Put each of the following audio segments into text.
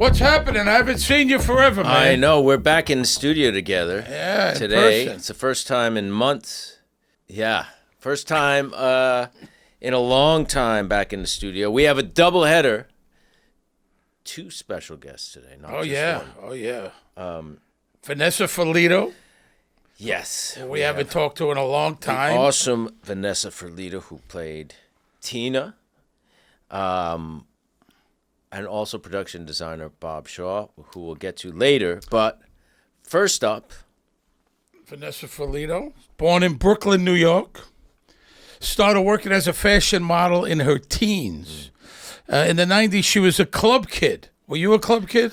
What's happening? I haven't seen you forever, man. I know. We're back in the studio together. Yeah, today. person. It's the first time in months. Yeah, first time in a long time back in the studio. We have a double header. 2 special guests today. Not just one. Oh, yeah. Vanessa Ferlito. Yes. We haven't talked to in a long time. The awesome Vanessa Ferlito, who played Tina. And also production designer Bob Shaw, who we'll get to later. But first up, Vanessa Ferlito, born in Brooklyn, New York. Started working as a fashion model in her teens. In the 90s, she was a club kid. Were you a club kid?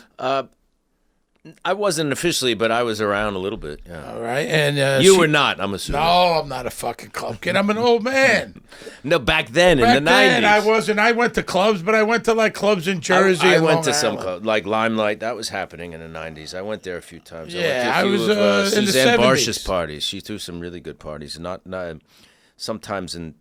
I wasn't officially, but I was around a little bit. Yeah. All right. And you were not, I'm assuming. No, I'm not a fucking club kid. I'm an old man. No, back then in the 90s. Then I wasn't. I went to clubs, but I went to like clubs in Jersey. I and went Long to some Island. club, like Limelight. That was happening in the 90s. I went there a few times. Yeah, I went to a few was of in the Suzanne 70s. Barsh's parties. She threw some really good parties. Not sometimes in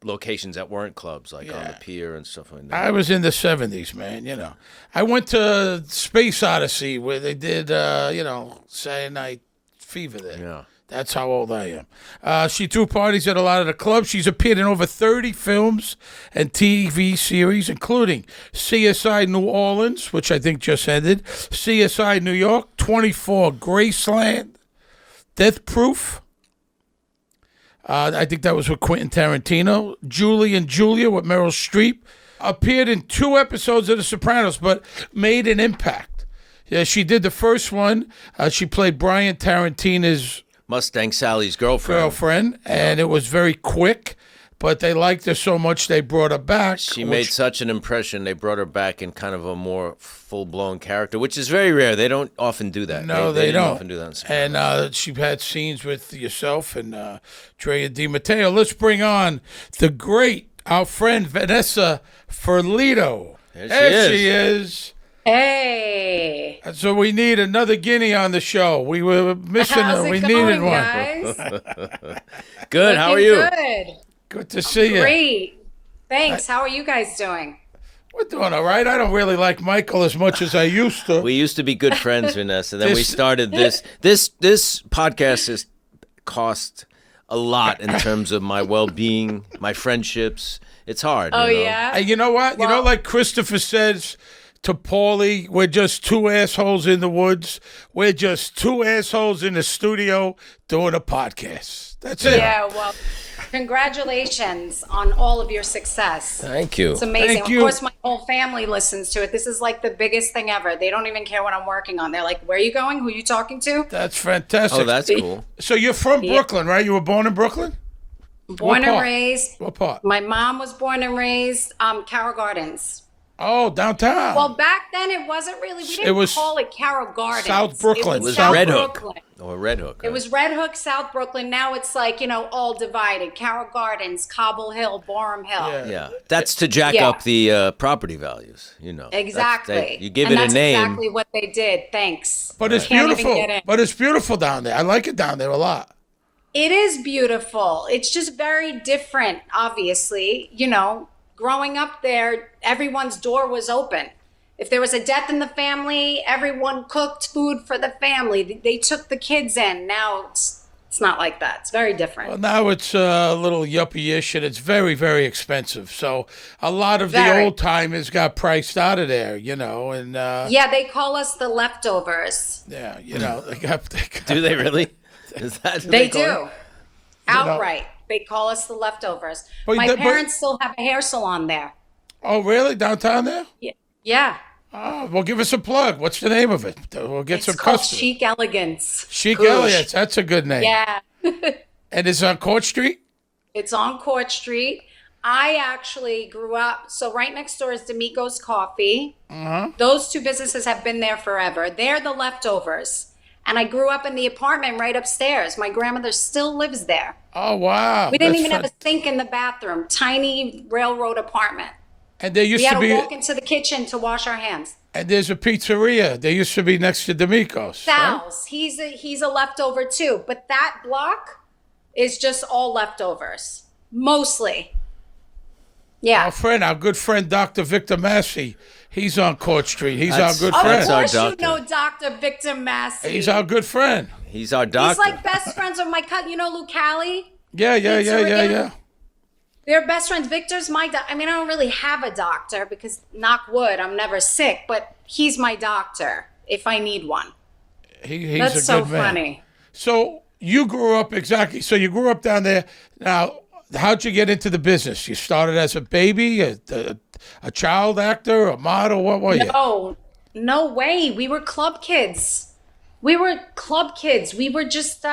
locations that weren't clubs, like on the pier and stuff like that. I was in the 70s, man, I went to Space Odyssey where they did, Saturday Night Fever there. Yeah. That's how old I am. She threw parties at a lot of the clubs. She's appeared in over 30 films and TV series, including CSI New Orleans, which I think just ended, CSI New York, 24 Graceland, Death Proof, I think that was with Quentin Tarantino. Julie and Julia with Meryl Streep. Appeared in 2 episodes of The Sopranos, but made an impact. Yeah, she did the first one. She played Brian Tarantino's Mustang Sally's girlfriend. And it was very quick, but they liked her so much they brought her back. She made such an impression, they brought her back in kind of a more full-blown character, which is very rare. They don't often do that. No, they don't. Often do that in Sopranos. And she had scenes with yourself and Drea Di Matteo. Let's bring on the great, our friend Vanessa Ferlito. There she is. Hey. So we need another guinea on the show. We were missing How's her. it We going, needed one. guys? Good. How are you? Good. Good to see you. Great. Thanks. How are you guys doing? We're doing all right. I don't really like Michael as much as I used to. We used to be good friends, Vanessa. Then we started this. This podcast has cost a lot in terms of my well-being, my friendships. It's hard. Oh, you know? yeah? And you know what? Well, like Christopher says to Paulie, we're just 2 assholes in the woods. We're just 2 assholes in the studio doing a podcast. That's it. Yeah, well, congratulations on all of your success. Thank you. It's amazing. Thank you. Of course, my whole family listens to it. This is like the biggest thing ever. They don't even care what I'm working on. They're like, where are you going? Who are you talking to? That's fantastic. Oh, that's cool. So you're from Brooklyn, right? You were born in Brooklyn? Born What and part? raised. What part? My mom was born and raised Carroll Gardens. Oh, downtown. Well, back then it wasn't really. We It didn't was call it Carroll Gardens. South Brooklyn. It was South Red Hook. Brooklyn. Or Red Hook. It was Red Hook, South Brooklyn. Now it's like, all divided. Carroll Gardens, Cobble Hill, Borum Hill. Yeah, that's to jack Yeah. up the property values, Exactly. You give and it a that's name. exactly what they did. Thanks. But it's Can't even beautiful. get in. But it's beautiful down there. I like it down there a lot. It is beautiful. It's just very different, obviously. Growing up there, everyone's door was open. If there was a death in the family, everyone cooked food for the family. They took the kids in. Now it's not like that. It's very different. Well, now it's a little yuppie-ish, and it's very, very expensive. So a lot of the Very. old timers got priced out of there, and Yeah, they call us the leftovers. they got Do they really? Is that what They call it? do. Outright. They call us the leftovers. But My the- but- parents still have a hair salon there. Oh, really? Downtown there? Yeah. Oh, well, give us a plug. What's the name of it? We'll get It's some called customers. Chic Elegance. Chic Goosh. Elliott. That's a good name. Yeah. And it's on Court Street? It's on Court Street. I actually grew up, so right next door is D'Amico's Coffee. Those 2 businesses have been there forever. They're the leftovers. And I grew up in the apartment right upstairs. My grandmother still lives there. Oh, wow. We didn't That's even have a sink in the bathroom. Tiny railroad apartment. And there used We had to to be, walk into the kitchen to wash our hands. and there's a pizzeria. There used to be next to D'Amico's. right? Sal's, he's a leftover too. But that block is just all leftovers. Mostly. Yeah. Our good friend, Dr. Victor Massey. He's on Court Street. He's our good Of friend. course you doctor. know Dr. Victor Massey. He's our good friend. He's our doctor. He's like best friends with my cousin. You know Lou Cali? Yeah. They're best friends. Victor's my doctor. I mean, I don't really have a doctor because, knock wood, I'm never sick. But he's my doctor if I need one. He's That's a so good man. funny. So you grew up So you grew up down there. Now, how'd you get into the business? You started as a baby, a child actor, a model. What were you? No way. We were club kids. We were just,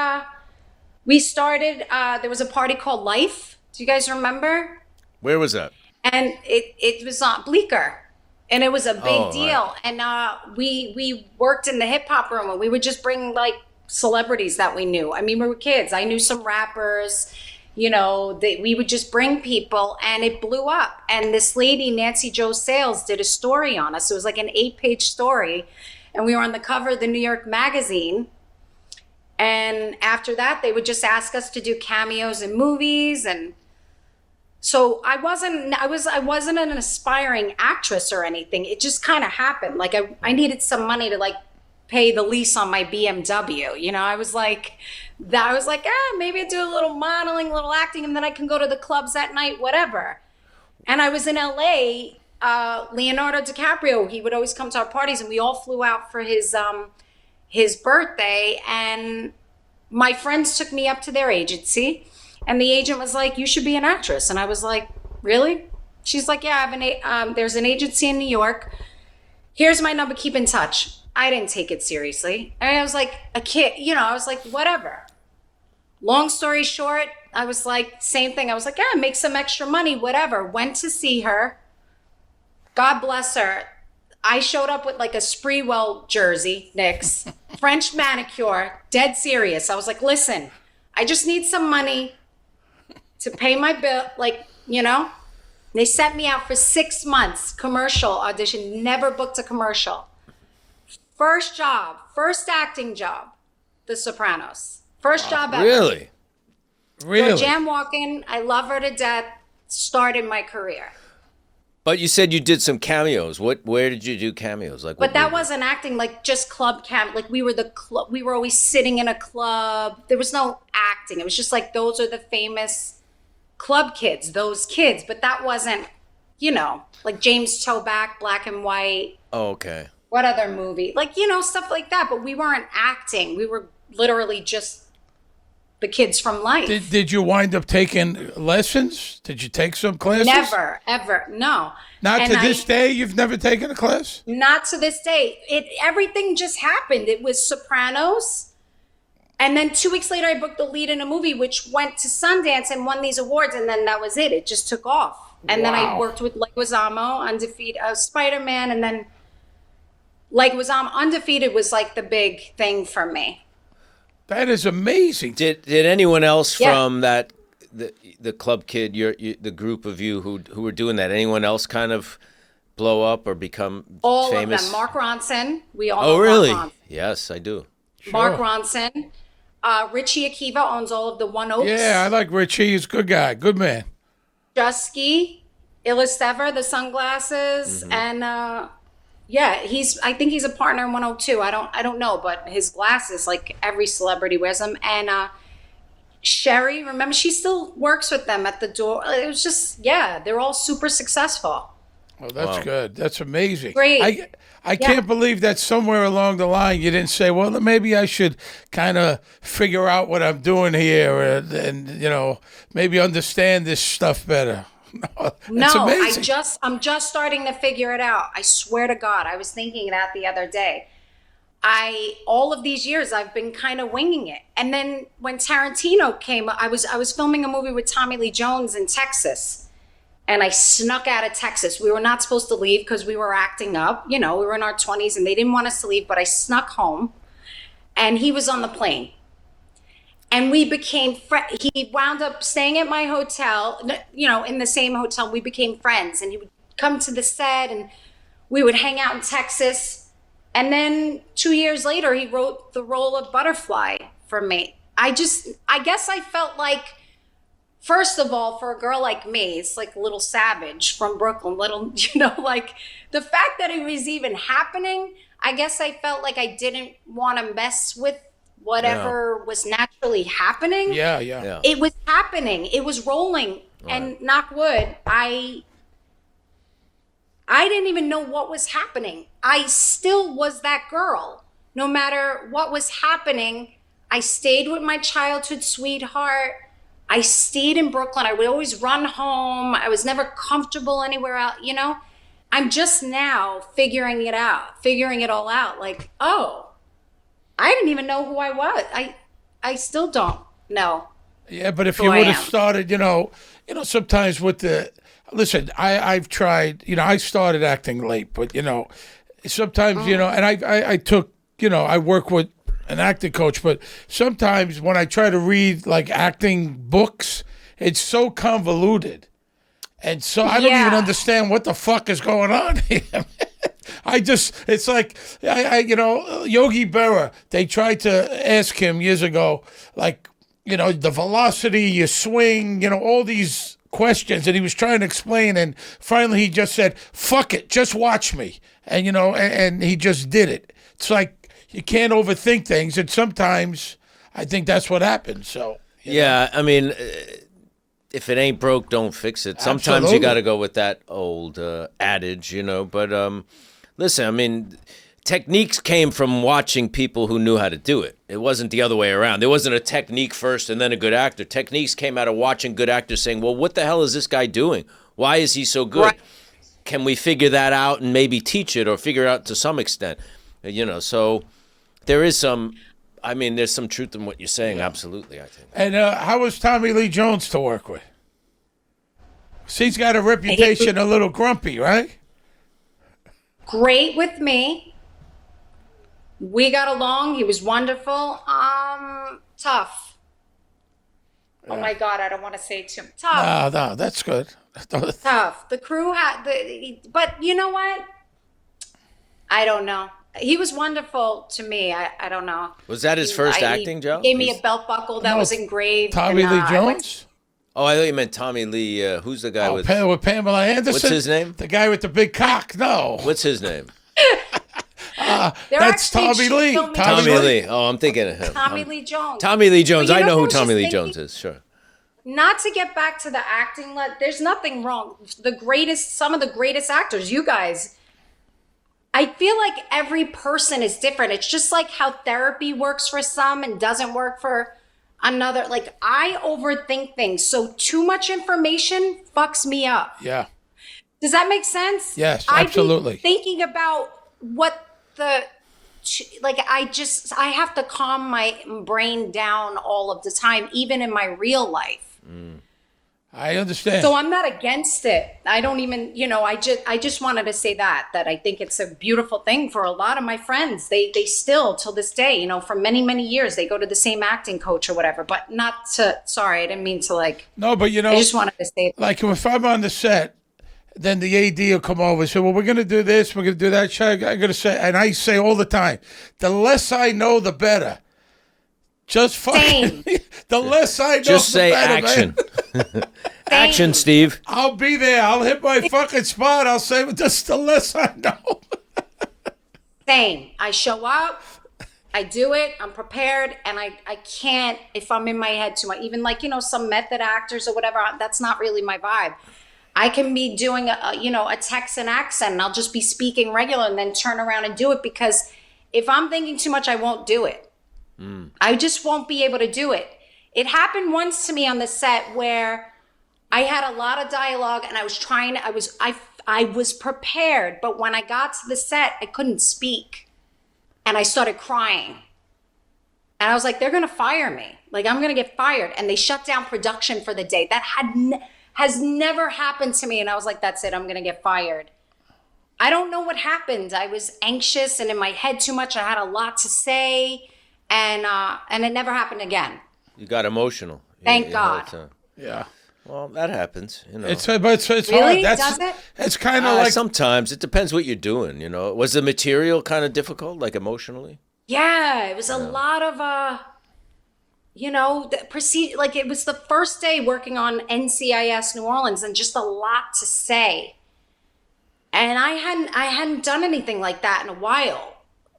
we started, there was a party called Life. Do you guys remember? Where was that? And it was on Bleecker. And it was a big deal. Right. And we worked in the hip hop room and we would just bring like celebrities that we knew. I mean, we were kids. I knew some rappers. You know, we would just bring people and it blew up. And this lady, Nancy Jo Sales, did a story on us. It was like an 8-page story. And we were on the cover of the New York Magazine. And after that, they would just ask us to do cameos in movies. And so I wasn't an aspiring actress or anything. It just kind of happened. Like I needed some money to like pay the lease on my BMW. You know, I was like, maybe I do a little modeling, a little acting, and then I can go to the clubs at night, whatever. And I was in LA, Leonardo DiCaprio, he would always come to our parties and we all flew out for his birthday. And my friends took me up to their agency and the agent was like, you should be an actress. And I was like, really? She's like, yeah, there's an agency in New York. Here's my number, keep in touch. I didn't take it seriously. I was like a kid, you know, I was like, whatever. Long story short, I was like, same thing. I was like, yeah, make some extra money, whatever. Went to see her. God bless her. I showed up with like a Spreewell jersey, Knicks, French manicure, dead serious. I was like, listen, I just need some money to pay my bill. Like, you know, they sent me out for 6 months, commercial audition, never booked a commercial. First job, first acting job, The Sopranos. First job ever. Really? Really? Jam walking, I love her to death, started my career. But you said you did some cameos. Where did you do cameos? Like, But that wasn't acting, like just club cam. Like we were always sitting in a club. There was no acting. It was just like, those are the famous club kids, those kids. But that wasn't, you know, like James Toback, Black and White. Oh, okay. What other movie? Like, you know, stuff like that. But we weren't acting. We were literally just the kids from Life. Did you wind up taking lessons? Did you take some classes? Never, ever. No. Not to this day, you've never taken a class? Not to this day. Everything just happened. It was Sopranos. And then 2 weeks later, I booked the lead in a movie, which went to Sundance and won these awards. And then that was it. It just took off. And then I worked with Leguizamo, Undefeated, Spider-Man, and then Leguizamo, Undefeated was like the big thing for me. That is amazing. Did anyone else from that the club kid, the group of you who were doing that? Anyone else kind of blow up or become all famous? Of them. Mark Ronson. We all. Oh, know really? Mark Ronson. Yes, I do. Sure. Mark Ronson. Richie Akiva owns all of the One Oaks. Yeah, I like Richie. He's a good guy. Good man. Jusky, Ilistever, the sunglasses, and I think he's a partner in 102. I don't know, but his glasses, like every celebrity wears them. And Sherry, remember, she still works with them at the door. It was just, they're all super successful. Oh, that's good. That's amazing. Great. I can't believe that somewhere along the line you didn't say, well, maybe I should kind of figure out what I'm doing here and you know, maybe understand this stuff better. That's amazing. I'm just starting to figure it out. I swear to God, I was thinking that the other day. All of these years I've been kind of winging it. And then when Tarantino came, I was filming a movie with Tommy Lee Jones in Texas. And I snuck out of Texas. We were not supposed to leave because we were acting up. You know, we were in our 20s and they didn't want us to leave, but I snuck home. And he was on the plane. And we became he wound up staying at my hotel, you know, in the same hotel. We became friends. And he would come to the set and we would hang out in Texas. And then 2 years later, he wrote the role of Butterfly for me. I guess I felt like first of all, for a girl like me, it's like a little savage from Brooklyn, like the fact that it was even happening, I guess I felt like I didn't want to mess with whatever was naturally happening. Yeah. It was happening. It was rolling. Right. And knock wood, I didn't even know what was happening. I still was that girl. No matter what was happening, I stayed with my childhood sweetheart. I stayed in Brooklyn. I would always run home. I was never comfortable anywhere else, I'm just now figuring it all out. Like, oh, I didn't even know who I was. I still don't know. Yeah, but if you would have started, sometimes with listen, I've tried, I started acting late, but, sometimes, and I took, I work with an acting coach, but sometimes when I try to read like acting books, it's so convoluted. And so I don't even understand what the fuck is going on here. It's like, Yogi Berra, they tried to ask him years ago, like, the velocity, you swing, all these questions. And he was trying to explain. And finally he just said, fuck it, just watch me. And, and he just did it. It's like, you can't overthink things, and sometimes I think that's what happens. So I mean, if it ain't broke, don't fix it. Sometimes you got to go with that old adage, But listen, I mean, techniques came from watching people who knew how to do it. It wasn't the other way around. There wasn't a technique first and then a good actor. Techniques came out of watching good actors saying, well, what the hell is this guy doing? Why is he so good? Right. Can we figure that out and maybe teach it or figure it out to some extent? So there is there's some truth in what you're saying. Yeah. Absolutely, I think. And how was Tommy Lee Jones to work with? He's got a reputation a little grumpy, right? Great with me. We got along. He was wonderful. Tough. Yeah. Oh my God, I don't want to say too much. Tough. No, that's good. Tough. The crew but you know what? I don't know. He was wonderful to me. I don't know. Was that his first acting job? He gave me a belt buckle that was engraved. Tommy Lee Jones? I thought you meant Tommy Lee. Who's the guy with Pamela Anderson? What's his name? The guy with the big cock. No. What's his name? That's Tommy Lee. Tommy Lee. Oh, I'm thinking of him. Tommy Lee Jones. Tommy Lee Jones. I know who Tommy Lee Jones is. Sure. Not to get back to the acting, there's nothing wrong. Some of the greatest actors, you guys. I feel like every person is different. It's just like how therapy works for some and doesn't work for another. Like, I overthink things. So too much information fucks me up. Yeah. Does that make sense? Yes, absolutely. I'd be thinking about what I have to calm my brain down all of the time, even in my real life. Mm. I understand. So I'm not against it. I don't even, I just wanted to say that I think it's a beautiful thing for a lot of my friends. They still, till this day, for many, many years, they go to the same acting coach or whatever, but sorry, I didn't mean to No, but I just wanted to say that. Like if I'm on the set, then the AD will come over and say, well, we're going to do this, we're going to do that. I'm going to say, and I say all the time, the less I know, the better. Just fucking, the less I know, just the say better, action. Action, Steve. I'll be there. I'll hit my fucking spot. I'll say, just the less I know. Same. I show up, I do it, I'm prepared, and I can't, if I'm in my head too much, even some method actors or whatever, that's not really my vibe. I can be doing a Texan accent and I'll just be speaking regular and then turn around and do it, because if I'm thinking too much, I won't do it. I just won't be able to do it. It happened once to me on the set where I had a lot of dialogue and I was prepared, but when I got to the set, I couldn't speak and I started crying. And I was like, they're going to fire me. I'm going to get fired. And they shut down production for the day. That has never happened to me. And I was like, that's it. I'm going to get fired. I don't know what happened. I was anxious and in my head too much. I had a lot to say. And it never happened again. You got emotional. Thank God. Yeah. Well, that happens. It's really? hard. Does it? It's kind of like sometimes it depends what you're doing. Was the material kind of difficult, emotionally? Yeah, it was a lot of like it was the first day working on NCIS New Orleans and just a lot to say. And I hadn't done anything like that in a while.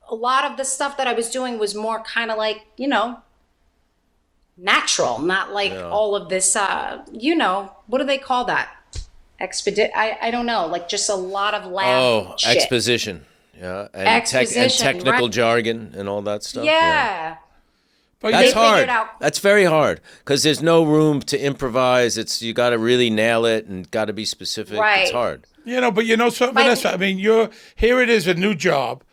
A lot of the stuff that I was doing was more kind of like, natural, not like all of this, what do they call that? I don't know, like just a lot of lab shit. Exposition. Yeah. And Exposition, and technical right? jargon and all that stuff. Yeah. But That's They figured hard. out- That's very hard because there's no room to improvise. You got to really nail it and got to be specific. Right. It's hard. but you know something, Vanessa? I mean, here it is, a new job.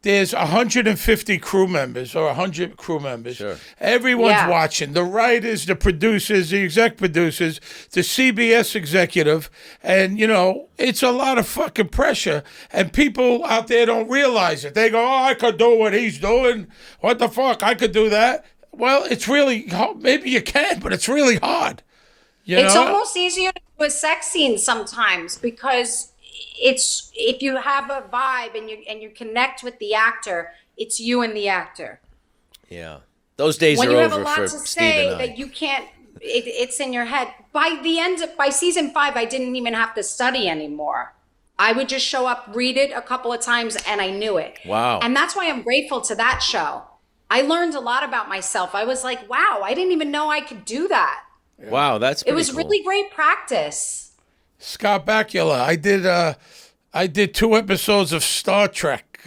There's 150 crew members or 100 crew members. Sure. Everyone's watching. The writers, the producers, the exec producers, the CBS executive. And, it's a lot of fucking pressure. And people out there don't realize it. They go, I could do what he's doing. What the fuck? I could do that. Well, it's really hard. Maybe you can, but it's really hard. It's almost easier to do a sex scene sometimes because it's if you have a vibe and you connect with the actor, it's you and the actor. Yeah. Those days When are you have a over lot for to Steve say and I. that you can't, it's in your head. By season 5, I didn't even have to study anymore. I would just show up, read it a couple of times, and I knew it. Wow. And that's why I'm grateful to that show. I learned a lot about myself. I was like, wow, I didn't even know I could do that. Wow, that's pretty It was cool. really great practice. Scott Bakula. I did 2 episodes of Star Trek.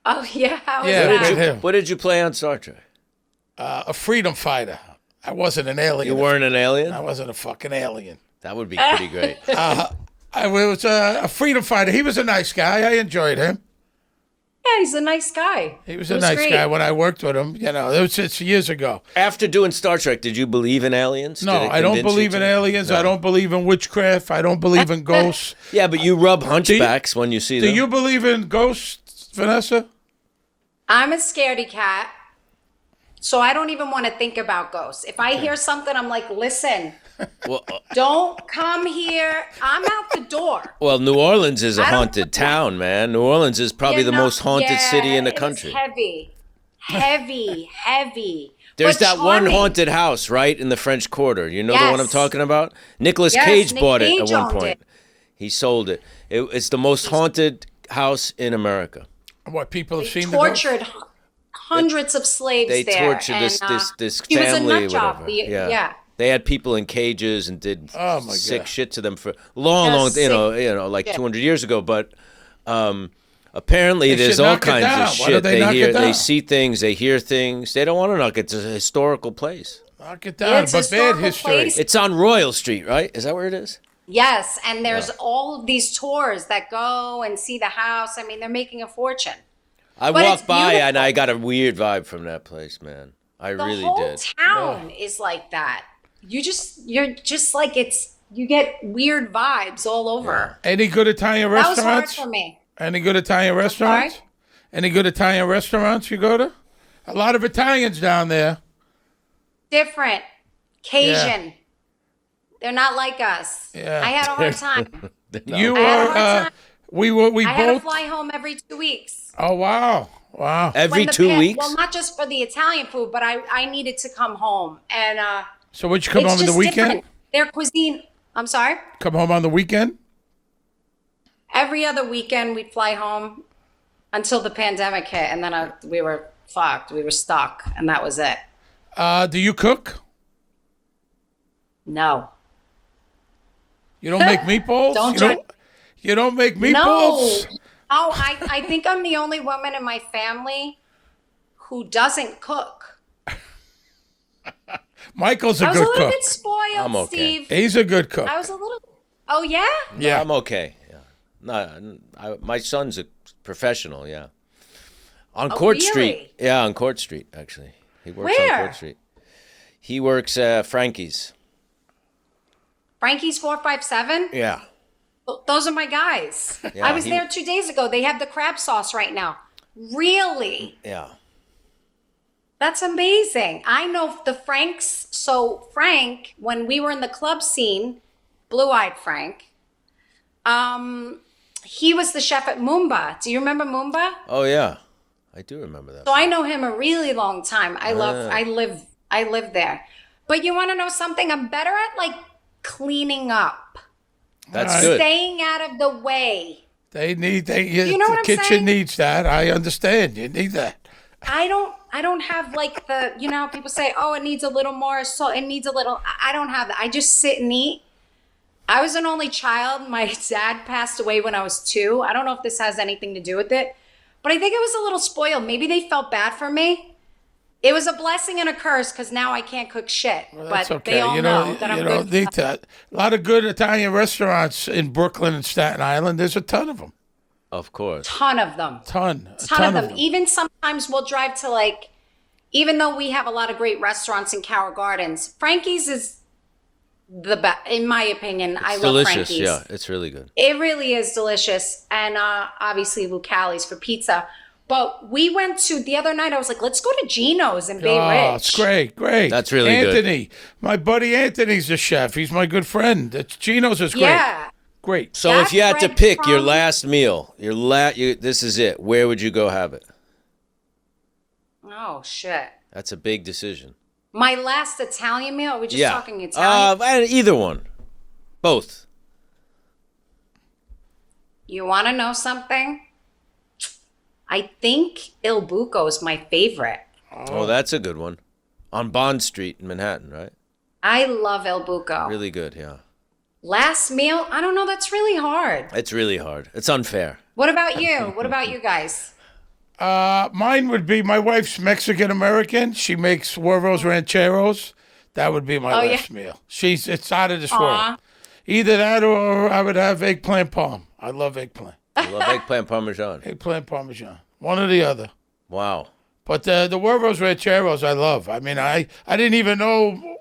Oh, yeah. How was Yeah, that? with him. What did you play on Star Trek? A freedom fighter. I wasn't an alien. You weren't an alien? I wasn't a fucking alien. That would be pretty great. I was a freedom fighter. He was a nice guy. I enjoyed him. Yeah, he's a nice guy. He was a nice great. guy when I worked with him. It was it's years ago. After doing Star Trek, did you believe in aliens? No, Did it I don't convince you believe in to? aliens. I No. don't believe in witchcraft. I don't believe in ghosts. Yeah, but you rub hunchbacks when you see Do them. you believe in ghosts, Vanessa? I'm a scaredy cat, so I don't even want to think about ghosts. If I hear something, I'm like, listen, Well, don't come here. I'm out the door. well, New Orleans is a I don't- haunted town, man. New Orleans is probably the most haunted city in the it's country. Heavy. There's but that one charming. haunted house right in the French Quarter. You know the one I'm Yes. talking about? Nicolas Yes, Cage Nick bought it Cage at one owned point. it. He sold it. It's the most haunted house in America. What people have They seen the ghost? tortured hundreds of slaves They there. tortured this and, this he was a family, nut job. whatever. Yeah. They had people in cages and did Oh, my sick God. shit to them for long, Yes, like shit. 200 years ago. But apparently, They there's should all knock it kinds down. of Why shit. don't they knock it hear, they down? see things, they hear things. They don't want to knock it. It's a historical place. Knock it Yeah, down, it's but bad historical history. place. It's on Royal Street, right? Is that where it is? Yes, and there's all of these tours that go and see the house. I mean, they're making a fortune. I But walked it's by and beautiful. I got a weird vibe from that place, man. I The really whole did. town is like that. You're just like you get weird vibes all over. Any good Italian That was hard restaurants? for me. Any good Italian restaurants? sorry? Any good Italian restaurants you go to? A lot of Italians down there. Different. Cajun. They're not like us. Yeah. I had a hard time. You I had a were. hard time. We I had to both. fly home every 2 weeks. Oh wow. Every When the 2 weeks? Well, not just for the Italian food, but I needed to come home. And So would you come it's home on the just weekend? different. Their cuisine. I'm sorry? Come home on the weekend? Every other weekend we'd fly home until the pandemic hit, and then we were fucked. We were stuck, and that was it. Do you cook? No. You don't make meatballs? Don't you judge- don't. You don't make meatballs? No. Oh, I think I'm the only woman in my family who doesn't cook. Michael's a I was a good little cook. bit spoiled, I'm okay. Steve. He's a good cook. I was a little. Oh yeah. Yeah. I'm okay. Yeah. No, my son's a professional, yeah. On Court Street. really? Yeah, on Court Street, actually. He works on Where? Court Street. He works at Frankie's. Frankie's 457. Yeah. Those are my guys. Yeah, I was he- there 2 days ago. They have the crab sauce right now. Really? Yeah. That's amazing. I know the Franks. So Frank, when we were in the club scene, Blue-Eyed Frank, he was the chef at Moomba. Do you remember Moomba? Oh, yeah. I do remember that. So I know him a really long time. I live I live there. But you want to know something? I'm better at like cleaning up. That's good. Staying out of the way. You know what the I'm kitchen saying? needs that. I understand. You need that. I don't have like the, people say, oh, it needs a little more salt. It needs a little, I don't have that. I just sit and eat. I was an only child. My dad passed away when I was 2. I don't know if this has anything to do with it, but I think I was a little spoiled. Maybe they felt bad for me. It was a blessing and a curse because now I can't cook shit. Well, but that's okay. they all know that I'm good. Need that. A lot of good Italian restaurants in Brooklyn and Staten Island. There's a ton of them. Of course. Ton of them. Ton of them. Even sometimes we'll drive to like, even though we have a lot of great restaurants in Carroll Gardens, Frankie's is the best, in my opinion. I love delicious. Frankie's. Yeah, it's really good. It really is delicious. And obviously Lucali's for pizza. But we went to, the other night, I was like, let's go to Gino's in Bay Ridge. Oh, it's great. That's really good. Anthony, my buddy Anthony's a chef. He's my good friend. Gino's is great. Yeah. Great. So That if you had to bread pick your crumb- last meal, this is it. Where would you go have it? Oh, shit. That's a big decision. My last Italian meal? Are we just talking Italian? Either one. Both. You want to know something? I think Il Buco is my favorite. Oh, that's a good one. On Bond Street in Manhattan, right? I love Il Buco. Really good, yeah. Last meal? I don't know. That's really hard. It's really hard. It's unfair. What about you? What about you guys? Mine would be, my wife's Mexican American. She makes huevos rancheros. That would be my last meal. It's out of this world. Either that or I would have eggplant parm. I love eggplant. I love eggplant parmesan. Eggplant parmesan. One or the other. Wow. But the huevos rancheros I love. I mean, I didn't even know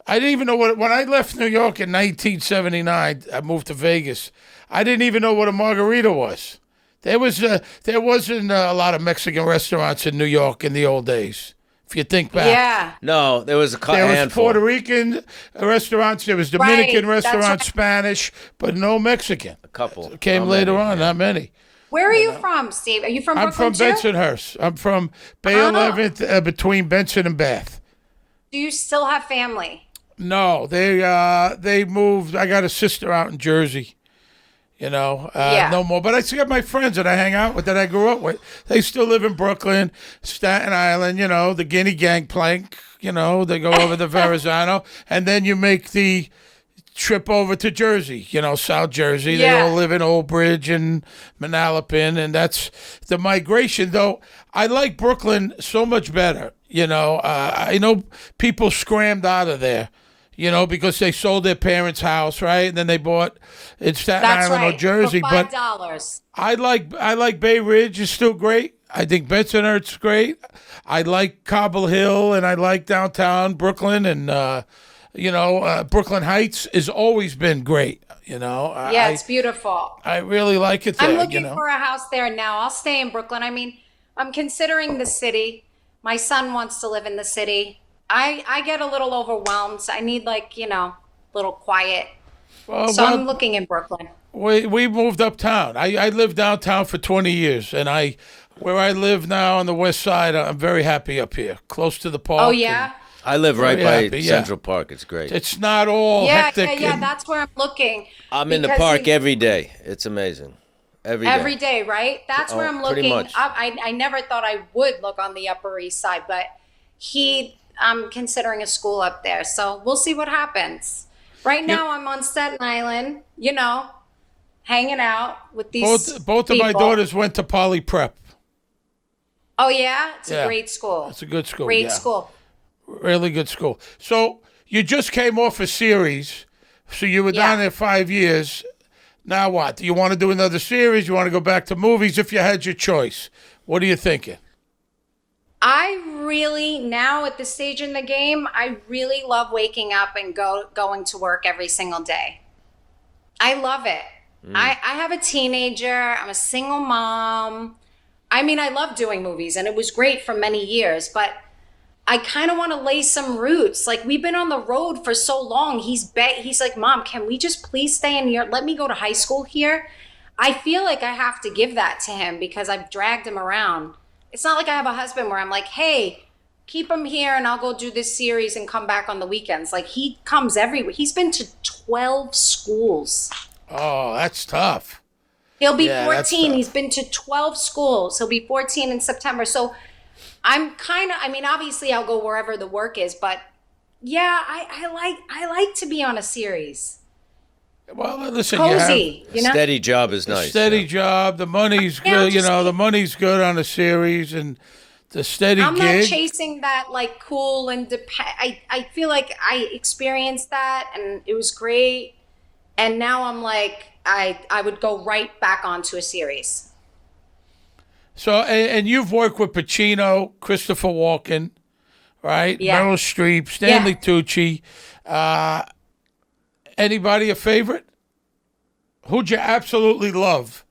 what, when I left New York in 1979, I moved to Vegas. I didn't even know what a margarita was. There wasn't a lot of Mexican restaurants in New York in the old days. If you think back. Yeah. No, there was a There was handful. Puerto Rican restaurants, there was Dominican Right, that's restaurants, right. Spanish, but no Mexican. A couple. It came Not later many, on, yeah. not many. Where are you from, Steve? Are you from I'm Brooklyn from too? Bensonhurst. I'm from Bay 11th, between Benson and Bath. Do you still have family? No, they moved. I got a sister out in Jersey. No more. But I still got my friends that I hang out with, that I grew up with. They still live in Brooklyn, Staten Island, the Guinea Gangplank, they go over to Verrazano. And then you make the trip over to Jersey, South Jersey. They Yeah. all live in Old Bridge and Manalapan. And that's the migration, though. I like Brooklyn so much better. I know people scrammed out of there. Because they sold their parents' house, right? And then they bought in Staten Island or Jersey. For $5. I like Bay Ridge is still great. I think Bensonhurst's great. I like Cobble Hill, and I like downtown Brooklyn, and Brooklyn Heights has always been great. Yeah, it's beautiful. I really like it there. I'm looking for a house there now. I'll stay in Brooklyn. I mean, I'm considering the city. My son wants to live in the city. I get a little overwhelmed. So I need little quiet. So I'm looking in Brooklyn. We moved uptown. I lived downtown for 20 years, and where I live now on the west side, I'm very happy up here, close to the park. Oh, yeah? I live right by happy, Central Park. It's great. It's not all Yeah, hectic. yeah. and- That's where I'm looking. I'm in the Because park every day. It's amazing. Every day. Right? That's where I'm pretty looking. much. I never thought I would look on the Upper East Side, but I'm considering a school up there. So we'll see what happens. Right now, I'm on Staten Island, hanging out with these Both of my people. daughters went to Poly Prep. Oh, yeah? It's Yeah. a great school. It's a good school. Great yeah. school. Really good school. So you just came off a series. So you were down Yeah. there 5 years. Now what? Do you want to do another series? You want to go back to movies? If you had your choice, what are you thinking? I really, now at this stage in the game, I really love waking up and going to work every single day. I love it. I have a teenager. I'm a single mom. I mean, I love doing movies, and it was great for many years, but I kind of want to lay some roots. Like, we've been on the road for so long. He's like, Mom, can we just please stay in New York? Let me go to high school here. I feel like I have to give that to him because I've dragged him around. It's not like I have a husband where I'm like, hey, keep him here and I'll go do this series and come back on the weekends. Like, he comes everywhere. He's been to 12 schools. Oh, that's tough. He'll be 14. He's been to 12 schools. He'll be 14 in September. So I'm kind of, I mean, obviously I'll go wherever the work is, but yeah, I like to be on a series. Well, listen, cozy, you know? Steady job is nice. Steady job. The money's good. You know, the money's good on a series and the steady I'm gig. not chasing that like cool and I feel like I experienced that and it was great. And now I'm like, I would go right back onto a series. So, and you've worked with Pacino, Christopher Walken, right? Yeah. Meryl Streep, Stanley Tucci. Anybody a favorite? Who'd you absolutely love?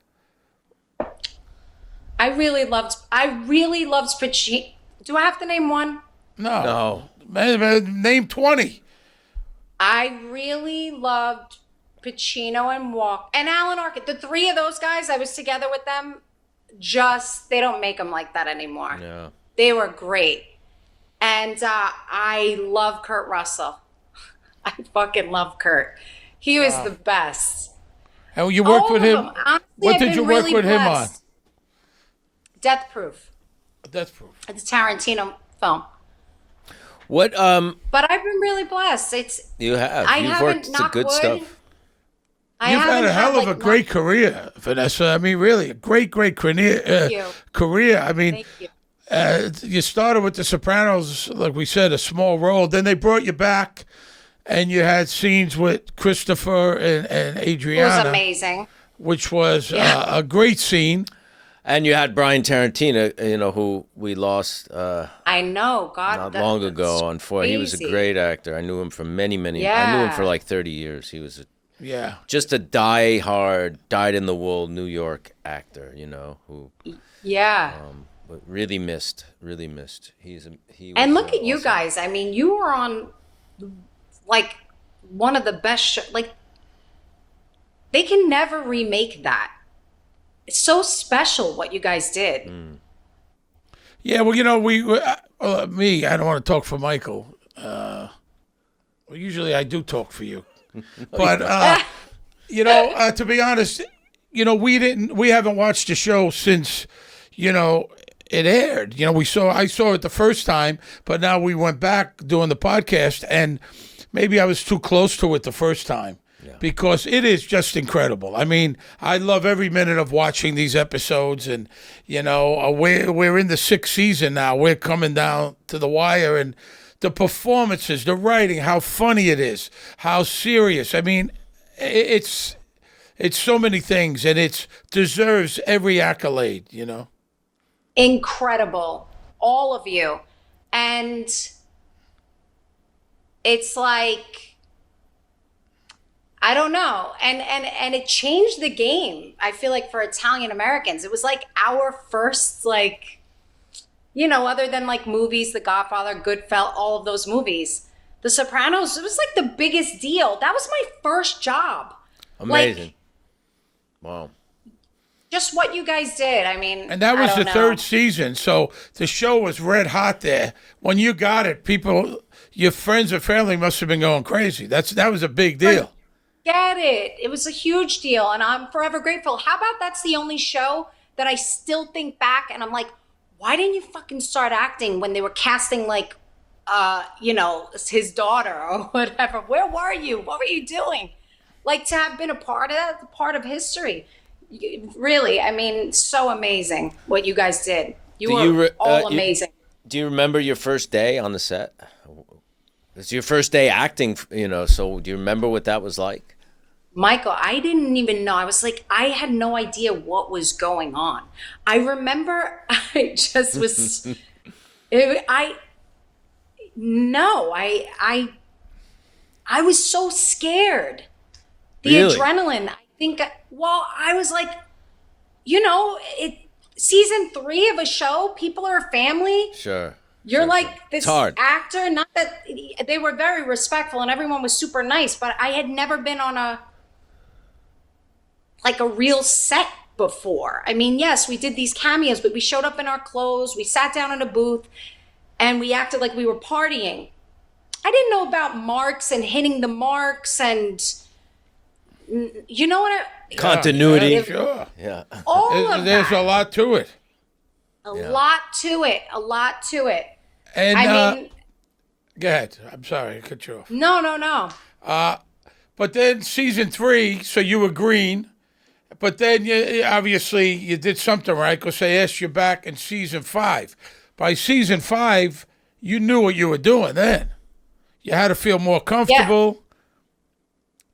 I really loved Pacino. Do I have to name one? No. Name 20. I really loved Pacino and and Alan Arkin. The three of those guys, I was together with them. They don't make them like that anymore. Yeah. They were great. And I love Kurt Russell. I fucking love Kurt. He was the best. And you worked with him? Honestly, what did you work with him on? Death Proof. Death Proof. It's a Tarantino film. What But I've been really blessed. you have. I You've haven't, worked some knock good wood, stuff. You've had a hell of a great career, Vanessa. I mean, really, a great career. I mean, you started with The Sopranos, like we said, a small role. Then they brought you back, and you had scenes with Christopher and Adriana. It was amazing. Which was a great scene. And you had Brian Tarantino, who we lost I know, God, not long ago on four. He was a great actor. I knew him for many. I knew him for like 30 years. He was just a die-hard, dyed-in-the-wool New York actor, who really missed. He was and look at you awesome. guys. I mean, you were on like one of the best shows. Like, they can never remake that. It's so special what you guys did. Yeah, well, me, I don't want to talk for Michael. Usually I do talk for you. But, to be honest, we haven't watched the show since, it aired. I saw it the first time, but now we went back doing the podcast, and maybe I was too close to it the first time. Because it is just incredible. I mean, I love every minute of watching these episodes, and we're in the 6th season now. We're coming down to the wire, and the performances, the writing, how funny it is, how serious. I mean, it's so many things, and it deserves every accolade. Incredible, all of you, and it's like, I don't know. And it changed the game. I feel like for Italian Americans, it was like our first, other than like movies, The Godfather, Goodfellas, all of those movies, The Sopranos, it was like the biggest deal. That was my first job. Amazing. Wow. Just what you guys did. I mean, and that was the 3rd season. So the show was red hot there. When you got it, your friends and family must have been going crazy. That was a big deal. Get it. It was a huge deal, and I'm forever grateful. How about that's the only show that I still think back and I'm like, why didn't you fucking start acting when they were casting his daughter or whatever? Where were you? What were you doing? Like, to have been a part of that, part of history. Really, I mean, so amazing what you guys did. You were all amazing. Do you remember your first day on the set? It's your first day acting, so do you remember what that was like? Michael, I didn't even know. I was like, I had no idea what was going on. I remember I just was, I was so scared. The adrenaline, I think, I was like, season 3 of a show, people are family. Sure. You're like this actor, not that they were very respectful and everyone was super nice, but I had never been on a real set before. I mean, yes, we did these cameos, but we showed up in our clothes. We sat down in a booth and we acted like we were partying. I didn't know about marks and hitting the marks and, you know what? Continuity. Yeah, sure. Yeah. All of There's that. a lot to it. A lot to it. A lot to it. And I mean, go ahead. I'm sorry, I cut you off. no. But then season 3, so you were green. But then obviously you did something right because they asked you back in season 5. By season 5, you knew what you were doing then. You had to feel more comfortable.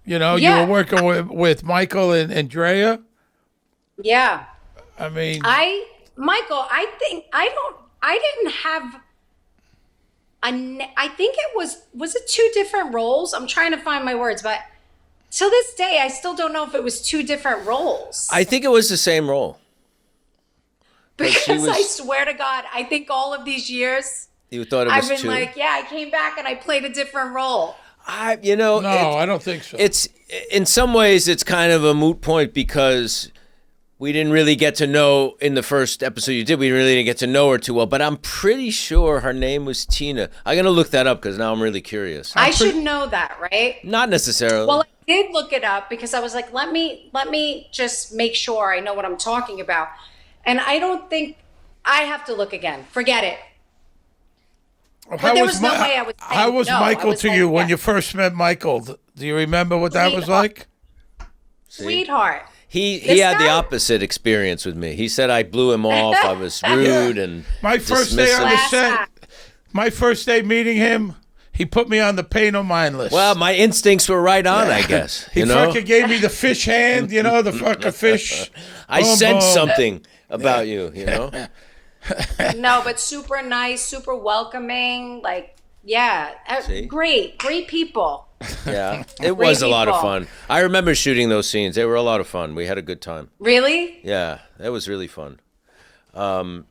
You know, you were working with Michael and Andrea. Yeah. I mean, Michael, I didn't have I think it was it 2 different roles? I'm trying to find my words, but till this day, I still don't know if it was 2 different roles. I think it was the same role. Because I swear to God, I think all of these years, You thought it was I've been 2? like, yeah, I came back and I played a different role. I don't think so. It's in some ways it's kind of a moot point because we didn't really get to know in the first episode you did. We really didn't get to know her too well, but I'm pretty sure her name was Tina. I'm gonna look that up because now I'm really curious. I should know that, right? Not necessarily. Well, I did look it up because I was like, let me just make sure I know what I'm talking about. And I don't think I have to look again. Forget it. But there was no way I was saying How was no. Michael was to saying you when yes. you first met Michael? Do you remember what that was like? Sweetheart. He This had the guy? opposite experience with me. He said I blew him off. I was rude and My first day on the dismissive. set, my first day meeting him, he put me on the pay no mind list. Well, my instincts were right on, I guess. He You know, fucking gave me the fish hand, the fucking fish. I Boom, sensed boom. something about you. You know, No, but super nice, super welcoming. Like, yeah, See? great people. yeah, it was a lot of people. fun. I remember shooting those scenes. They were a lot of fun. We had a good time. Really? Yeah, that was really fun. Go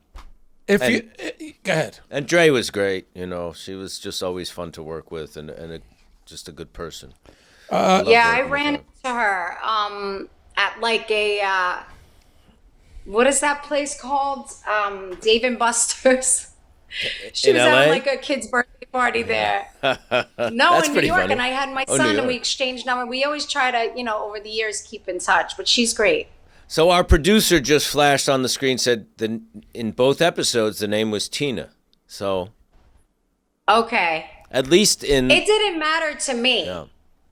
ahead. And Dre was great. You know, she was just always fun to work with and just a good person. Yeah, I working with ran her. into her at like a what is that place called? Dave and Buster's. She In was LA? at like a kid's birthday party there. No, That's in New pretty York, funny. and I had my Oh, New son, and York. we exchanged number. We always try to, over the years, keep in touch. But she's great. So our producer just flashed on the screen, said in both episodes the name was Tina. So Okay, at least in it didn't matter to me. Yeah.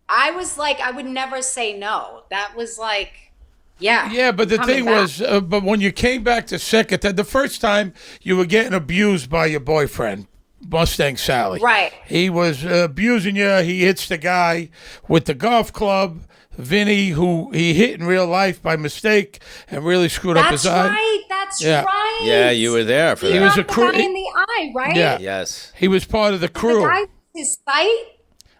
I was like, I would never say no. That was like, yeah. Yeah, but the coming thing back. was, but when you came back to second, the first time you were getting abused by your boyfriend, Mustang Sally. Right. He was abusing you. He hits the guy with the golf club, Vinny, who he hit in real life by mistake and really screwed up That's his eye. right. That's Yeah. right. Yeah, you were there for He that. was a knocked the crew- guy in the eye, right? Yeah. Yes. He was part of the crew. The guy with his sight.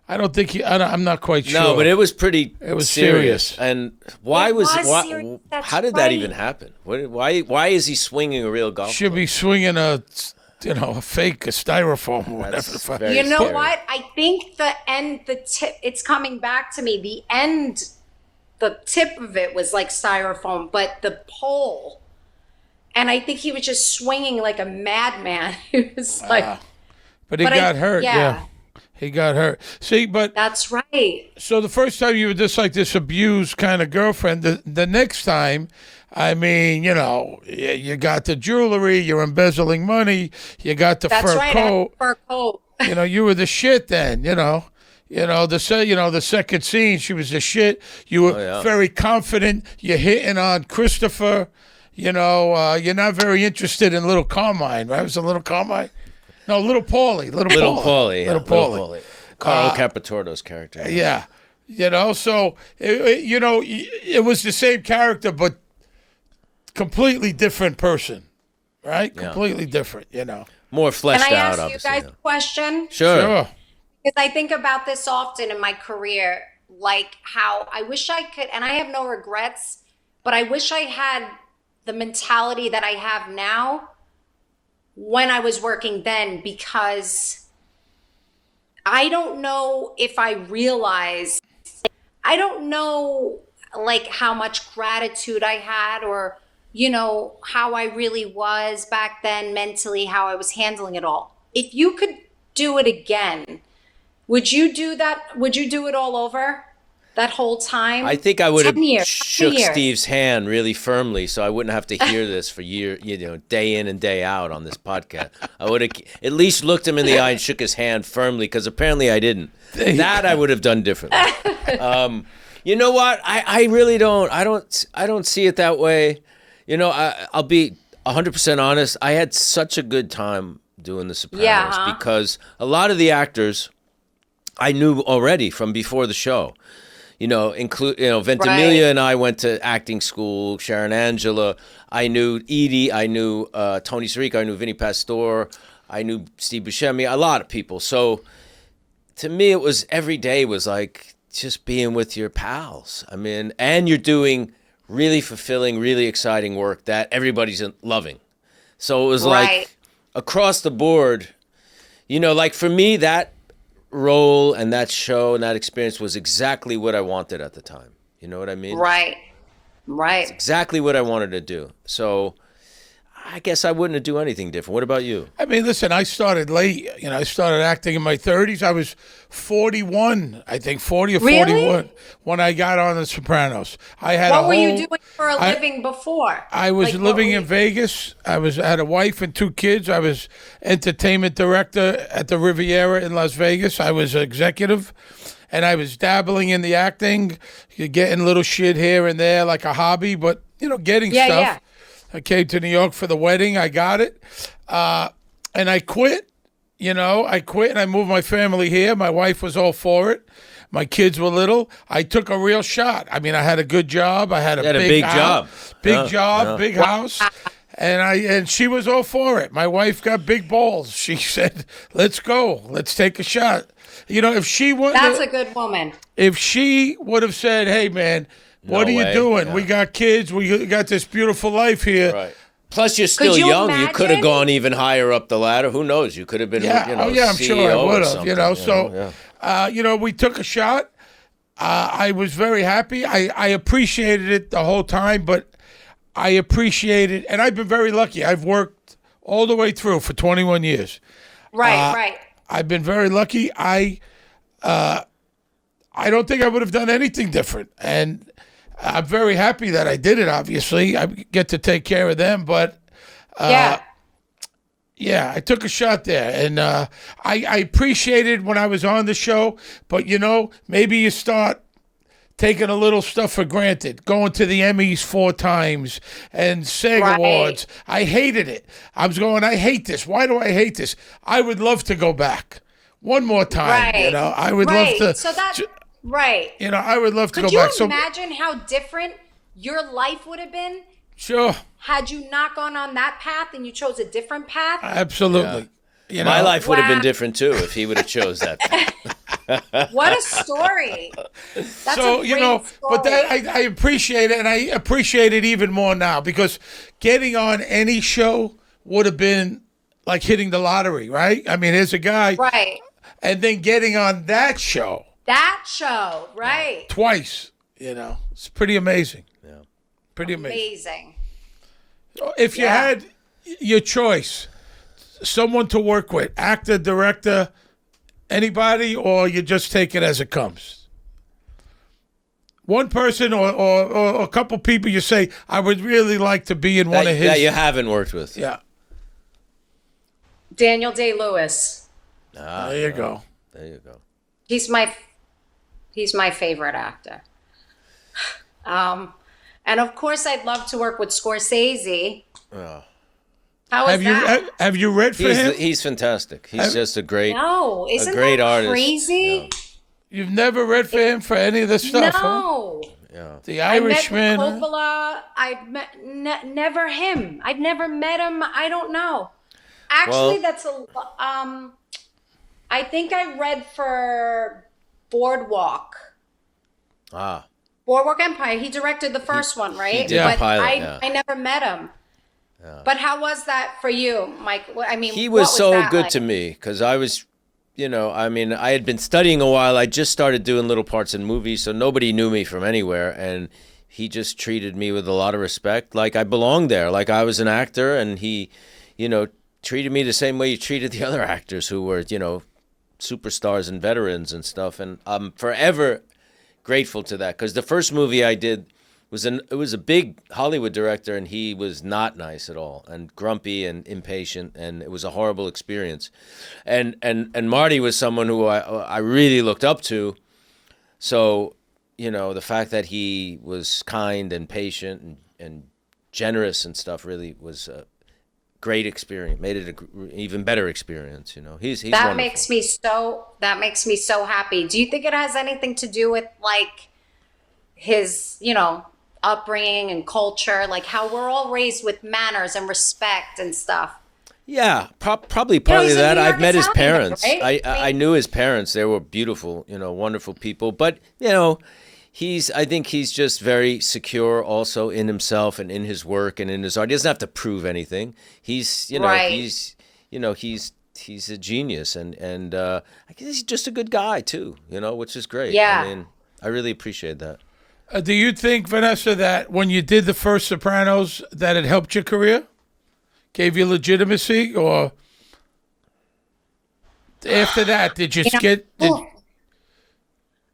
I don't think I'm not quite sure. No, but it was pretty. It was serious. serious. And why It was was why, serious. That's how did that right. even happen? Why is he swinging a real golf should club? be swinging a fake, a styrofoam or whatever the That's fuck. very You know scary. what? I think the tip, it's coming back to me. The tip of it was like styrofoam, but the pole. And I think he was just swinging like a madman. He was like, But he But got hurt. yeah. Yeah. He got hurt. See, but that's right. so the first time you were just like this abused kind of girlfriend, the next time, I mean, you got the jewelry, you're embezzling money, you got the That's fur right. I had coat. a fur coat. You were the shit then, the second scene, she was the shit. You were yeah. very confident. You're hitting on Christopher. You're not very interested in Little Carmine, right? Was it Little Carmine? No, Little Paulie. Little Paulie? Yeah, Little Paulie. Carl Capitorto's character. Yeah. So, it was the same character, but completely different person, right? Yeah. Completely different, More fleshed Can I out, ask you obviously. guys a question? Sure. Sure. Because I think about this often in my career, like how I wish I could, and I have no regrets, but I wish I had the mentality that I have now when I was working then, because I don't know if I realized, I don't know like how much gratitude I had, or, how I really was back then mentally, how I was handling it all. if you could do it again, would you do that? Would you do it all over? That whole time? I think I would have 10 years, shook 20 years. Steve's hand really firmly so I wouldn't have to hear this for day in and day out on this podcast. I would have at least looked him in the eye and shook his hand firmly, because apparently I didn't. That I would have done differently. You know what? I really don't. I don't see it that way. You know, I'll be 100% honest. I had such a good time doing The Sopranos because a lot of the actors I knew already from before the show. You know, Ventimiglia and I went to acting school. Sharon Angela, I knew Edie, I knew Tony Sirico, I knew Vinny Pastore, I knew Steve Buscemi, a lot of people. So to me, it was every day was like just being with your pals. I mean, and you're doing really fulfilling, really exciting work that everybody's loving. So it was like across the board, you know, like for me, that role and that show and that experience was exactly what I wanted at the time. You know what I mean? Right. It's exactly what I wanted to do. So I guess I wouldn't have do anything different. What about you? I mean, listen, I started late. You know, I started acting in my 30s. I was 41, I think, 40 or 41 when I got on The Sopranos. I had What were you doing for a living before? I was living in Vegas. I had a wife and 2 kids. I was entertainment director at the Riviera in Las Vegas. I was executive, and I was dabbling in the acting, getting little shit here and there like a hobby, but, you know, getting stuff. Yeah. I came to New York for the wedding. I got it. And I quit. You know, I quit and I moved my family here. My wife was all for it. My kids were little. I took a real shot. I mean, I had a good job. I had a big house, job. Big house. And she was all for it. My wife got big balls. She said, let's go. Let's take a shot. You know, if she would, that's a good woman. If she would have said, hey, man, what are you doing? Yeah. We got kids. We got this beautiful life here. Right. Plus, you're still young. Imagine? You could have gone even higher up the ladder. Who knows? You could have been, I'm CEO sure I would have. You know, you know, we took a shot. I was very happy. I appreciated it the whole time, but I appreciated, and I've been very lucky. I've worked all the way through for 21 years. Right. I've been very lucky. I don't think I would have done anything different, and I'm very happy that I did it. Obviously, I get to take care of them, but I took a shot there, and I appreciated when I was on the show. But you know, maybe you start taking a little stuff for granted, going to the Emmys 4 times and SAG Awards. I hated it. I was going, I hate this. Why do I hate this? I would love to go back one more time. You know, I would love to. So that's You know, I would love to go back. Could you imagine how different your life would have been? Sure. Had you not gone on that path and you chose a different path? Absolutely. Yeah. You know, my life would have been different too if he would have chose that path. What a story. That's so, a great you know, story. but that I appreciate it, and I appreciate it even more now, because getting on any show would have been like hitting the lottery, right? I mean, here's a guy. Right. And then getting on that show. Right. Twice, you know. It's pretty amazing. Yeah. Pretty amazing. Amazing. If you had your choice, someone to work with, actor, director, anybody, or you just take it as it comes? One person or a couple people you say, I would really like to be in one of his. That you haven't worked with. Yeah. Daniel Day-Lewis. There you go. There you go. He's my favorite actor. And of course, I'd love to work with Scorsese. Oh. How is that? Have you read for him? He's fantastic. He's just a great, isn't great that artist. Crazy? Yeah. You've never read for him for any of the stuff? No. Huh? Yeah. The Irishman. I met Coppola. I've met never him. I've never met him. I don't know. Actually, that's a. I think I read for Boardwalk. Boardwalk Empire. He directed the first one, right? He did the pilot, I never met him. Yeah. But how was that for you, Mike? I mean, he was so good to me because I was, you know, I mean, I had been studying a while. I just started doing little parts in movies, so nobody knew me from anywhere. And he just treated me with a lot of respect, like I belonged there, like I was an actor. And he, you know, treated me the same way you treated the other actors who were, superstars and veterans and stuff. And I'm forever grateful to that, because the first movie I did it was a big Hollywood director, and he was not nice at all, and grumpy and impatient, and it was a horrible experience. And Marty was someone who I really looked up to. So, the fact that he was kind and patient and generous and stuff really was a great experience. Made it an even better experience. He's that wonderful. makes me so happy. Do you think it has anything to do with like his upbringing and culture, like how we're all raised with manners and respect and stuff? Yeah, probably partly that. I've met his parents. Right? I knew his parents. They were beautiful, wonderful people. But I think he's just very secure also in himself and in his work and in his art. He doesn't have to prove anything. He's he's a genius, and I guess he's just a good guy too, which is great. Yeah. I mean, I really appreciate that. Do you think, Vanessa, that when you did the first Sopranos, that it helped your career? Gave you legitimacy? Or after that, did you get...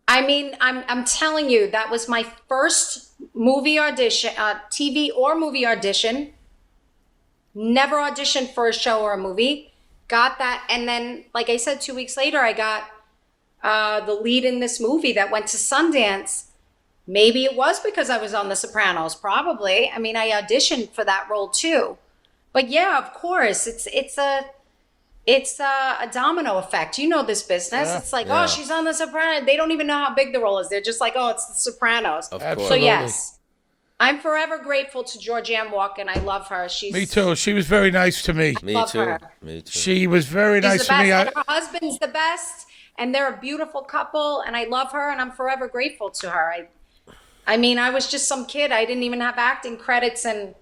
I mean, I'm telling you, that was my first movie audition, TV or movie audition. Never auditioned for a show or a movie. Got that. And then, like I said, 2 weeks later, I got the lead in this movie that went to Sundance. Maybe it was because I was on The Sopranos, probably. I mean, I auditioned for that role too. But yeah, of course, it's a domino effect. You know this business. It's like, oh, she's on The Sopranos. They don't even know how big the role is. They're just like, oh, it's The Sopranos. Of course. So yes, I'm forever grateful to Georgianne Walken. I love her. Me too. She was very nice to me. Me Love too. her. Me too. She was very nice to me. And her husband's the best, and they're a beautiful couple, and I love her, and I'm forever grateful to her. I mean, I was just some kid. I didn't even have acting credits, and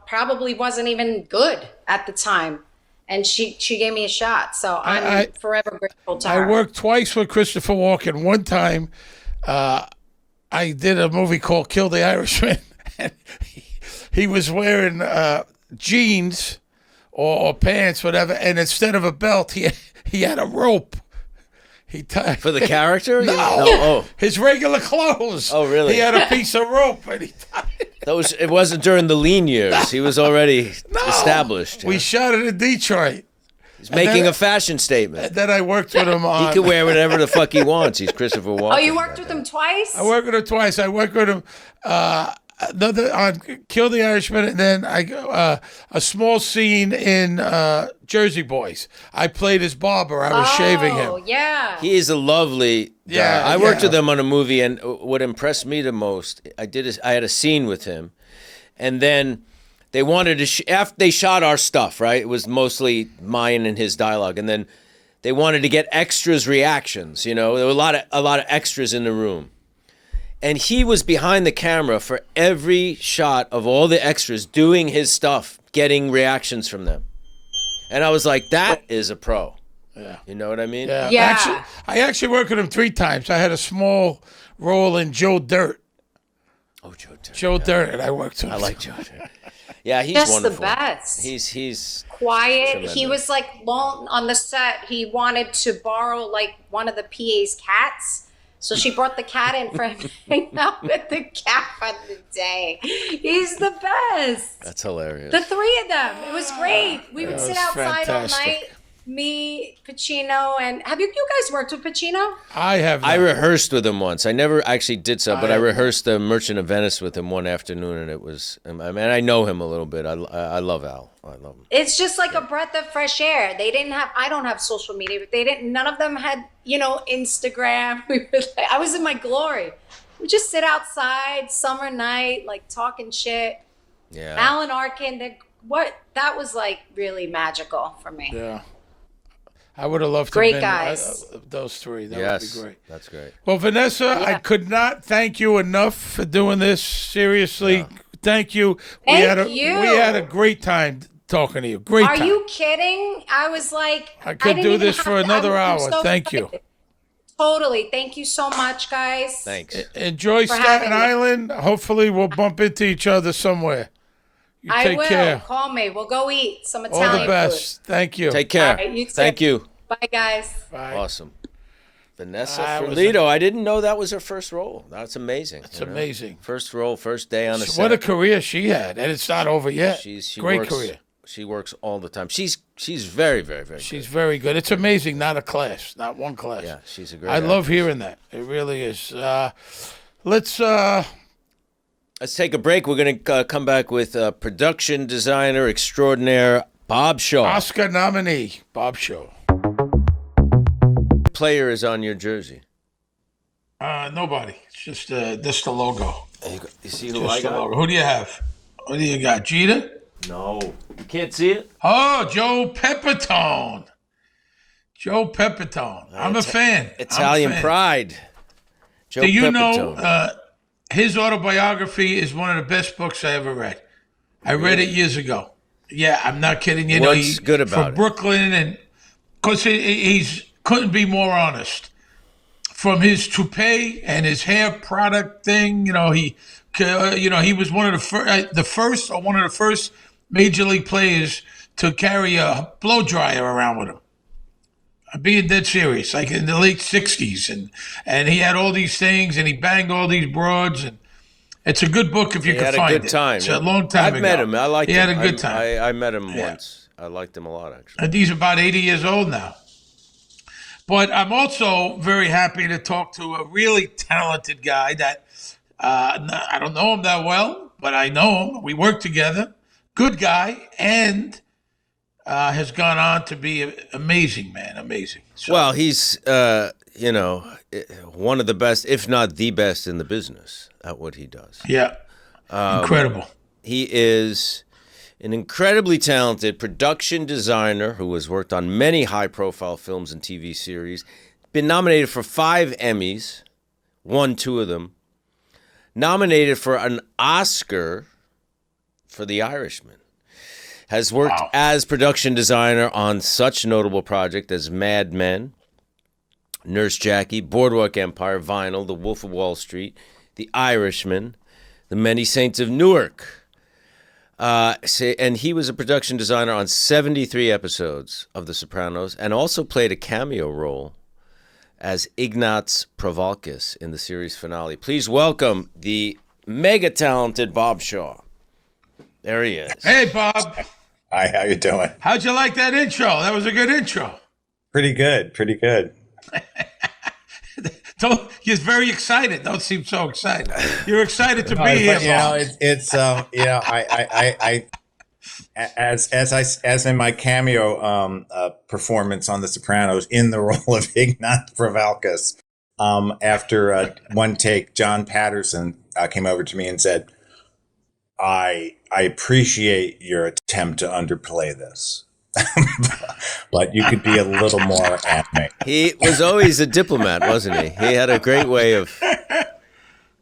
probably wasn't even good at the time. And she gave me a shot, so I'm forever grateful to her. I worked twice with Christopher Walken. One time, I did a movie called Kill the Irishman, and he was wearing jeans or pants, whatever, and instead of a belt, he had a rope. He tied For the character? No. Oh. His regular clothes. Oh, really? He had a piece of rope, and he tied it. It wasn't during the lean years. He was already established. We shot it in Detroit. He's making a fashion statement. Then I worked with him on... He can wear whatever the fuck he wants. He's Christopher Walken. Oh, you worked with him twice? I worked with him twice. I worked with him on Kill the Irishman, and then a small scene in Jersey Boys. I played his barber. I was shaving him. Oh, yeah. He is a lovely guy. Yeah, I worked with him on a movie, and what impressed me the most, I had a scene with him, and then they wanted to after they shot our stuff, right? It was mostly mine and his dialogue, and then they wanted to get extras reactions. There were a lot of extras in the room. And he was behind the camera for every shot of all the extras doing his stuff, getting reactions from them. And I was like, that is a pro. Yeah. You know what I mean? Yeah. I actually worked with him 3 times. I had a small role in Joe Dirt. Oh, Joe Dirt. Joe Dirt, and I worked with him. I like Joe Dirt. Yeah, he's Just wonderful. the best. He's quiet. tremendous. He was like long on the set. He wanted to borrow like one of the PA's cats. So she brought the cat in for him to hang out with the cat for the day. He's the best. That's hilarious. The 3 of them. It was great. We would sit outside fantastic. all night. Me, Pacino, and have you guys worked with Pacino? I have. I not. rehearsed with him once. I never actually did so, but I rehearsed The Merchant of Venice with him one afternoon, and it was. I mean, I know him a little bit. I love Al. I love him. It's just like a breath of fresh air. They didn't have. I don't have social media, but they didn't. None of them had, Instagram. I was in my glory. We just sit outside, summer night, like talking shit. Yeah. Alan Arkin. That was like really magical for me. Yeah. I would have loved to Great have guys. those 3. That Yes. would be great. That's great. Well, Vanessa, I Yeah. could not thank you enough for doing this. Seriously, thank you. Thank you. We had a great time talking to you. Great Are time. you kidding? I was like, I could didn't do even this have for to- another I'm hour. so Thank you. excited. Totally. Thank you so much, guys. Thanks. Enjoy For Staten having me. Island. Hopefully, we'll bump into each other somewhere. You I take will. care. Call me. We'll go eat some All Italian the best. food. Thank you. Take care. All right, you too. Thank you. Bye, guys. Bye. Awesome. Vanessa I was Ferlito. I didn't know that was her first role. That's amazing. It's amazing. First role, first day on the set. What a career she had, and it's not over yet. She Great works, career. She works all the time. She's very, very, very She's good. very good. It's amazing. Not a class, not one class. Yeah, she's a great I actress. love hearing that. It really is. Let's. Let's take a break. We're going to come back with production designer extraordinaire Bob Shaw. Oscar nominee Bob Shaw. Player is on your jersey. Nobody. It's just the logo. You see who Just I the got? logo. Who do you have? What do you got? Jeter? No. You can't see it? Oh, Joe Pepitone. Joe Pepitone. I'm a fan. Italian I'm a fan. Pride. Joe Do you Pepitone. know his autobiography is one of the best books I ever read. I read it years ago. Yeah, I'm not kidding. You know, What's good about from it? Brooklyn, and because he's couldn't be more honest. From his toupee and his hair product thing, he was one of the first major league players to carry a blow dryer around with him. I'm being dead serious, like in the late '60s, and he had all these things, and he banged all these broads, and it's a good book if you He can had find a good it. time. It's a long time ago. I've met him. I liked him. He had a good time. I met him Yeah. once. I liked him a lot, actually. And he's about 80 years old now. But I'm also very happy to talk to a really talented guy that I don't know him that well, but I know him. We work together. Good guy, and has gone on to be amazing, man. Amazing. So, Well, he's, one of the best, if not the best in the business at what he does. yeah, incredible. He is an incredibly talented production designer who has worked on many high-profile films and TV series, been nominated for 5 Emmys, won 2 of them, nominated for an Oscar for The Irishman, has worked as production designer on such notable projects as Mad Men, Nurse Jackie, Boardwalk Empire, Vinyl, The Wolf of Wall Street, The Irishman, The Many Saints of Newark. And he was a production designer on 73 episodes of The Sopranos and also played a cameo role as Ignaz Provalkis in the series finale. Please welcome the mega talented Bob Shaw. There he is. Hey, Bob. Hi, how you doing? How'd you like that intro? That was a good intro. Pretty good, pretty good. You're very excited. Don't seem so excited. You're excited to be here, Bob. As in my cameo performance on The Sopranos in the role of Ignaz Provalkis, after one take, John Patterson came over to me and said, I appreciate your attempt to underplay this. But you could be a little more animated. He was always a diplomat, wasn't he? He had a great way of...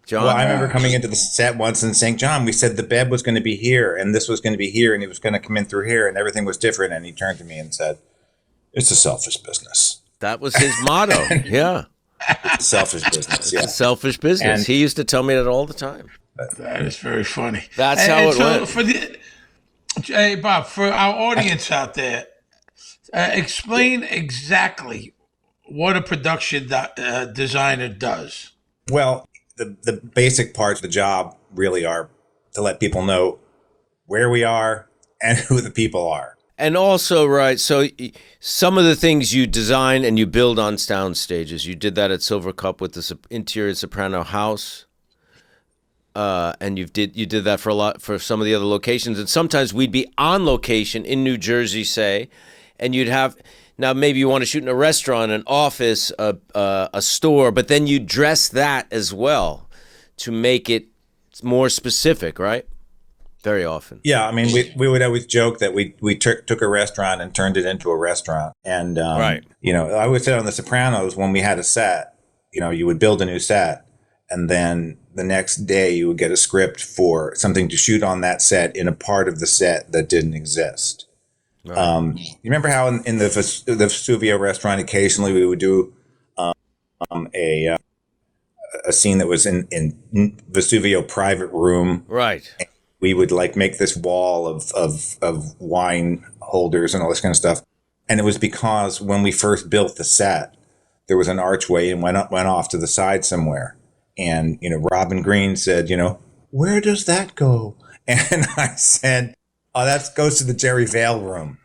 John. Well, I remember coming into the set once and saying, John, we said the bed was going to be here and this was going to be here and he was going to come in through here and everything was different. And he turned to me and said, it's a selfish business. That was his motto. Yeah. It's a selfish business. Yeah. It's a selfish business. And- He used to tell me that all the time. That is very funny. That's how it went. Hey, Bob, for our audience out there, explain exactly what a production designer does. Well, the basic parts of the job really are to let people know where we are and who the people are. And also, right, so some of the things you design and you build on sound stages. You did that at Silver Cup with the interior Soprano house. And you did that for some of the other locations. And sometimes we'd be on location in New Jersey, say, and you'd have, now maybe you want to shoot in a restaurant, an office, a store, but then you dress that as well to make it more specific, right? Very often. Yeah, I mean, we would always joke that we took a restaurant and turned it into a restaurant. And, Right. I would say on The Sopranos, when we had a set, you would build a new set. And then the next day you would get a script for something to shoot on that set in a part of the set that didn't exist. Right. You remember how in the Vesuvio restaurant, occasionally we would do a scene that was in Vesuvio private room. Right. we would like make this wall of wine holders and all this kind of stuff. And it was because when we first built the set, there was an archway and went off to the side somewhere. And, Robin Green said, where does that go? And I said, oh, that goes to the Jerry Vale room.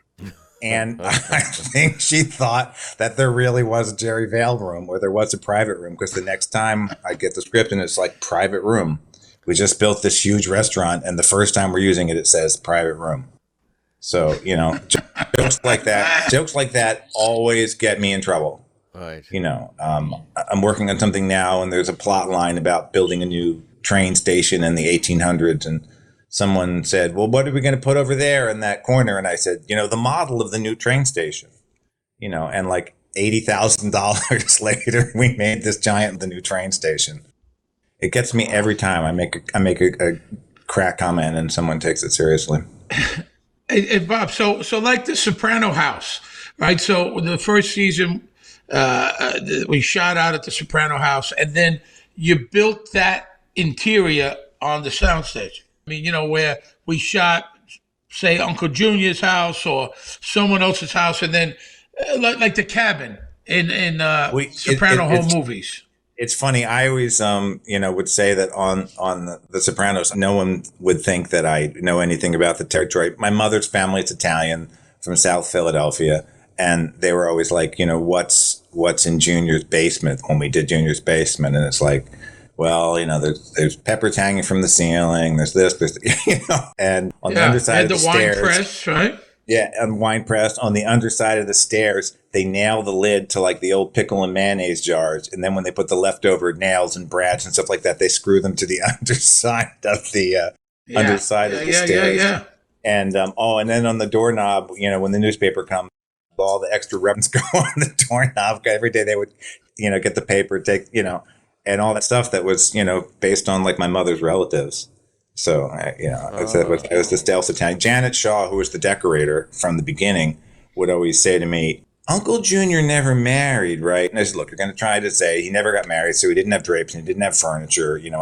And I think she thought that there really was a Jerry Vale room, or there was a private room, because the next time I get the script and it's like private room. We just built this huge restaurant, and the first time we're using it, it says private room. So, jokes like that always get me in trouble. Right. I'm working on something now, and there's a plot line about building a new train station in the 1800s, and someone said, well, what are we going to put over there in that corner? And I said, the model of the new train station, and like $80,000 later, we made this giant, the new train station. It gets me every time I make a crack comment and someone takes it seriously. Hey, Bob, so like the Soprano house, right? So the first season, we shot out at the Soprano house, and then you built that interior on the soundstage. I mean, where we shot, say, Uncle Junior's house or someone else's house, and then like the cabin in Soprano home movies. It's funny. I always, would say that on the Sopranos, no one would think that I know anything about the territory. My mother's family is Italian from South Philadelphia, and they were always like, what's in Junior's basement when we did Junior's basement, and it's like, well, there's peppers hanging from the ceiling. There's this, and on the underside of the stairs, wine press, right? Yeah, and wine press. On the underside of the stairs, they nail the lid to like the old pickle and mayonnaise jars, and then when they put the leftover nails and brads and stuff like that, they screw them to the underside of the underside of the stairs. Yeah. And and then on the doorknob, when the newspaper comes, all the extra ribbons go on the doorknob. Every day they would, get the paper, take, and all that stuff that was, based on like my mother's relatives. So, it was the Stealth Italian. Janet Shaw, who was the decorator from the beginning, would always say to me, Uncle Junior never married, right? And I said, look, you're going to try to say he never got married, so he didn't have drapes and he didn't have furniture, and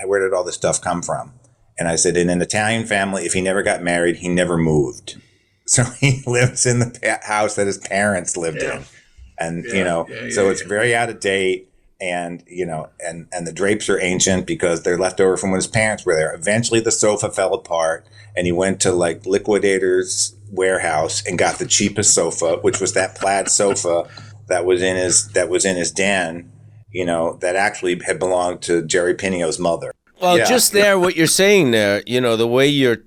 where did all this stuff come from? And I said, in an Italian family, if he never got married, he never moved. So he lives in the house that his parents lived in. And, so it's very out of date. And, and the drapes are ancient because they're left over from when his parents were there. Eventually the sofa fell apart and he went to like Liquidator's warehouse and got the cheapest sofa, which was that plaid sofa that was in his den, that actually had belonged to Jerry Pinio's mother. Well, just there, what you're saying there, the way you're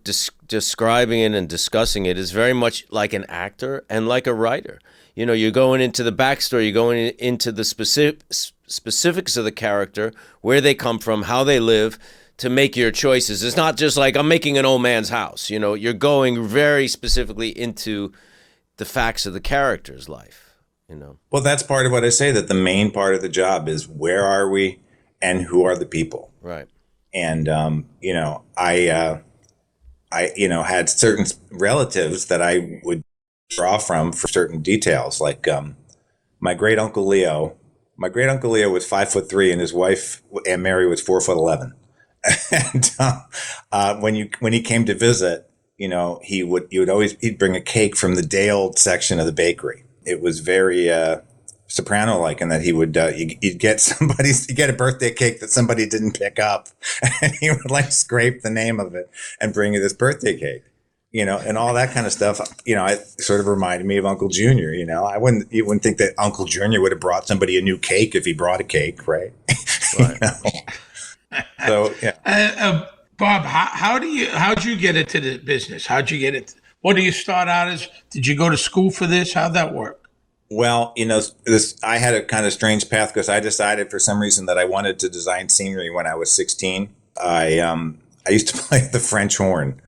describing it and discussing it is very much like an actor and like a writer. You're going into the backstory, you're going into the specifics of the character, where they come from, how they live, to make your choices. It's not just like I'm making an old man's house. You're going very specifically into the facts of the character's life. Well, that's part of what I say, that the main part of the job is where are we and who are the people. Right. And I had certain relatives that I would draw from for certain details, like my great uncle Leo. My great uncle Leo was 5'3", and his wife Aunt Mary was 4'11". And when he came to visit, he'd bring a cake from the day old section of the bakery. It was very Soprano-like in that he would he'd get a birthday cake that somebody didn't pick up, and he would like scrape the name of it and bring you this birthday cake. And all that kind of stuff, it sort of reminded me of Uncle Junior. You wouldn't think that Uncle Junior would have brought somebody a new cake if he brought a cake, right? So, yeah. Bob, how'd you get into the business? How'd you get it? What do you start out as? Did you go to school for this? How'd that work? Well, I had a kind of strange path because I decided for some reason that I wanted to design scenery when I was 16. I used to play the French horn.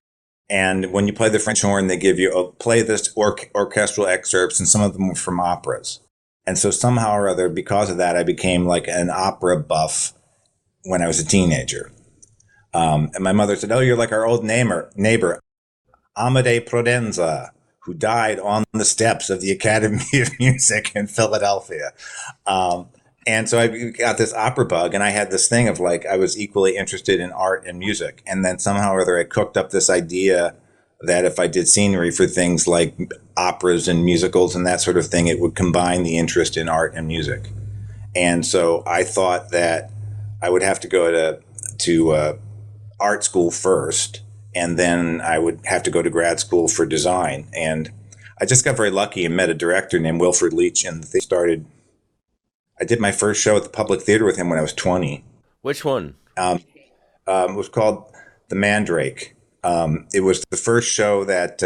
And when you play the French horn, they give you play this orchestral excerpts, and some of them were from operas. And so somehow or other, because of that, I became like an opera buff when I was a teenager. And my mother said, "Oh, you're like our old neighbor, Amade Prodenza, who died on the steps of the Academy of Music in Philadelphia." And so I got this opera bug, and I had this thing of like I was equally interested in art and music. And then somehow or other I cooked up this idea that if I did scenery for things like operas and musicals and that sort of thing, it would combine the interest in art and music. And so I thought that I would have to go to art school first, and then I would have to go to grad school for design. And I just got very lucky and met a director named Wilfred Leach, and they started. I did my first show at the Public Theater with him when I was 20. Which one? It was called The Mandrake. It was the first show that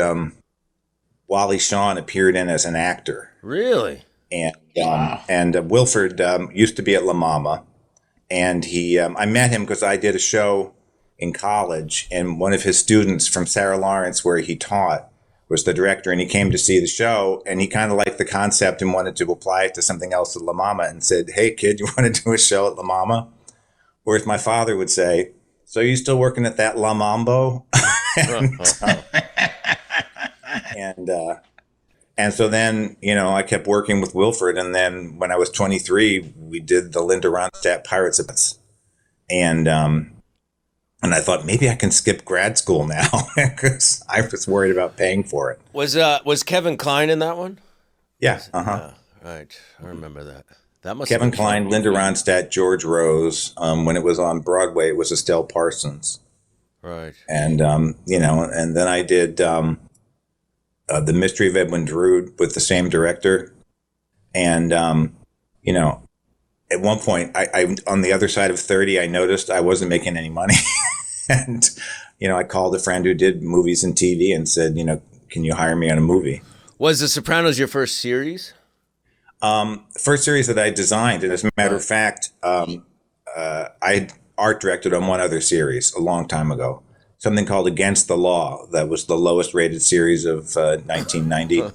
Wally Shawn appeared in as an actor. Really? And Wilfred used to be at La Mama, and I met him because I did a show in college, and one of his students from Sarah Lawrence, where he taught, was the director, and he came to see the show, and he kind of liked the concept and wanted to apply it to something else at La Mama, and said, "Hey, kid, you want to do a show at La Mama?" Whereas my father would say, "So you still working at that La Mambo?" And so then, I kept working with Wilfred, and then when I was 23, we did the Linda Ronstadt Pirates of and I thought maybe I can skip grad school now because I was worried about paying for it. Was Kevin Kline in that one? Yeah. Right. I remember that. That must Kevin have been Kline, fun. Linda Ronstadt, George Rose. When it was on Broadway, it was Estelle Parsons. Right. And and then I did The Mystery of Edwin Drood with the same director. And at one point, I on the other side of 30, I noticed I wasn't making any money. And, I called a friend who did movies and TV and said, can you hire me on a movie? Was The Sopranos your first series? First series that I designed. And as a matter of fact, I art directed on one other series a long time ago. Something called Against the Law. That was the lowest rated series of 1990.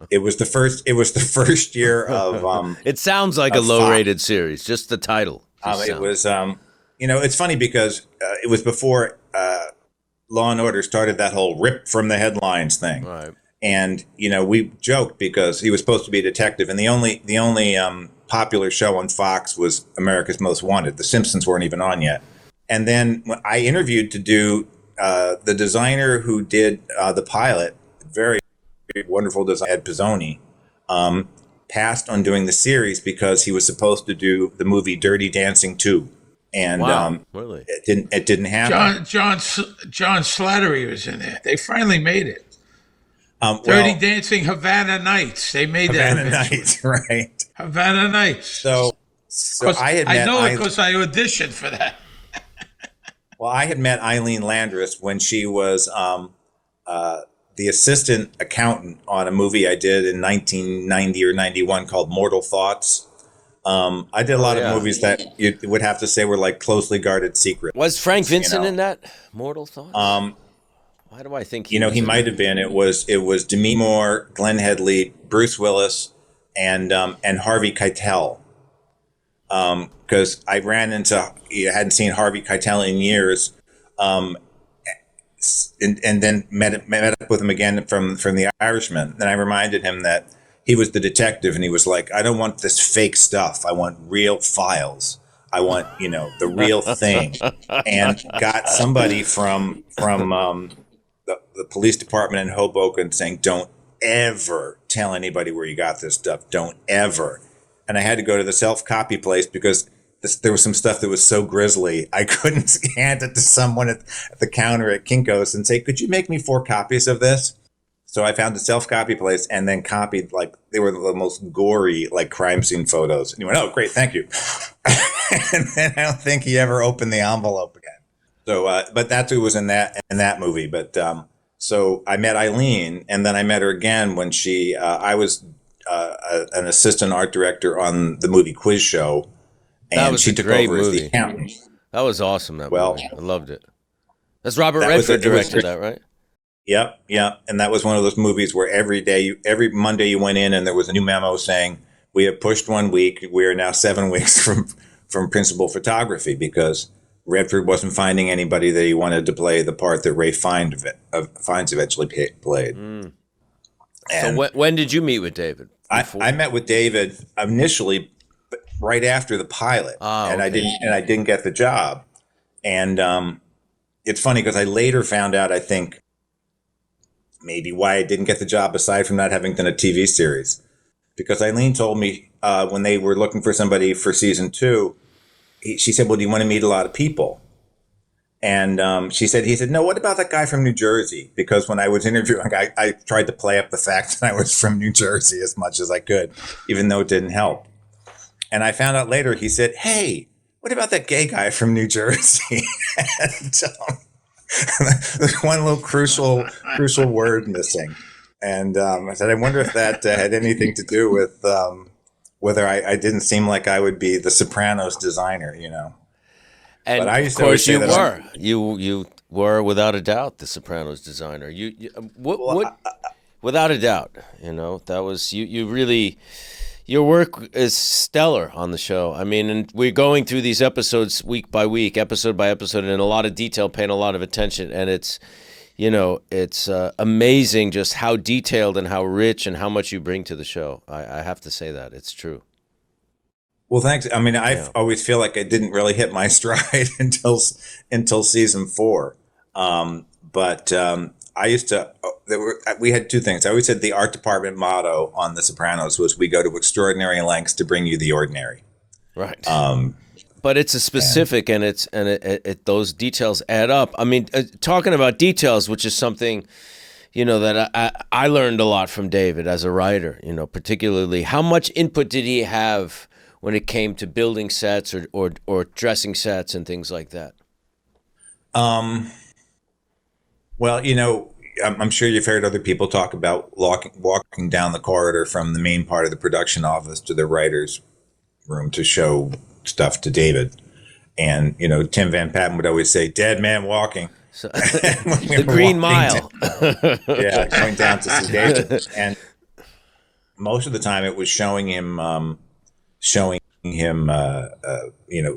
It was the first year of. It sounds like a low rated series. Just the title. It was. It's funny because it was before Law and Order started that whole rip from the headlines thing. Right. And we joked because he was supposed to be a detective, and the only popular show on Fox was America's Most Wanted. The Simpsons weren't even on yet. And then when I interviewed to do. The designer who did the pilot, very, very wonderful designer, Ed Pizzoni, passed on doing the series because he was supposed to do the movie Dirty Dancing 2. And really? it didn't happen. John Slattery was in there. They finally made it. Dirty Well, Dancing Havana Nights. They made Havana that. Nights, right? Havana Nights. So I know it because I auditioned for that. Well, I had met Eileen Landris when she was the assistant accountant on a movie I did in 1990 or 91 called Mortal Thoughts. I did a lot of movies that you would have to say were like closely guarded secrets. Was Frank Vincent in that? Mortal Thoughts? Why do I think he he might have been. It was Demi Moore, Glenn Headley, Bruce Willis, and Harvey Keitel. Because I ran into, hadn't seen Harvey Keitel in years, and then met up with him again from The Irishman. Then I reminded him that he was the detective, and he was like, "I don't want this fake stuff. I want real files. I want the real thing." And got somebody from the police department in Hoboken saying, "Don't ever tell anybody where you got this stuff. Don't ever." And I had to go to the self-copy place because there was some stuff that was so grisly, I couldn't hand it to someone at the counter at Kinko's and say, "Could you make me 4 copies of this?" So I found a self-copy place and then copied, they were the most gory, crime scene photos. And he went, "Oh, great, thank you." And then I don't think he ever opened the envelope again. So, but that's who was in that movie. But so I met Eileen, and then I met her again when I was an assistant art director on the movie Quiz Show, and she took over as the accountant. That was awesome. Movie, I loved it. That's Robert Redford directed that, right? Yep. And that was one of those movies where every Monday you went in and there was a new memo saying, "We have pushed 1 week. We are now 7 weeks from principal photography," because Redford wasn't finding anybody that he wanted to play the part that Ray Fiennes eventually played. Mm. So when did you meet with David? I met with David initially right after the pilot, and okay. I didn't get the job. And it's funny because I later found out, I think, maybe why I didn't get the job aside from not having done a TV series. Because Eileen told me when they were looking for somebody for season 2, she said, well, do you want to meet a lot of people? And he said, no, what about that guy from New Jersey? Because when I was interviewing, I tried to play up the fact that I was from New Jersey as much as I could, even though it didn't help. And I found out later, he said, hey, what about that gay guy from New Jersey? And, there's one little crucial word missing. And I said, I wonder if that had anything to do with whether I didn't seem like I would be the Sopranos designer, And but I used of course, to always say that you were without a doubt the Sopranos designer. Without a doubt, that was you really. Your work is stellar on the show. I mean, and we're going through these episodes week by week, episode by episode, in a lot of detail, paying a lot of attention, and it's amazing just how detailed and how rich and how much you bring to the show. I have to say that it's true. Well, thanks. I mean, I always feel like I didn't really hit my stride until season 4. But I used to. We had 2 things. I always said the art department motto on The Sopranos was, "We go to extraordinary lengths to bring you the ordinary." Right. But it's a specific, and it those details add up. I mean, talking about details, which is something, that I learned a lot from David as a writer. Particularly how much input did he have when it came to building sets or dressing sets and things like that? Well, I'm sure you've heard other people talk about walking down the corridor from the main part of the production office to the writer's room to show stuff to David. And, Tim Van Patten would always say, dead man walking. So, the Green Mile. Going down to see David. And most of the time it was showing him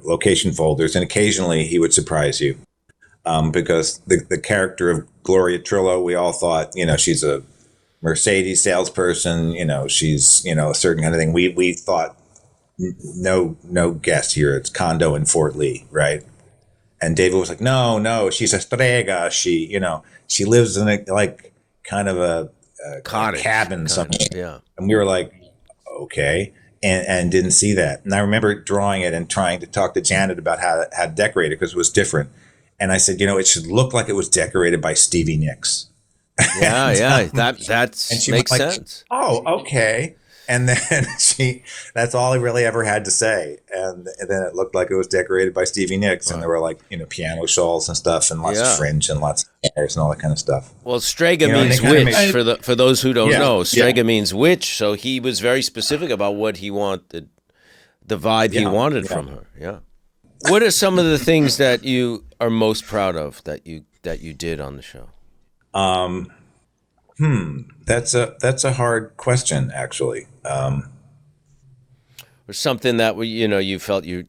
location folders. And occasionally he would surprise you. Because the character of Gloria Trillo, we all thought, she's a Mercedes salesperson, she's, a certain kind of thing. We thought, no guess here. It's condo in Fort Lee, right? And David was like, no, she's a strega. She lives in a cottage, cabin somewhere. Yeah. And we were like, okay. And didn't see that. And I remember drawing it and trying to talk to Janet about how to decorate it because it was different. And I said, it should look like it was decorated by Stevie Nicks. That makes sense. Oh, okay. And then that's all he really ever had to say. And then it looked like it was decorated by Stevie Nicks. And there were piano shawls and stuff and lots of fringe and lots of hairs and all that kind of stuff. Well, Strega means witch for those who don't know. Strega means witch. So he was very specific about what he wanted, the vibe he wanted from her. Yeah. What are some of the things that you are most proud of that you did on the show? That's a hard question, actually. Or something that you felt you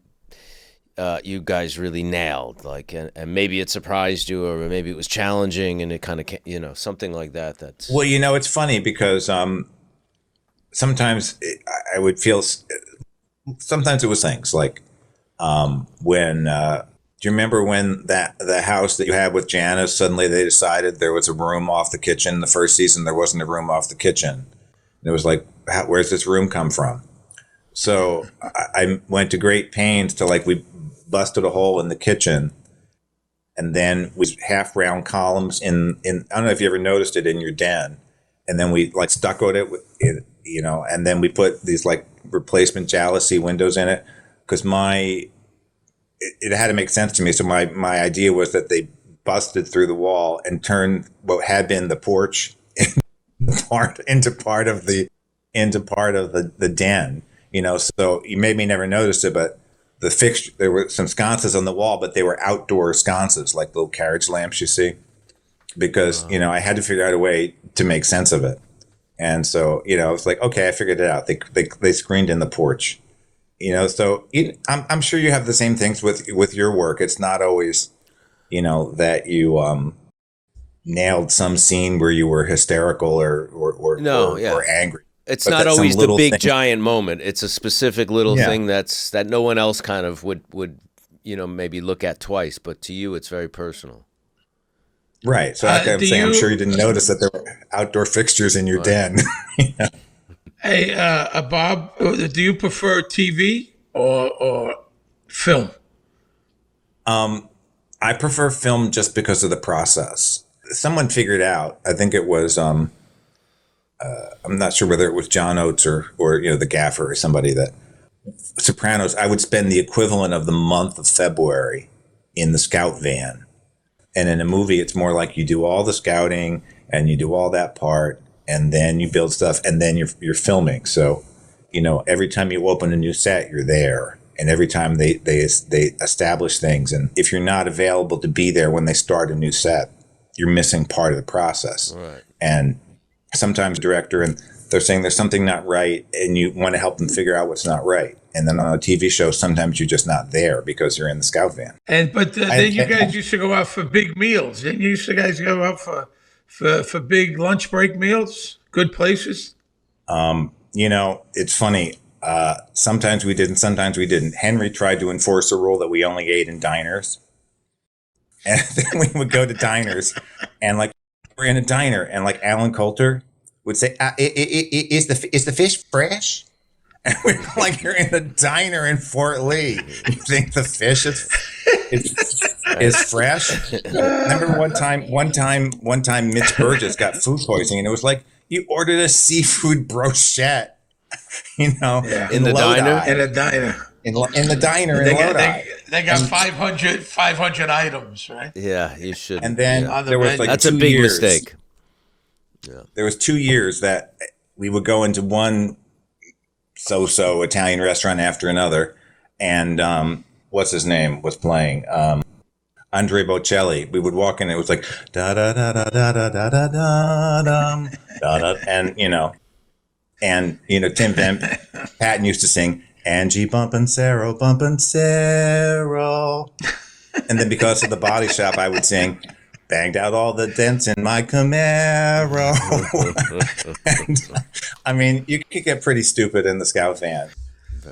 guys really nailed, and maybe it surprised you, or maybe it was challenging, and it kind of something like that. That's well, it's funny because sometimes I would feel. Sometimes it was things like. When do you remember when the house that you had with Janice, suddenly they decided there was a room off the kitchen? The first season there wasn't a room off the kitchen. And it was like, where's this room come from? So I went to great pains to we busted a hole in the kitchen, and then we half round columns in I don't know if you ever noticed it in your den, and then we stuccoed it with and then we put these replacement jalousie windows in it. Because it had to make sense to me. So my idea was that they busted through the wall and turned what had been the porch into part of the den. So you maybe never noticed it, but the fixture, there were some sconces on the wall, but they were outdoor sconces, like little carriage lamps you see. Because I had to figure out a way to make sense of it, and so it's like, okay, I figured it out. They screened in the porch. So I'm sure you have the same things with your work. It's not always, that you nailed some scene where you were hysterical or angry. It's But not that's some always the little big thing. giant moment. It's a specific little Yeah. thing that no one else kind of would maybe look at twice, but to you it's very personal. Right. So like I'm Do saying, I'm sure you you, didn't notice that there were outdoor fixtures in your Right. den. hey, Bob, do you prefer TV or film? I prefer film just because of the process. Someone figured out, I think it was, I'm not sure whether it was John Oates or the gaffer or somebody, that Sopranos, I would spend the equivalent of the month of February in the scout van. And in a movie, it's more like you do all the scouting and you do all that part, and then you build stuff, and then you're filming. So, every time you open a new set, you're there. And every time they establish things, and if you're not available to be there when they start a new set, you're missing part of the process. Right. And sometimes director, and they're saying there's something not right, and you want to help them figure out what's not right. And then on a TV show, sometimes you're just not there because you're in the scout van. But then you guys used to go out for big meals. Didn't you used to guys go out for big lunch break meals? Good places. It's funny. Sometimes we did and sometimes we didn't. Henry tried to enforce a rule that we only ate in diners. And then we would go to diners, and like we're in a diner, and like Alan Coulter would say, is the fish fresh? And we're like, you're in a diner in Fort Lee. You think the fish is fresh? Remember one time Mitch Burgess got food poisoning, and it was like, you ordered a seafood brochette, In the Lodi. diner? In a diner. In the diner in They Lodi. got 500 items, right? Yeah, you should. And then there was like that's a 2 big years. mistake. There was 2 years that we would go into one so-so Italian restaurant after another, and what's his name was playing, Andre Bocelli. We would walk in, and it was like da da da da da da da da da da da, and Tim Van Patten used to sing Angie bumpin' Cerro, and then because of the Body Shop, I would sing banged out all the dents in my Camaro. And, I mean, you could get pretty stupid in the scout van.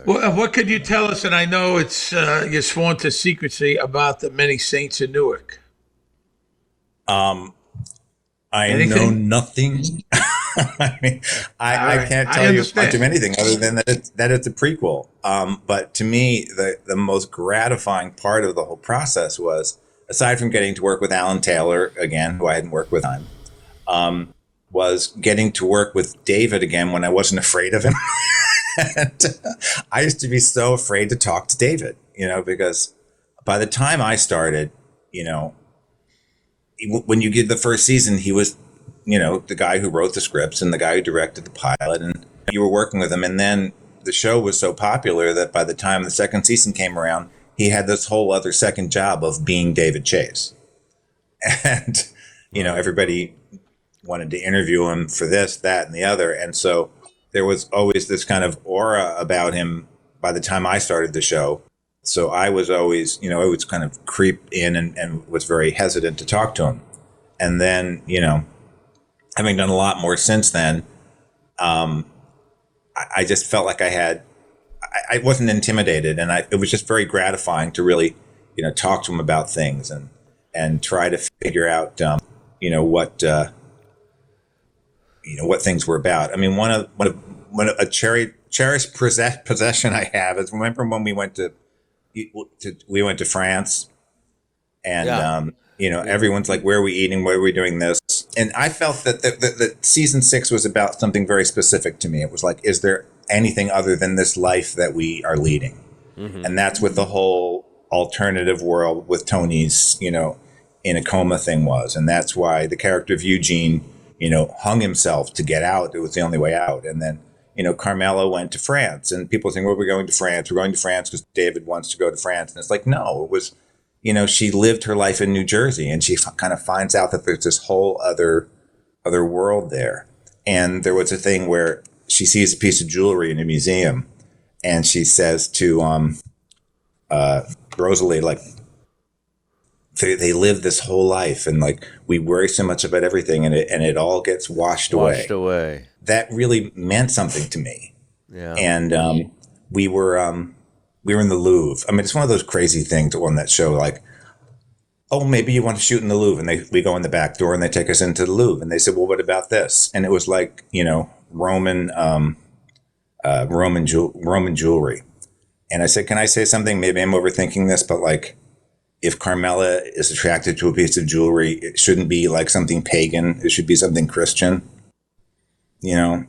Well, what could you tell us? And I know it's you're sworn to secrecy about the many saints in Newark. I know Anything? nothing. I mean, I right. can't I tell you understand. much of anything other than that it's a prequel. But to me, the most gratifying part of the whole process was, aside from getting to work with Alan Taylor again, who I hadn't worked with time, was getting to work with David again when I wasn't afraid of him. And I used to be so afraid to talk to David, because by the time I started, when you did the first season, he was, the guy who wrote the scripts and the guy who directed the pilot, and you were working with him. And then the show was so popular that by the time the second season came around, he had this whole other second job of being David Chase. And, everybody wanted to interview him for this, that, and the other. And so there was always this kind of aura about him by the time I started the show. So I was always, I would kind of creep in and was very hesitant to talk to him. And then, having done a lot more since then, I just felt like I wasn't intimidated, and it was just very gratifying to really, talk to him about things and try to figure out, what things were about. I mean, one of a cherished possession I have is, remember when we went to France, and everyone's like, where are we eating? Where are we doing this? And I felt that the season 6 was about something very specific to me. It was like, is there anything other than this life that we are leading? Mm-hmm. And that's what the whole alternative world with Tony's, in a coma thing was. And that's why the character of Eugene, hung himself to get out. It was the only way out. And then, Carmela went to France, and people think, well, we're going to France. We're going to France because David wants to go to France. And it's like, no, it was, she lived her life in New Jersey, and she kind of finds out that there's this whole other world there. And there was a thing where she sees a piece of jewelry in a museum, and she says to Rosalie, like, they live this whole life, and like we worry so much about everything, and it all gets washed away. That really meant something to me. Yeah. And we were in the Louvre. I mean, it's one of those crazy things on that show, like, oh, maybe you want to shoot in the Louvre, and we go in the back door and they take us into the Louvre, and they said, well, what about this? And it was like, Roman jewelry. And I said, can I say something? Maybe I'm overthinking this, but like, if Carmela is attracted to a piece of jewelry, it shouldn't be like something pagan. It should be something Christian, And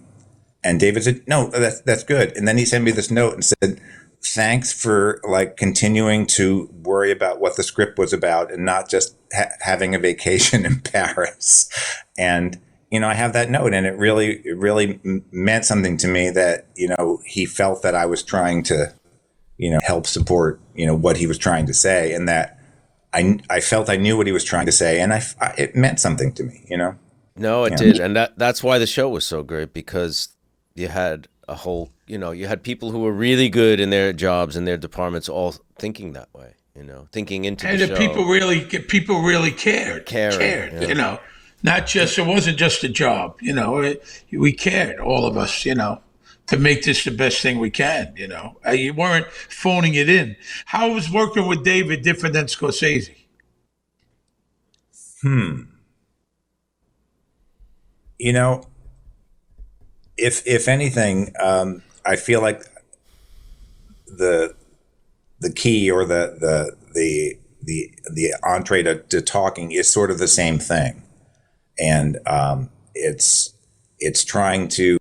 David said, no, that's good. And then he sent me this note and said, thanks for like continuing to worry about what the script was about and not just having a vacation in Paris. And, I have that note, and it really meant something to me that, he felt that I was trying to, help support, what he was trying to say, and that I felt I knew what he was trying to say, and it meant something to me, No, it did. And that's why the show was so great, because you had a whole, you had people who were really good in their jobs and their departments all thinking that way, thinking into the show. And people really cared. Yeah. Not just, it wasn't just a job, we cared, all of us, to make this the best thing we can, You weren't phoning it in. How was working with David different than Scorsese? If anything, I feel like the key or the entree to talking is sort of the same thing, and it's trying to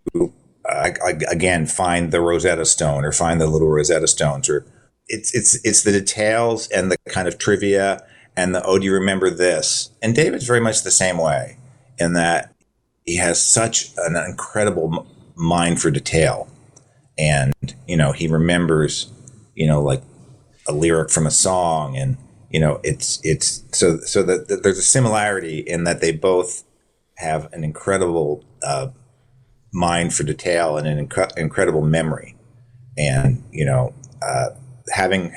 again find the Rosetta Stone or find the little Rosetta Stones, or it's the details and the kind of trivia and the, oh, do you remember this? And David's very much the same way, in that he has such an incredible mind for detail. And, he remembers, like a lyric from a song, and, it's so that there's a similarity in that they both have an incredible mind for detail and an incredible memory. And, having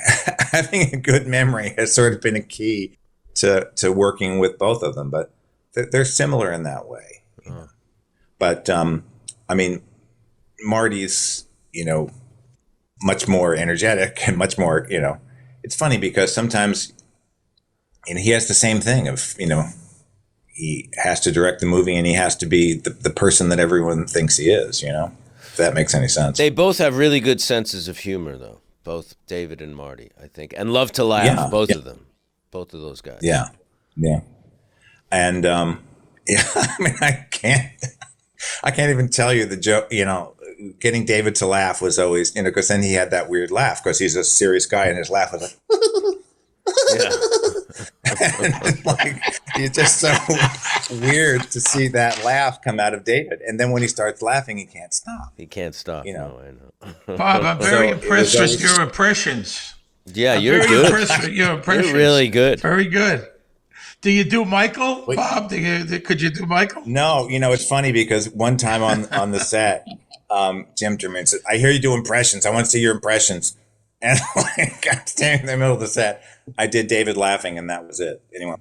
a good memory has sort of been a key to working with both of them, but they're similar in that way. But I mean, Marty's, much more energetic and much more, it's funny because sometimes, he has the same thing of, he has to direct the movie and he has to be the person that everyone thinks he is, if that makes any sense. They both have really good senses of humor, though. Both David and Marty, I think, and love to laugh. Both of them, both of those guys. Yeah. And I mean, I can't even tell you the joke. Getting David to laugh was always, because then he had that weird laugh because he's a serious guy, and his laugh was like, and like, it's just so weird to see that laugh come out of David. And then when he starts laughing, he can't stop. No, I know. Bob, I'm very impressed with your impressions. Yeah, you're good. Impressed with your impressions. You're really good. Very good. Do you do Michael, Bob? Could you do Michael? No, it's funny because one time on the set, Jim Jermaine said, I hear you do impressions. I want to see your impressions. And like, I'm standing in the middle of the set. I did David laughing, and that was it. Anyway,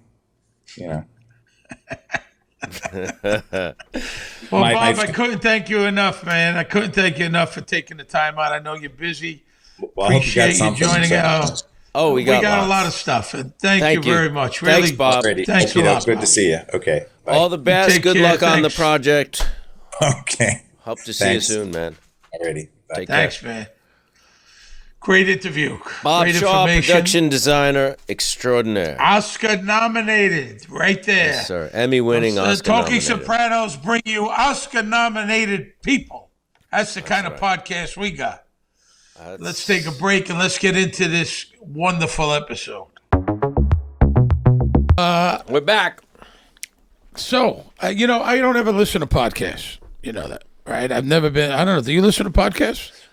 Well, Bob, I couldn't thank you enough, man. I couldn't thank you enough for taking the time out. I know you're busy. Well, Appreciate you joining us. Oh, we got a lot of stuff. And thank you very much. Really, thanks, Bob. Thanks a lot. Good to see you. Okay. Bye. All the best. Good luck on the project. Okay. Hope to see you soon, man. Alrighty. Take Thanks, care. man. Great interview. Bob Great Shaw, production designer extraordinaire. Oscar nominated, right there. Yes, sir. Emmy winning Oscar Talking nominated. Sopranos bring you Oscar nominated people. That's the kind of podcast we got. Let's take a break and let's get into this wonderful episode. We're back. So, I don't ever listen to podcasts. You know that, right? I've never been, I don't know. Do you listen to podcasts?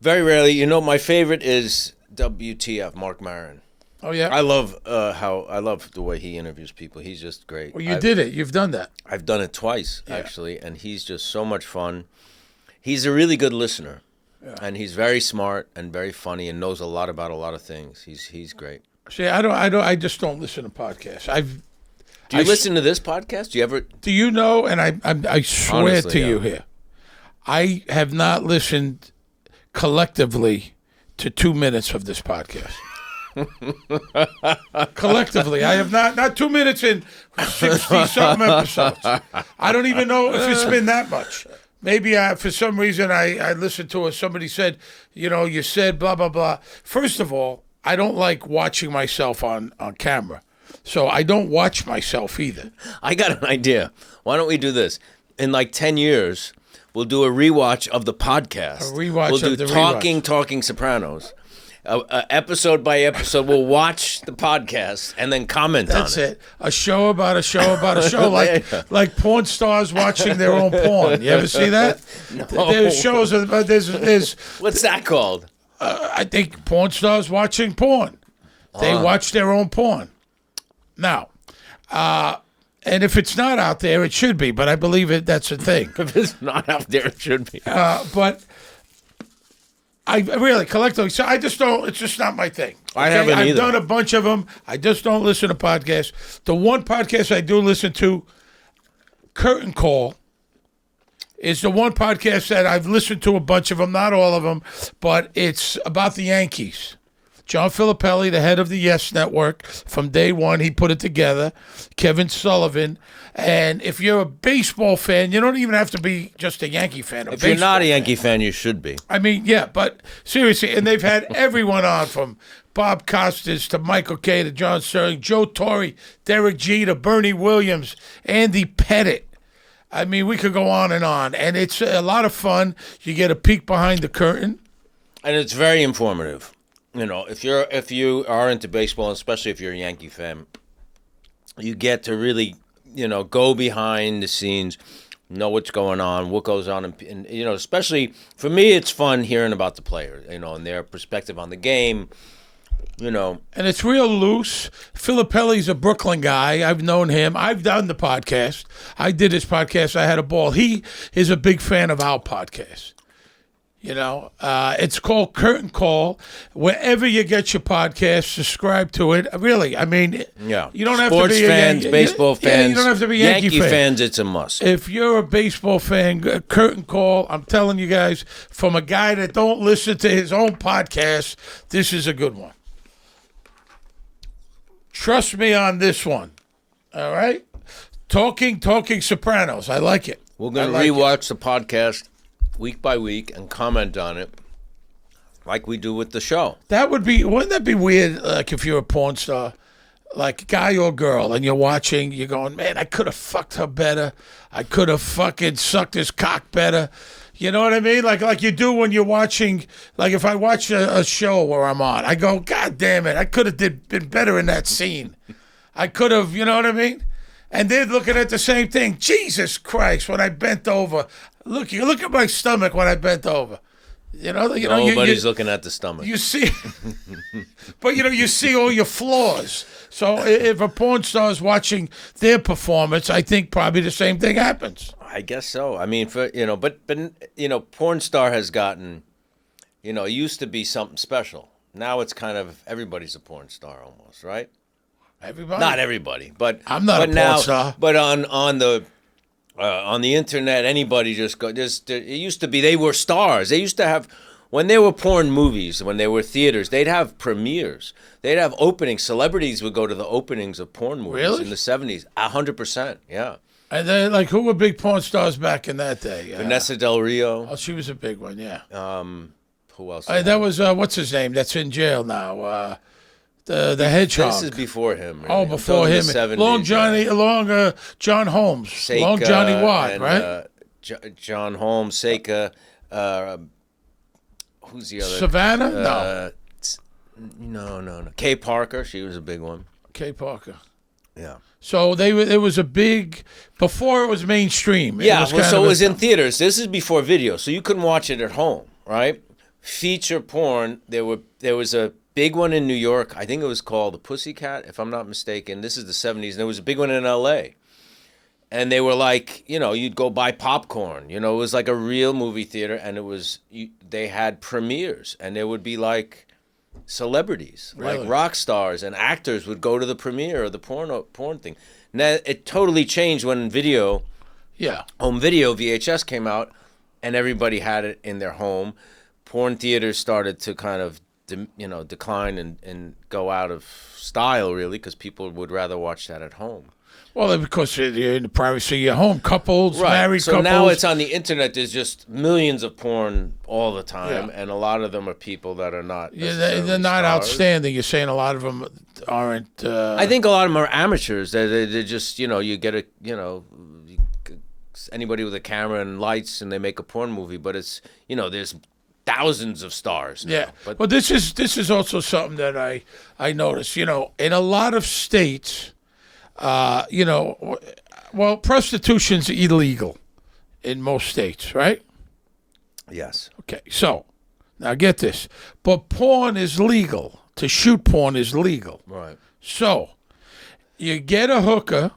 Very rarely. My favorite is WTF, Mark Maron. Oh, yeah? I love the way he interviews people. He's just great. Well, you did it. You've done that. I've done it twice, actually, and he's just so much fun. He's a really good listener, and he's very smart and very funny and knows a lot about a lot of things. He's great. See, I just don't listen to podcasts. Do you listen to this podcast? Do you ever? Do you know? And I swear Honestly, to yeah. you here, I have not listened collectively to 2 minutes of this podcast. Collectively, I have not 2 minutes in 60-something episodes. I don't even know if it's been that much. Maybe for some reason I listened to it. Somebody said, you said blah, blah, blah. First of all, I don't like watching myself on camera. So I don't watch myself either. I got an idea. Why don't we do this? In like 10 years, we'll do a rewatch of the podcast. A rewatch we'll do of the Talking Sopranos. Episode by episode, we'll watch the podcast and then comment on it. That's it. A show about a show about a show, like porn stars watching their own porn. You ever see that? No. There's shows. There's What's that called? I think porn stars watching porn. They watch their own porn. Now, and if it's not out there, it should be. But I believe that's a thing. If it's not out there, it should be. But I really collectively, so I just don't. It's just not my thing. Okay? I haven't either. I've done a bunch of them. I just don't listen to podcasts. The one podcast I do listen to, Curtain Call, is the one podcast that I've listened to a bunch of them, not all of them, but it's about the Yankees. John Filippelli, the head of the Yes Network, from day one, he put it together. Kevin Sullivan. And if you're a baseball fan, you don't even have to be just a Yankee fan. If you're not a Yankee fan, you should be. I mean, yeah, but seriously, and they've had everyone on from Bob Costas to Michael Kay to John Sterling, Joe Torre, Derek Jeter, Bernie Williams, Andy Pettit. I mean, we could go on, and it's a lot of fun. You get a peek behind the curtain. And it's very informative. If you are into baseball, especially if you're a Yankee fan, you get to really, go behind the scenes, know what's going on, what goes on, and especially for me, it's fun hearing about the players, and their perspective on the game, And it's real loose. Filippelli's a Brooklyn guy. I've known him. I've done the podcast. I did his podcast. I had a ball. He is a big fan of our podcast. It's called Curtain Call. Wherever you get your podcast, subscribe to it. Really, I mean, yeah. You don't have Sports to be fans, baseball fans. You don't have to be Yankee fans. It's a must. If you're a baseball fan, Curtain Call. I'm telling you guys, from a guy that don't listen to his own podcast, this is a good one. Trust me on this one. All right, talking Sopranos. I like it. We're going to rewatch the podcast week by week and comment on it like we do with the show. Wouldn't that be weird, like if you're a porn star, like guy or girl, and you're watching, you're going, man, I could have fucked her better. I could have fucking sucked his cock better. You know what I mean? Like you do when you're watching, like if I watch a show where I'm on, I go, God damn it, I could have been better in that scene. I could have, you know what I mean? And they're looking at the same thing. Jesus Christ, when I bent over, look at my stomach when I bent over. Nobody's looking at the stomach. You see, but you see all your flaws. So if a porn star is watching their performance, I think probably the same thing happens. I guess so. I mean, but porn star has gotten, it used to be something special. Now it's kind of everybody's a porn star almost, right? Everybody? Not everybody, but I'm not a porn star. But on the internet, anybody it used to be they were stars. They used to have, when there were porn movies, when there were theaters, they'd have premieres. They'd have openings. Celebrities would go to the openings of porn movies in the 70s. 100%, yeah. And then, like, who were big porn stars back in that day? Vanessa Del Rio. Oh, she was a big one, yeah. Who else? That was, what's his name? That's in jail now. The hedgehog. This is before him. Really. Oh, before him. 70s, Long John Holmes. Seika, Long Johnny Watt, right? John Holmes, Seika. Who's the other? Savannah? No. Kay Parker. She was a big one. Kay Parker. Yeah. So it was a big, before it was mainstream. Yeah, it was in theaters. This is before video, so you couldn't watch it at home, right? Feature porn. There was a big one in New York. I think it was called the Pussycat, if I'm not mistaken. This is the 70s. And there was a big one in L.A. And they were like, you'd go buy popcorn. It was like a real movie theater. And they had premieres. And there would be like, celebrities, Really? like rock stars and actors would go to the premiere of the porn thing. Now it totally changed when home video VHS came out, and everybody had it in their home. Porn theaters started to kind of decline and go out of style, really, because people would rather watch that at home. Well, because you're in the privacy of your home, couples, married so couples. Now it's on the internet. There's just millions of porn all the time, and a lot of them are people that are not. They're not stars. outstanding. You're saying a lot of them aren't. I think a lot of them are amateurs. They're just you get anybody with a camera and lights, and they make a porn movie. But it's there's thousands of stars now. Yeah, but this is also something that I noticed. In a lot of states. Well, prostitution's illegal in most states, right? Yes. Okay, so now get this. But porn is legal. To shoot porn is legal. Right. So you get a hooker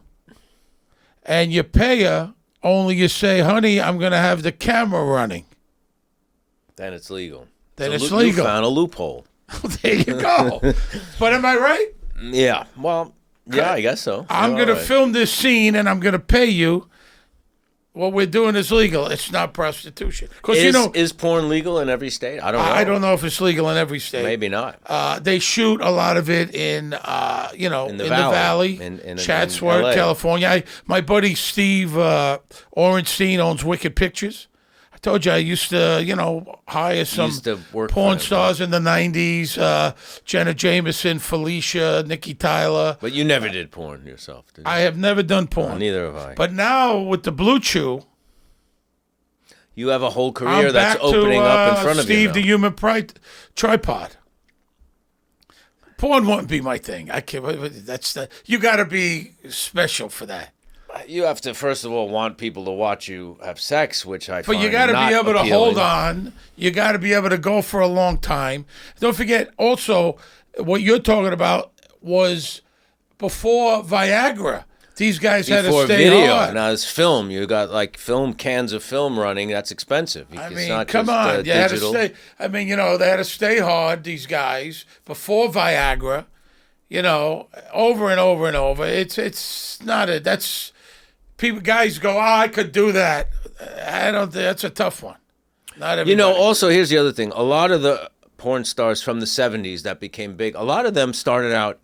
and you pay her, only you say, honey, I'm going to have the camera running. Then it's legal. Then so it's legal. You found a loophole. There you go. But am I right? Yeah. Well, yeah, I guess so. I'm going to film this scene and I'm going to pay you. What we're doing is legal. It's not prostitution. Because is porn legal in every state? I don't know. I don't know if it's legal in every state. Maybe not. They shoot a lot of it in the valley, in Chatsworth, LA. California. My buddy Steve Orenstein owns Wicked Pictures. I told you I used to, hire some porn stars in the 90s, Jenna Jameson, Felicia, Nikki Tyler. But you never did porn yourself, did you? I have never done porn. Neither have I. But now with the Blue Chew, you have a whole career I'm that's back opening to, up in front of you Steve now. the Human Tripod. Porn wouldn't be my thing. I can't. You got to be special for that. You have to, first of all, want people to watch you have sex, which I find But you got to be able to appealing. hold on. You got to be able to go for a long time. Don't forget, also, what you're talking about was before Viagra. These guys had to Before stay video. hard. Now it's film. You got cans of film running. That's expensive. It's not come just, on. You had to digital. stay. They had to stay hard, these guys, before Viagra, over and over and over. It's not that's... Guys go, I could do that. I don't think that's a tough one. Not everybody. Also, here's the other thing. A lot of the porn stars from the 70s that became big, a lot of them started out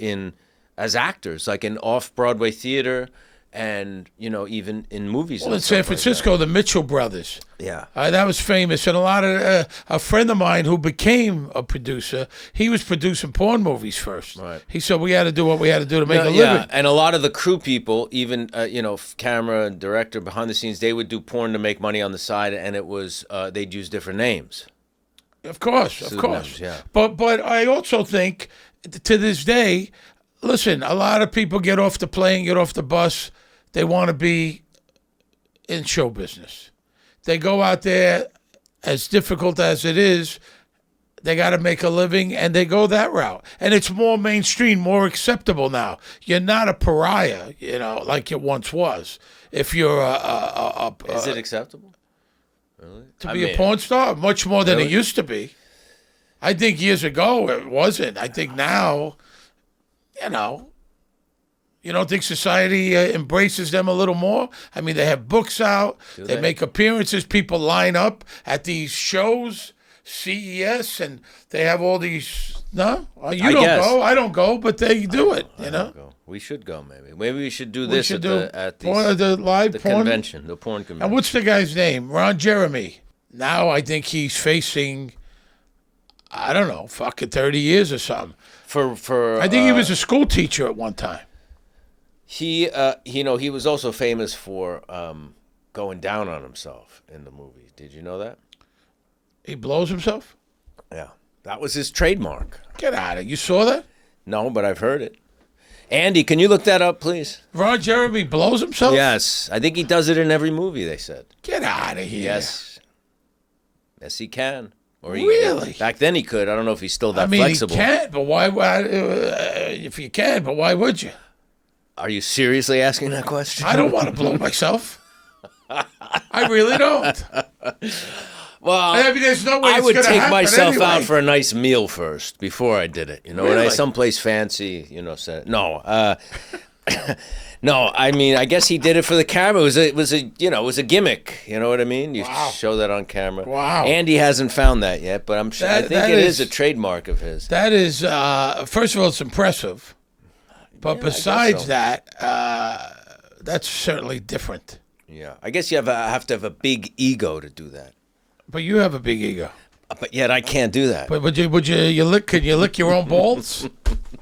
as actors, like in off-Broadway theater and, even in movies. Well, in San Francisco, the Mitchell brothers. Yeah. That was famous. And a lot of, a friend of mine who became a producer, he was producing porn movies first. Right. He said, we had to do what we had to do to make a Yeah, living. and a lot of the crew people, even, camera and director, behind the scenes, they would do porn to make money on the side, and it was, they'd use different names. Of course. Yeah. But I also think, to this day, listen, a lot of people get off the plane, get off the bus, they want to be in show business. They go out there, as difficult as it is, they got to make a living, and they go that route. And it's more mainstream, more acceptable now. You're not a pariah, like it once was. If you're Is it acceptable? Really? To be a porn star? Much more than it used to be. I think years ago it wasn't. I think now, you don't think society embraces them a little more? I mean, they have books out. They make appearances. People line up at these shows, CES, and they have all these. No? You don't go. I don't go, but they do it, Go. We should go, maybe. Maybe we should do this at the live porn convention, the porn convention. And what's the guy's name? Ron Jeremy. Now I think he's facing, I don't know, fucking 30 years or something. I think he was a school teacher at one time. He was also famous for going down on himself in the movie. Did you know that? He blows himself? Yeah. That was his trademark. Get out of it. You saw that? No, but I've heard it. Andy, can you look that up, please? Ron Jeremy blows himself? Yes. I think he does it in every movie, they said. Get out of here. Yes. Yes, he can. Really? Back then he could. I don't know if he's still that flexible. He can, but why if you can, but why would you? Are you seriously asking that question? I don't want to blow myself. I really don't. Well, I mean, there's no way I it's would gonna take happen myself anyway. out for a nice meal first before I did it. You know, Really? someplace fancy. Said no. No, I mean, I guess he did it for the camera. It was a gimmick. You know what I mean? You show that on camera. Wow. Andy hasn't found that yet, but I'm sure. I think it is a trademark of his. That is, first of all, it's impressive. But besides so. that, that's certainly different. Yeah, I guess you have to have a big ego to do that. But you have a big ego. But yet I can't do that. But can you lick your own balls?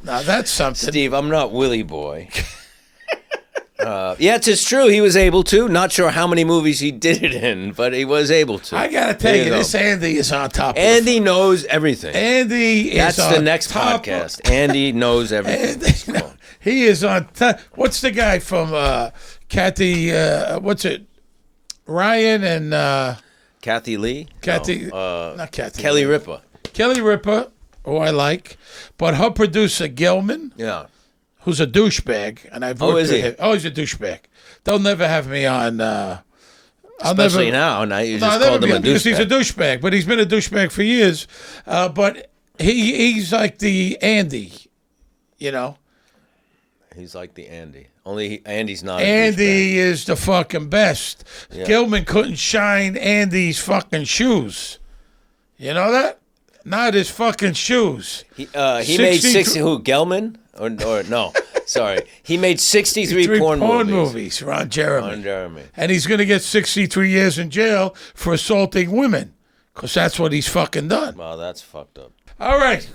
Now that's something. Steve, I'm not Willy Boy. Yeah, it's true. He was able to. Not sure how many movies he did it in, but he was able to. I gotta tell you, this Andy is on top. Andy knows everything. That's the next podcast. Andy knows everything. He is on top. What's the guy from Kathy? What's it? Ryan and Kathy Lee. Kathy, not Kathy. Kelly Ripa. Kelly Ripa, who I like, but her producer Gelman. Yeah. Who's a douchebag, and I've worked is with he? him. Oh, he's a douchebag. They'll never have me on. Especially now you just called him a because he's a douchebag. douchebag, but he's been a douchebag for years. But he's like the Andy, you know. He's like the Andy. Only Andy's not. Andy is the fucking best. Yeah. Gilman couldn't shine Andy's fucking shoes. You know that? Not his fucking shoes. He made 60. Who? Gelman? Or no? Sorry, he made 63 porn movies. Ron Jeremy. And he's going to get 63 years in jail for assaulting women, because that's what he's fucking done. Wow, that's fucked up. All right.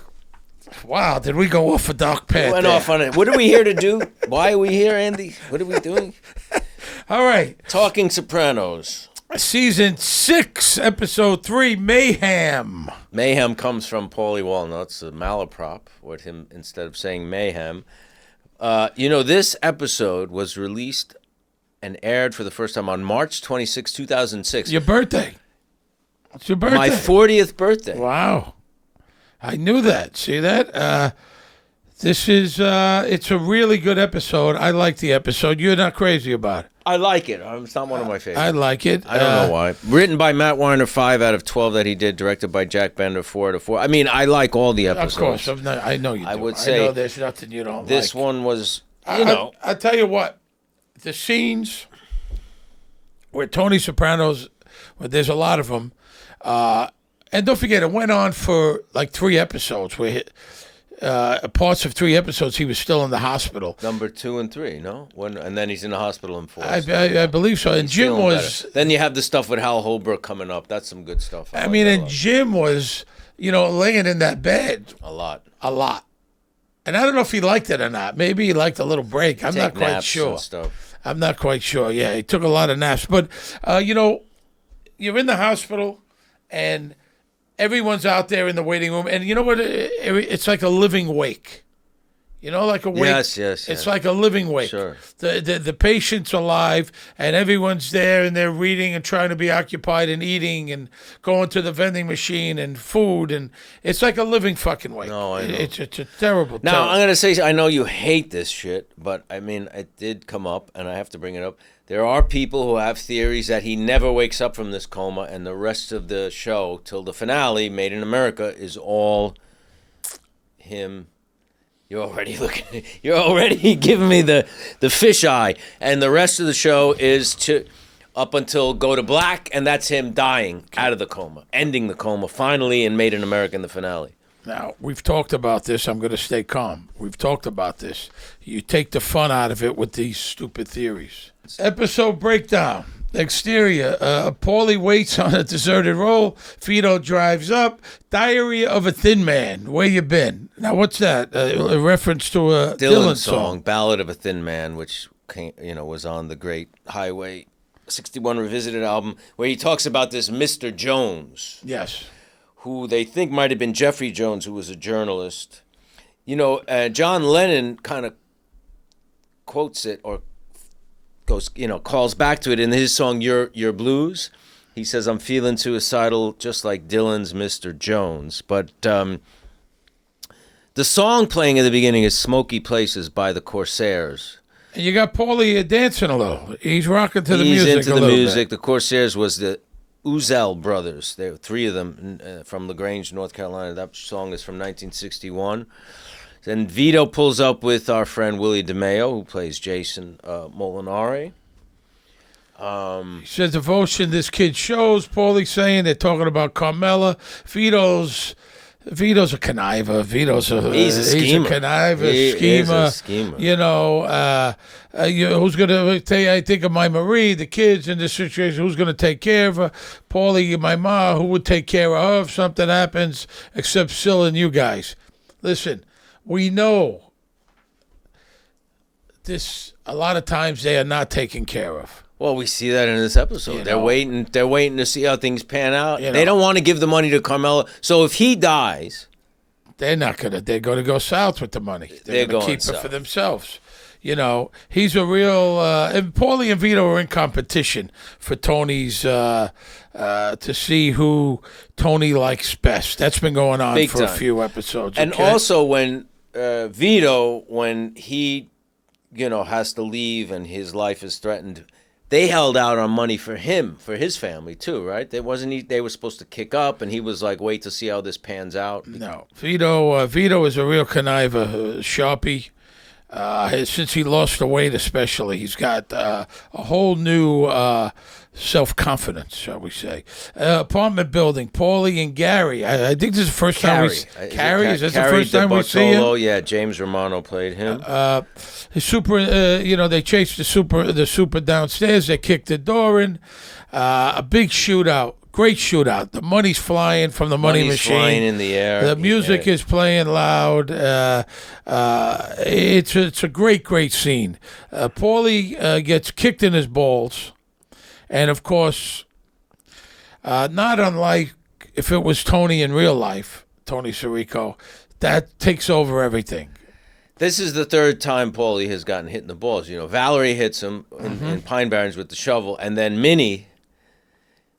Wow, did we go off a dark path? We went off on it. What are we here to do? Why are we here, Andy? What are we doing? All right. Talking Sopranos. Season 6, episode 3, Mayham. Mayhem comes from Paulie Walnuts, a malaprop, with him instead of saying mayhem. This episode was released and aired for the first time on March 26, 2006. Your birthday. It's your birthday. My 40th birthday. Wow. I knew that. See that? This is, it's a really good episode. I like the episode. You're not crazy about it. I like it. It's not one of my favorites. I like it. I don't know why. Written by Matt Weiner, 5 out of 12 that he did. Directed by Jack Bender, 4 out of 4. I mean, I like all the episodes. Of course. I know you do. I would say I know there's nothing you don't this like. one was, I tell you what. The scenes where Tony Soprano's, where there's a lot of them, and don't forget, it went on for like 3 episodes, where parts of 3 episodes he was still in the hospital. Number 2 and 3, no? And then he's in the hospital in 4. I believe so. And Jim was... Better. Then you have the stuff with Hal Holbrook coming up. That's some good stuff. I mean, and Jim was, laying in that bed. A lot. And I don't know if he liked it or not. Maybe he liked a little break. I'm not quite sure. I'm not quite sure. Yeah, he took a lot of naps. But, you're in the hospital and everyone's out there in the waiting room. And you know what? It's like a living wake. Like a wake. Yes. It's like a living wake. Sure. The patient's alive, and everyone's there, and they're reading and trying to be occupied and eating and going to the vending machine and food, and it's like a living fucking wake. No, I know. It's a terrible. Now, I'm going to say, I know you hate this shit, but I mean, it did come up, and I have to bring it up. There are people who have theories that he never wakes up from this coma, and the rest of the show, till the finale, Made in America, is all him. You're already giving me the fisheye, and the rest of the show is up until go to black, and that's him dying out of the coma, ending the coma, finally, and Made in America in the finale. Now, we've talked about this. I'm going to stay calm. We've talked about this. You take the fun out of it with these stupid theories. Episode breakdown. Exterior. Paulie waits on a deserted roll. Fido drives up. Diary of a Thin Man. Where you been? Now, what's that? A reference to a Dylan song. Ballad of a Thin Man, which was on the great Highway 61 Revisited album, where he talks about this Mr. Jones. Yes. Who they think might have been Jeffrey Jones, who was a journalist. John Lennon kind of quotes it or calls back to it in his song Your Blues. He says, I'm feeling suicidal just like Dylan's Mr. Jones. But the song playing at the beginning is Smoky Places by the Corsairs. And you got Paulie dancing a little. He's rocking to the music. He's into the music. The Corsairs was the Uzel brothers. There were three of them from LaGrange, North Carolina. That song is from 1961. Then Vito pulls up with our friend Willie DeMeo, who plays Jason Molinari. He says devotion this kid shows. Paulie's saying they're talking about Carmela. Vito's a conniver. He's a schemer. He's a schemer. You know, who's going to take, I think of my Marie, the kids in this situation, who's going to take care of her? Paulie, my ma, who would take care of her if something happens, except Syl and you guys. Listen, we know this, a lot of times they are not taken care of. Well, we see that in this episode. You they're know. waiting. They're waiting to see how things pan out. You They know. don't want to give the money to Carmela. So if he dies, They're not going to, they're going to go south with the money. They're going to going keep it for south. themselves. You know, he's a real, and Paulie and Vito are in competition for Tony's, to see who Tony likes best. That's been going on Big for a time. few episodes. and okay? also when Vito, when he, has to leave and his life is threatened, they held out on money for him, for his family too, right? They were supposed to kick up, and he was like, wait to see how this pans out. No, Vito is a real conniver, Sharpie. Since he lost the weight, especially, he's got a whole new self-confidence, shall we say. Apartment building, Paulie and Gary. I think this is the first time we see Carrie. Is this the first time we see him? Yeah, James Romano played him. His super, they chased the super downstairs. They kicked the door in. A big shootout. Great shootout. The money's flying from the money Money's machine. flying in the air. The music is playing loud. It's a great scene. Paulie gets kicked in his balls, and of course, not unlike if it was Tony in real life, Tony Sirico, that takes over everything. This is the third time Paulie has gotten hit in the balls. Valerie hits him in Pine Barrens with the shovel, and then Minnie,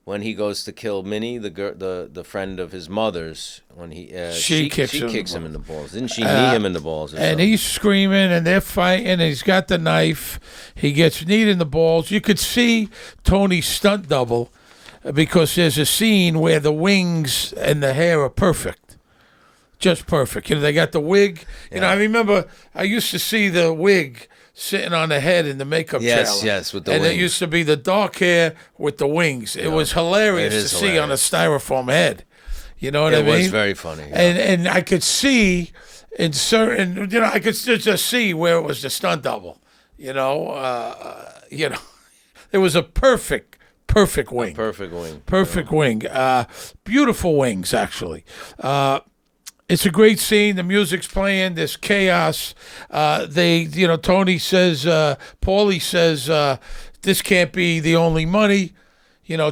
when he goes to kill Minnie, the friend of his mother's, when she kicks him in the balls. Didn't she knee him in the balls? And he's screaming, and they're fighting, and he's got the knife. He gets kneed in the balls. You could see Tony's stunt double because there's a scene where the wings and the hair are perfect. Just perfect. They got the wig. Yeah. I remember I used to see the wig sitting on the head in the makeup trailer. Yes, with the and wings. it used to be the dark hair with the wings. It was hilarious It to is see on a hilarious. styrofoam head. You know what I It mean? was very funny. Yeah. And I could see in certain, I could just see where it was the stunt double. It was a perfect wing. Perfect wing. Perfect wing. Beautiful wings, actually. It's a great scene. The music's playing. There's chaos. Tony says, Paulie says, this can't be the only money.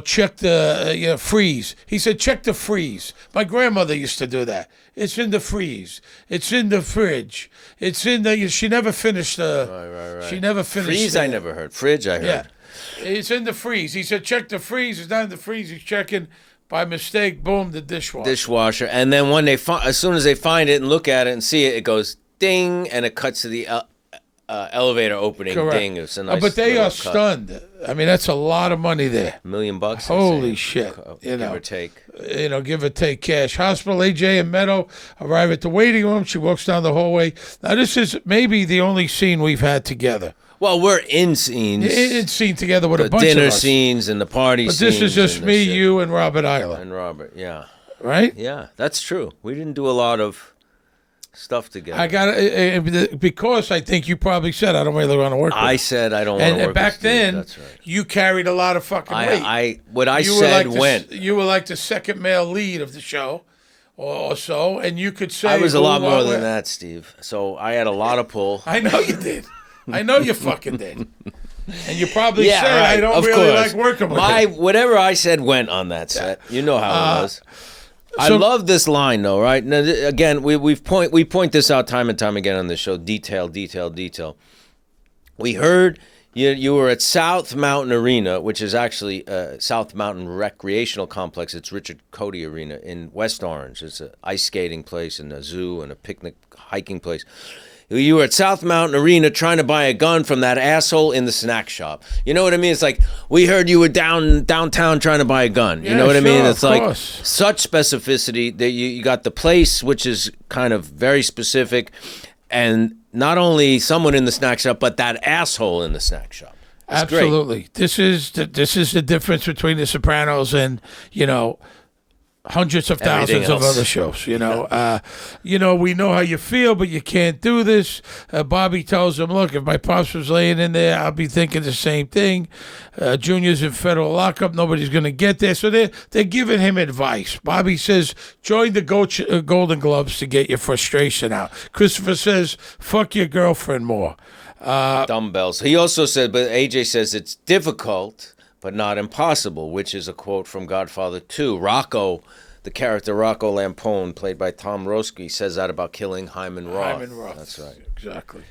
Check the freeze. He said, check the freeze. My grandmother used to do that. It's in the freeze. It's in the fridge. It's in the. She never finished the. Right. She never finished. Freeze, I never heard. Fridge, I heard. Yeah, it's in the freeze. He said, check the freeze. It's not in the freeze. He's checking. By mistake, boom, the dishwasher. And then when as soon as they find it and look at it and see it, it goes ding, and it cuts to the elevator opening. Correct. Ding. It's a nice but they little are cut. stunned. I mean, that's a lot of money there. $1 million. I'd Holy say. shit. Give or take. Give or take cash. Hospital, AJ and Meadow arrive at the waiting room. She walks down the hallway. Now, this is maybe the only scene we've had together. Well, we're in scenes. It's seen together with the a bunch of dinner us. scenes and the party But scenes. this is just and me, shit. you, and Robert Island. And Robert, yeah. Right? Yeah, that's true. We didn't do a lot of stuff together. I got because I think you probably said I don't really want to work with I you. said I don't want to work And back with Steve. then, That's right. you carried a lot of fucking weight. What I You were said like went. You were like the second male lead of the show, or so, and you could say I was a who, lot what, more where. than that, Steve. So I had a lot of pull. I know you did. I know you fucking did. And you probably said right, I don't of really course. like working with you. Whatever I said went on that set. You know how it was. I so- love this line though, right? Now, again, we point this out time and time again on the show. Detail. We heard you were at South Mountain Arena, which is actually South Mountain Recreational Complex. It's Richard Cody Arena in West Orange. It's an ice skating place and a zoo and a picnic hiking place. You were at South Mountain Arena trying to buy a gun from that asshole in the snack shop. You know what I mean? It's like, we heard you were downtown trying to buy a gun. You know what I mean? It's like such specificity that you got the place, which is kind of very specific, and not only someone in the snack shop, but that asshole in the snack shop. It's Absolutely. Great. This is the difference between The Sopranos and, hundreds of thousands of other shows. We know how you feel, but you can't do this. Bobby tells him, look, if my pops was laying in there, I'll be thinking the same thing. Junior's in federal lockup. Nobody's going to get there. So they're giving him advice. Bobby says, join the Golden Gloves to get your frustration out. Christopher says, fuck your girlfriend more. Dumbbells. He also said, but AJ says it's difficult, but not impossible, which is a quote from Godfather 2. Rocco, the character Rocco Lampone, played by Tom Roski, says that about killing Hyman Roth. Hyman Roth. That's right. Exactly.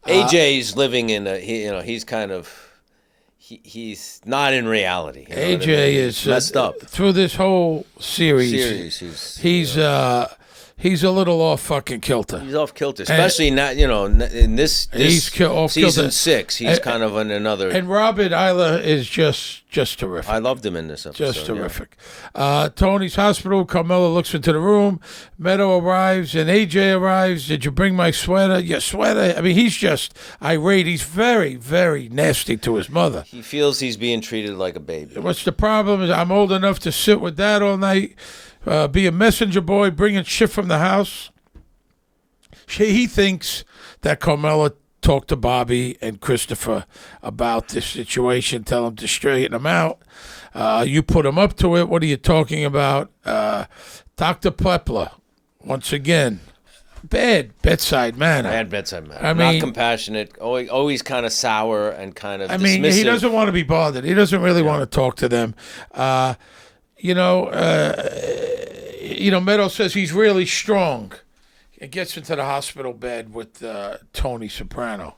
AJ's living in he's kind of, he's not in reality. AJ is messed up. Through this whole series he's a little off fucking kilter. He's off kilter, especially not in this off season kilter. 6. He's kind of in another. And Robert Isla is just terrific. I loved him in this episode. Just terrific. Yeah. Tony's hospital. Carmela looks into the room. Meadow arrives and AJ arrives. Did you bring my sweater? Your sweater. I mean, he's just irate. He's very, very nasty to his mother. He feels he's being treated like a baby. What's the problem? Is I'm old enough to sit with Dad all night. Be a messenger boy, bringing shit from the house. He thinks that Carmela talked to Bobby and Christopher about this situation, tell them to straighten them out. You put them up to it. What are you talking about? Dr. Plepler, once again, bad bedside manner. Bad bedside manner. I mean, not compassionate, always kind of sour and kind of I mean, dismissive. he doesn't want to be bothered. He doesn't really want to talk to them. Meadow says he's really strong. It gets into the hospital bed with Tony Soprano.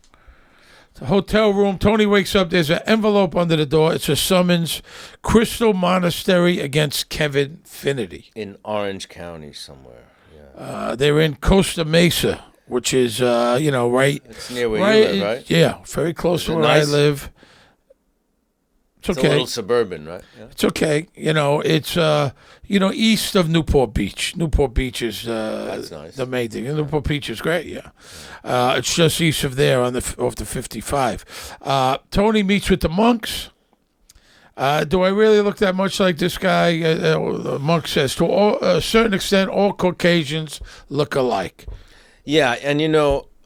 The hotel room. Tony wakes up. There's an envelope under the door. It's a summons. Crystal Monastery against Kevin Finnerty. In Orange County somewhere. Yeah. They're in Costa Mesa, which is, right. It's near where you live, right? Yeah, very close to where I live. It's okay. A little suburban, right? Yeah. It's okay. It's east of Newport Beach. Newport Beach is That's nice. The main thing. Newport Beach is great. Yeah. It's just east of there off the 55. Tony meets with the monks. Do I really look that much like this guy? The monk says, to a certain extent, all Caucasians look alike. Yeah, and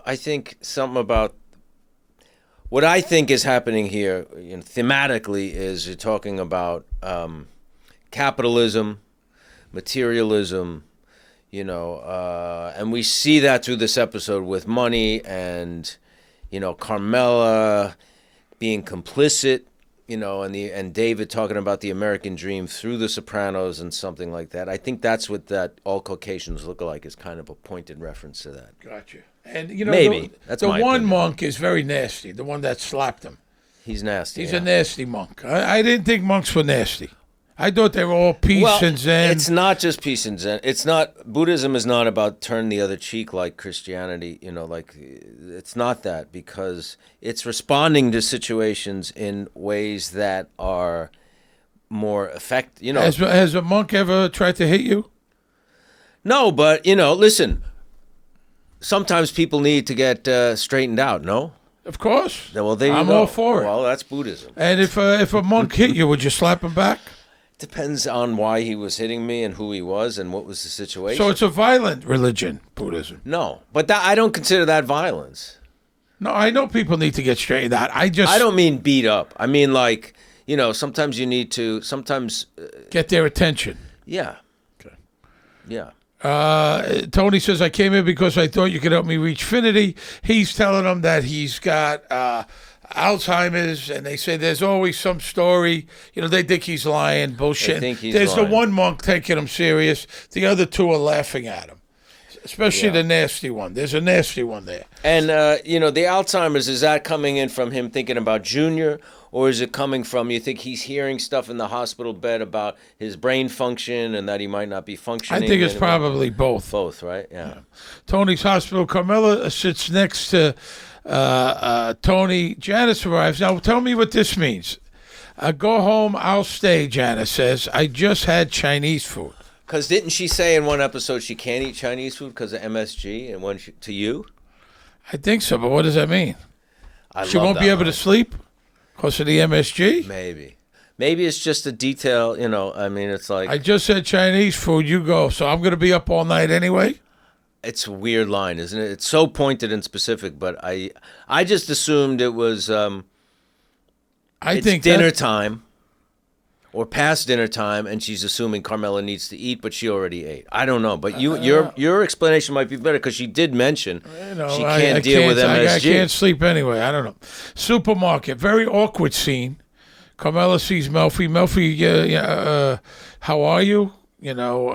I think something about what I think is happening here, thematically, is you're talking about capitalism, materialism, and we see that through this episode with money and, Carmela being complicit, and David talking about the American dream through The Sopranos and something like that. I think that's what that all Caucasians look alike is, kind of a pointed reference to that. Gotcha. And maybe that's the my one opinion. monk is very nasty. The one that slapped him. He's nasty. He's a nasty monk. I didn't think monks were nasty. I thought they were all peace and zen. It's not just peace and zen. It's not. Buddhism is not about turn the other cheek like Christianity. It's not that, because it's responding to situations in ways that are more effective. Has a monk ever tried to hit you? No, but listen. Sometimes people need to get straightened out, no? Of course. Well, there you I'm go. all for it. Well, that's Buddhism. And if a monk hit you, would you slap him back? Depends on why he was hitting me and who he was and what was the situation. So it's a violent religion, Buddhism. No, but I don't consider that violence. No, I know people need to get straightened out. I don't mean beat up. I mean, sometimes you need to, get their attention. Yeah. Okay. Yeah. Tony says, I came in because I thought you could help me reach Finnerty. He's telling them that he's got Alzheimer's, and they say there's always some story. They think he's lying, bullshit. There's lying. The one monk taking him serious. The other two are laughing at him, especially the nasty one. There's a nasty one there. And, the Alzheimer's, is that coming in from him thinking about Junior, or is it coming from, you think he's hearing stuff in the hospital bed about his brain function and that he might not be functioning? I think it's probably both. Both, right? Yeah. Tony's hospital. Carmela sits next to Tony. Janice arrives. Now, tell me what this means. Go home, I'll stay, Janice says. I just had Chinese food. Because didn't she say in one episode she can't eat Chinese food because of MSG? And when to you? I think so, but what does that mean? She love won't that be able line. to sleep because of the MSG? Maybe it's just a detail, you know, I mean, it's like... I just said Chinese food, you go. So I'm going to be up all night anyway? It's a weird line, isn't it? It's so pointed and specific, but I just assumed it was... I it's think dinner time or past dinner time, and she's assuming Carmela needs to eat, but she already ate. I don't know, but your explanation might be better because she did mention she can't deal with MSG. I can't sleep anyway. I don't know. Supermarket, very awkward scene. Carmela sees Melfi. Melfi, how are you? You know,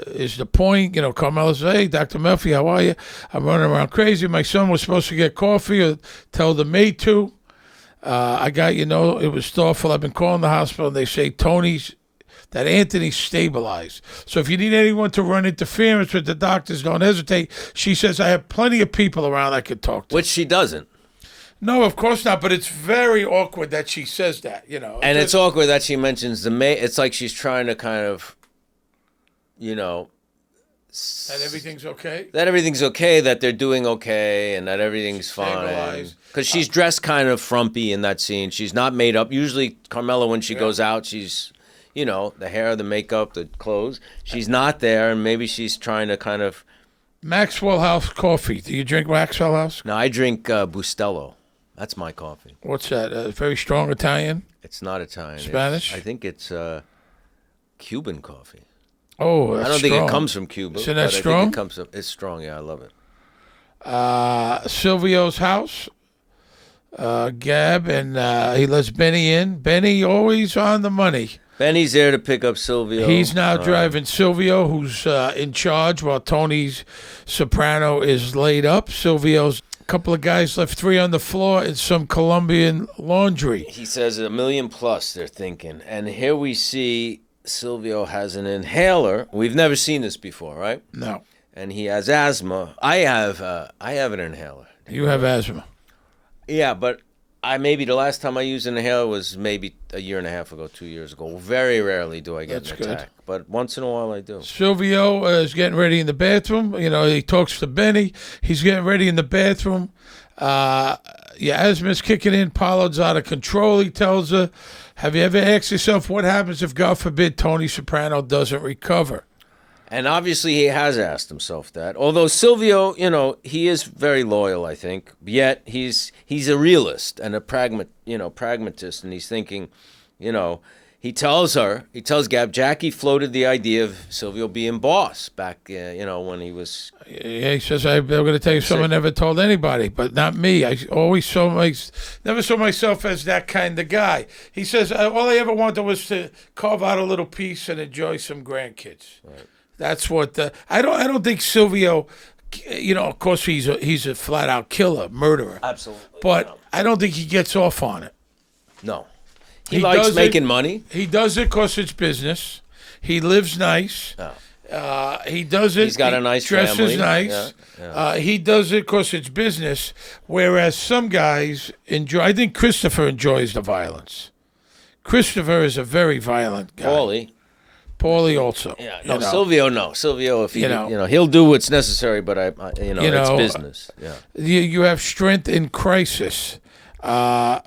is the point. You know, Carmela says, hey, Dr. Melfi, how are you? I'm running around crazy. My son was supposed to get coffee or tell the maid to. I got, it was thoughtful. I've been calling the hospital, and they say that Anthony's stabilized. So if you need anyone to run interference with the doctors, don't hesitate. She says, I have plenty of people around I could talk to. Which she doesn't. No, of course not, but it's very awkward that she says that, And it's awkward that she mentions the maid. It's like she's trying to kind of, that everything's okay? That everything's okay, that they're doing okay, and that everything's fine. Because she's dressed kind of frumpy in that scene. She's not made up. Usually, Carmela, when she goes out, she's, the hair, the makeup, the clothes. She's not there, and maybe she's trying to kind of... Maxwell House coffee. Do you drink Maxwell House? No, I drink Bustelo. That's my coffee. What's that? Very strong Italian? It's not Italian. Spanish? I think it's Cuban coffee. Oh, that's I don't strong. think it comes from Cuba. Isn't that but strong? I think it comes from, it's strong, yeah, I love it. Silvio's house. Gab, and he lets Benny in. Benny always on the money. Benny's there to pick up Silvio. He's now driving Silvio, who's in charge, while Tony's soprano is laid up. Silvio's couple of guys left 3 on the floor in some Colombian laundry. He says $1 million plus, they're thinking. And here we see Silvio has an inhaler. We've never seen this before, right? No. And he has asthma. I have an inhaler. You have asthma. Yeah, but maybe the last time I used an inhaler was maybe a year and a half ago, 2 years ago. Very rarely do I get an attack, but once in a while I do. Silvio is getting ready in the bathroom. He talks to Benny. He's getting ready in the bathroom. Asthma's kicking in. Pollard's out of control, he tells her. Have you ever asked yourself what happens if, God forbid, Tony Soprano doesn't recover? And obviously he has asked himself that. Although Silvio, he is very loyal, I think. Yet he's a realist and a pragmatist, and he's thinking, he tells Gab, Jackie floated the idea of Silvio being boss back, when he was... Yeah, he says, I'm going to tell you something I never told anybody, but not me. I always never saw myself as that kind of guy. He says, all I ever wanted was to carve out a little piece and enjoy some grandkids. Right. That's what I don't think Silvio, of course he's a flat out killer, murderer. Absolutely. But I don't think he gets off on it. No. He likes making money. He does it because it's business. He lives nice. No. He does it. He's got a nice dresses family. Nice. Yeah. He does it because it's business. Whereas some guys enjoy. I think Christopher enjoys the violence. Christopher is a very violent guy. Paulie also. Yeah. No, Silvio. No, Silvio. If he'll do what's necessary. But it's business. Yeah. You have strength in crisis. Rispoli,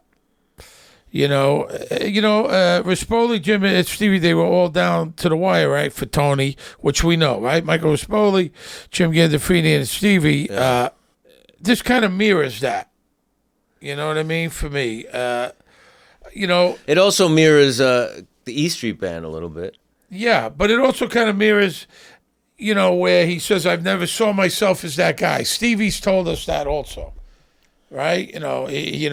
Jim, and Stevie, they were all down to the wire, right, for Tony, which we know, right? Michael Rispoli, Jim Gandolfini, and Stevie. Yeah. This kind of mirrors that. You know what I mean? For me, it also mirrors the E Street Band a little bit. Yeah, but it also kind of mirrors, where he says, "I've never saw myself as that guy." Stevie's told us that also. Right, he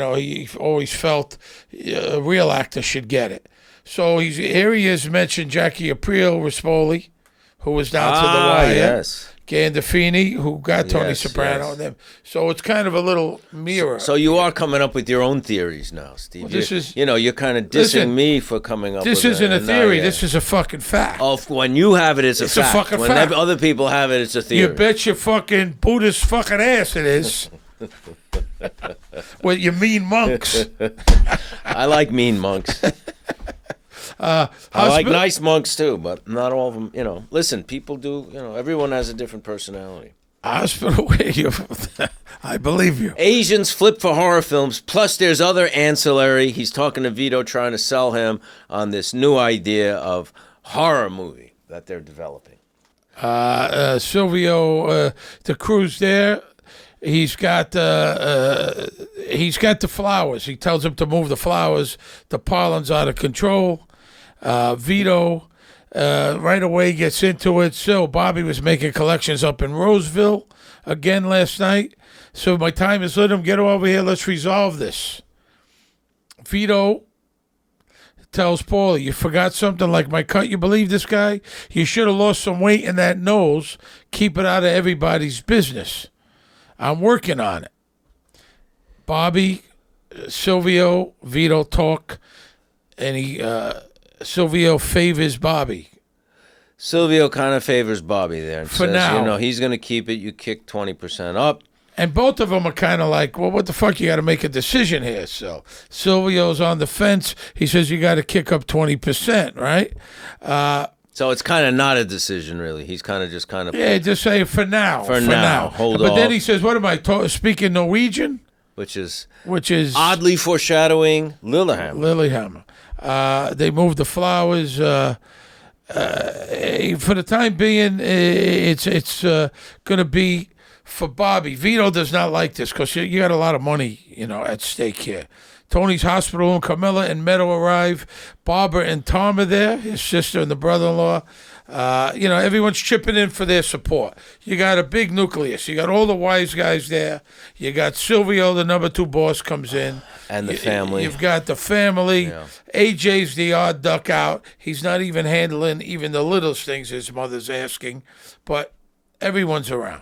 always felt a real actor should get it. So here he is mentioned Jackie Aprile Rispoli, who was down to the wire. Yes. Gandolfini, who got Tony Yes, Soprano yes. and them. So it's kind of a little mirror. So you are coming up with your own theories now, Steve. Well, this is- you're kind of dissing Listen, me for coming up this with isn't a and now theory. you- This is a fucking fact. Oh, when you have it, it's a It's a fact. fucking when fact. other people have it, it's a theory. You bet your fucking Buddhist fucking ass it is. With your mean monks. I like mean monks. I like nice monks too, but not all of them. Listen, people do. Everyone has a different personality. Hospital where you. I believe you. Asians flip for horror films. Plus, there's other ancillary. He's talking to Vito, trying to sell him on this new idea of horror movie that they're developing. Silvio, the crew's there. He's got the flowers. He tells him to move the flowers. The pollen's out of control. Vito right away gets into it. So Bobby was making collections up in Roseville again last night. So my time is with him. Get over here. Let's resolve this. Vito tells Paulie, you forgot something like my cut. You believe this guy? You should have lost some weight in that nose. Keep it out of everybody's business. I'm working on it. Bobby, Silvio, Vito talk, and Silvio favors Bobby. Silvio kind of favors Bobby there and For says, now. he's going to keep it. You kick 20% up. And both of them are kind of like, well, what the fuck? You got to make a decision here. So Silvio's on the fence. He says you got to kick up 20%, right? So it's kind of not a decision, really. He's kind of just Yeah, just say for now. For now, hold But then off. he says, what am I speaking Norwegian? which is oddly foreshadowing Lillehammer. They moved the flowers. For the time being, it's going to be for Bobby. Vito does not like this because you got a lot of money, at stake here. Tony's hospital and Carmela and Meadow arrive. Barbara and Tom are there, his sister and the brother-in-law. Everyone's chipping in for their support. You got a big nucleus. You got all the wise guys there. You got Silvio, the number 2 boss, comes in. And the family. You've got the family. Yeah. AJ's the odd duck out. He's not even handling even the littlest things his mother's asking. But everyone's around.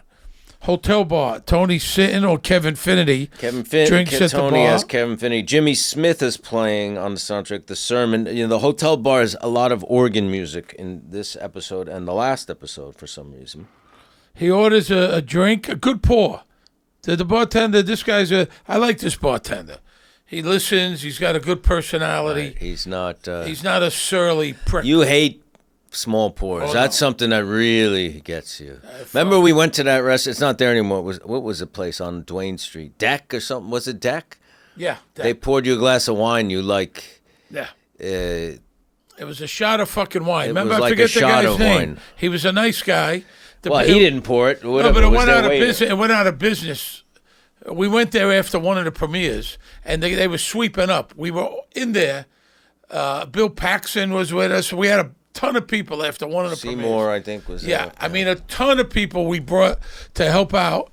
Hotel bar. Tony's sitting, or Kevin Finity. Drinks at the Tony bar. as Kevin Finney. Jimmy Smith is playing on the soundtrack. The sermon. The hotel bar is a lot of organ music in this episode and the last episode for some reason. He orders a drink, a good pour. The bartender, I like this bartender. He listens. He's got a good personality. Right. He's not a surly prick. You hate small pours. Oh, That's no. something that really gets you. Remember we went to that restaurant? It's not there anymore. What was the place on Duane Street? Deck or something? Was it Deck? Yeah. They poured you a glass of wine. You like... Yeah. It was a shot of fucking wine. Remember, was I like forget a the shot guy's of name. wine. He was a nice guy. He didn't pour it. Whatever, No, but it was went their out of waiter. business. It went out of business. We went there after one of the premieres, and they were sweeping up. We were in there. Bill Paxton was with us. We had a ton of people after one of the Seymour, premieres. I think, was Yeah, there. I mean, a ton of people we brought to help out.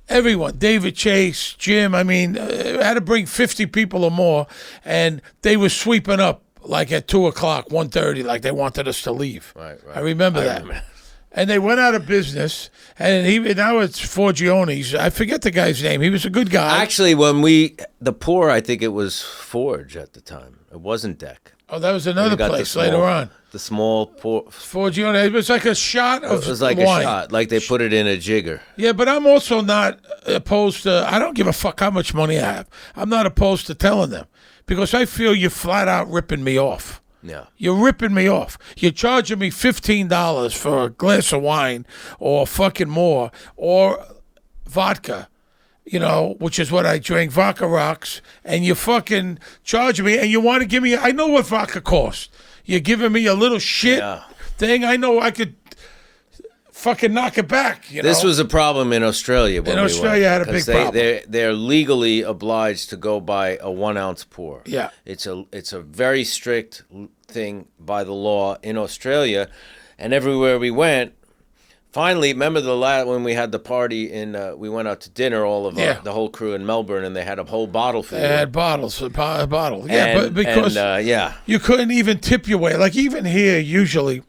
Everyone, David Chase, Jim, I had to bring 50 people or more, and they were sweeping up like at 2 o'clock, 1:30, like they wanted us to leave. Right. I remember that. And they went out of business, and now it's Forgione's. I forget the guy's name. He was a good guy. Actually, the pour, I think it was Forge at the time. It wasn't Deck. Oh, that was another place later on. The small pour. Forgione. It was like a shot of It was like wine. a shot, like they put it in a jigger. Yeah, but I'm also not opposed to, I don't give a fuck how much money I have. I'm not opposed to telling them because I feel you're flat out ripping me off. Yeah. You're ripping me off. You're charging me $15 for a glass of wine or fucking more or vodka, which is what I drink, vodka rocks, and you're fucking charging me and you want to give me, I know what vodka costs. You're giving me a little shit thing. I know I could fucking knock it back. This was a problem in Australia. When Australia had a big problem. They're legally obliged to go by a 1 ounce pour. Yeah. It's a very strict thing by the law in Australia, and everywhere we went. Finally, remember when we had the party we went out to dinner, all of the whole crew in Melbourne, and they had a whole bottle for you. They had bottles, a bottle. Yeah, but because you you couldn't even tip your way. Like even here, usually,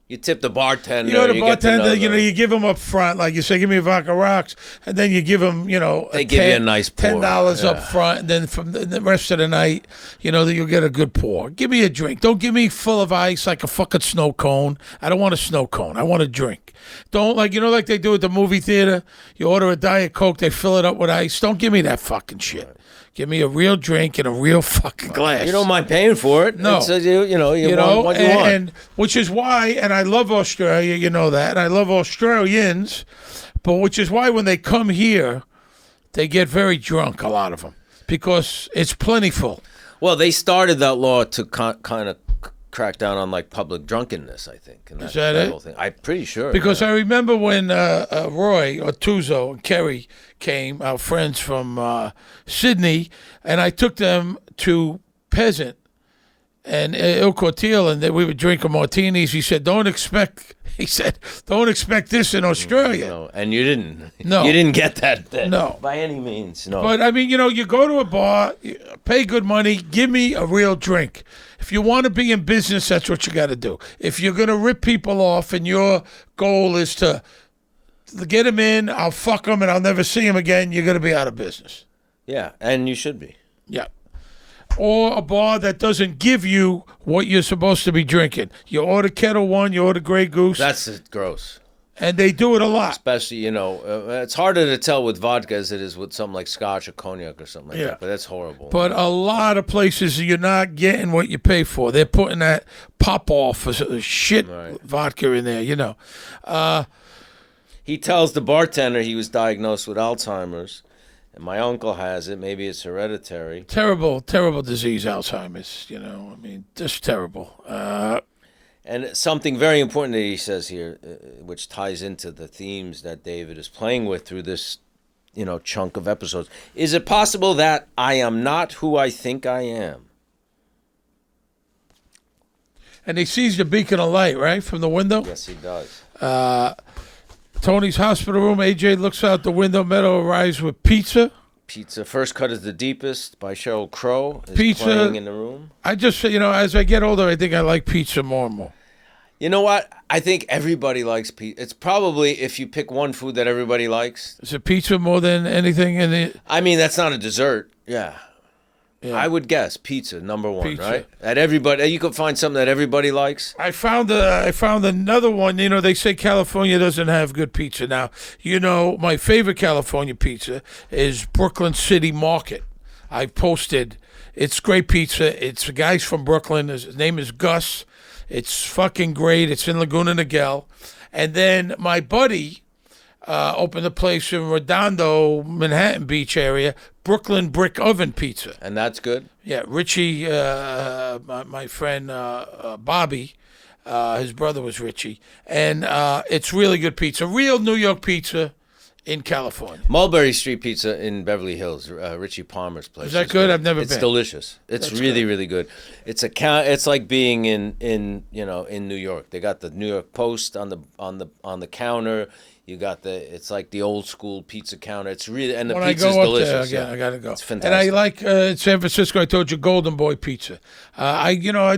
You tip the bartender. You know, the get to bartender, know them. you give them up front, like you say, give me a vodka rocks, and then you give them, They give you a nice pour. $10 up front, and then from the rest of the night, you'll get a good pour. Give me a drink. Don't give me full of ice like a fucking snow cone. I don't want a snow cone. I want a drink. Don't like they do at the movie theater. You order a Diet Coke, they fill it up with ice. Don't give me that fucking shit. Right. Give me a real drink in a real fucking glass. You don't mind paying for it. No. It's, you want what you want. And which is why, and I love Australia, you know that, and I love Australians, but which is why when they come here, they get very drunk, a lot of them, because it's plentiful. Well, they started that law to kind of crack down on like public drunkenness, I think. And is that it? Whole thing. I'm pretty sure. Because I remember when Roy Tuzo and Kerry came, our friends from Sydney, and I took them to Peasant and Il Cortil, and we were drinking martinis. He said, don't expect this in Australia. No, and you didn't. No. You didn't get that. No. By any means, no. But, I mean, you go to a bar, you pay good money, give me a real drink. If you want to be in business, that's what you got to do. If you're going to rip people off and your goal is to get them in, I'll fuck them and I'll never see them again, you're going to be out of business. Yeah, and you should be. Yeah. Or a bar that doesn't give you what you're supposed to be drinking. You order Kettle One, you order Grey Goose. That's gross. And they do it a lot. Especially, it's harder to tell with vodka as it is with something like scotch or cognac or something like that. But that's horrible. But a lot of places you're not getting what you pay for. They're putting that pop-off or shit vodka in there, He tells the bartender he was diagnosed with Alzheimer's. And my uncle has it. Maybe it's hereditary. Terrible, terrible disease, Alzheimer's. Just terrible. And something very important that he says here, which ties into the themes that David is playing with through this, chunk of episodes. Is it possible that I am not who I think I am? And he sees the beacon of light, right, from the window? Yes, he does. Tony's hospital room. AJ looks out the window. Meadow arrives with pizza. Pizza. First Cut is the Deepest by Sheryl Crow is pizza, playing in the room. I just, as I get older, I think I like pizza more and more. You know what? I think everybody likes pizza. It's probably, if you pick one food that everybody likes. Is it pizza more than anything in the... I mean, that's not a dessert. Yeah. I would guess pizza, number one, pizza. Right? You could find something that everybody likes. I found another one. They say California doesn't have good pizza. Now, my favorite California pizza is Brooklyn City Market. I posted. It's great pizza. It's the guys from Brooklyn. His name is Gus. It's fucking great. It's in Laguna Niguel. And then my buddy opened a place in Redondo, Manhattan Beach area, Brooklyn Brick Oven Pizza. And that's good? Yeah, Richie, my friend Bobby, his brother was Richie. And it's really good pizza. Real New York pizza in California. Mulberry Street Pizza in Beverly Hills, Richie Palmer's place. Is that good? I've never been. It's delicious. It's really, really good. It's like being in New York. They got the New York Post on the counter. You got it's like the old school pizza counter. It's really, and the pizza's delicious. There, I gotta go. It's fantastic. And I like San Francisco. I told you Golden Boy Pizza. I know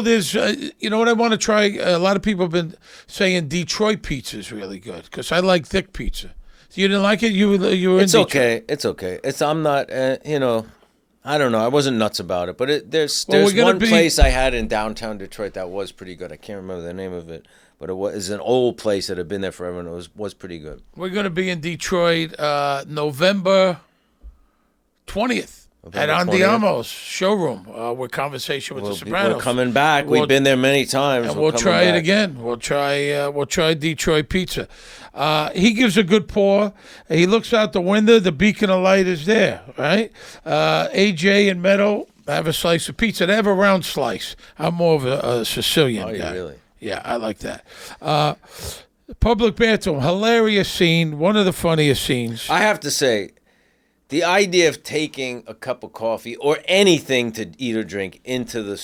there's, what I want to try. A lot of people have been saying Detroit pizza is really good because I like thick pizza. You didn't like it? You were. It's okay. It's okay. I'm not. I don't know. I wasn't nuts about it, but there's one place I had in downtown Detroit that was pretty good. I can't remember the name of it. But it was an old place that had been there forever, and it was pretty good. We're going to be in Detroit November 20th at Andiamo's showroom with Conversation with the Sopranos. We're coming back. We've been there many times. And we'll try it again. We'll try Detroit pizza. He gives a good pour. He looks out the window. The beacon of light is there, right? AJ and Meadow have a slice of pizza. They have a round slice. I'm more of a Sicilian guy. Really? Yeah, I like that. Public bathroom, hilarious scene, one of the funniest scenes. I have to say, the idea of taking a cup of coffee or anything to eat or drink into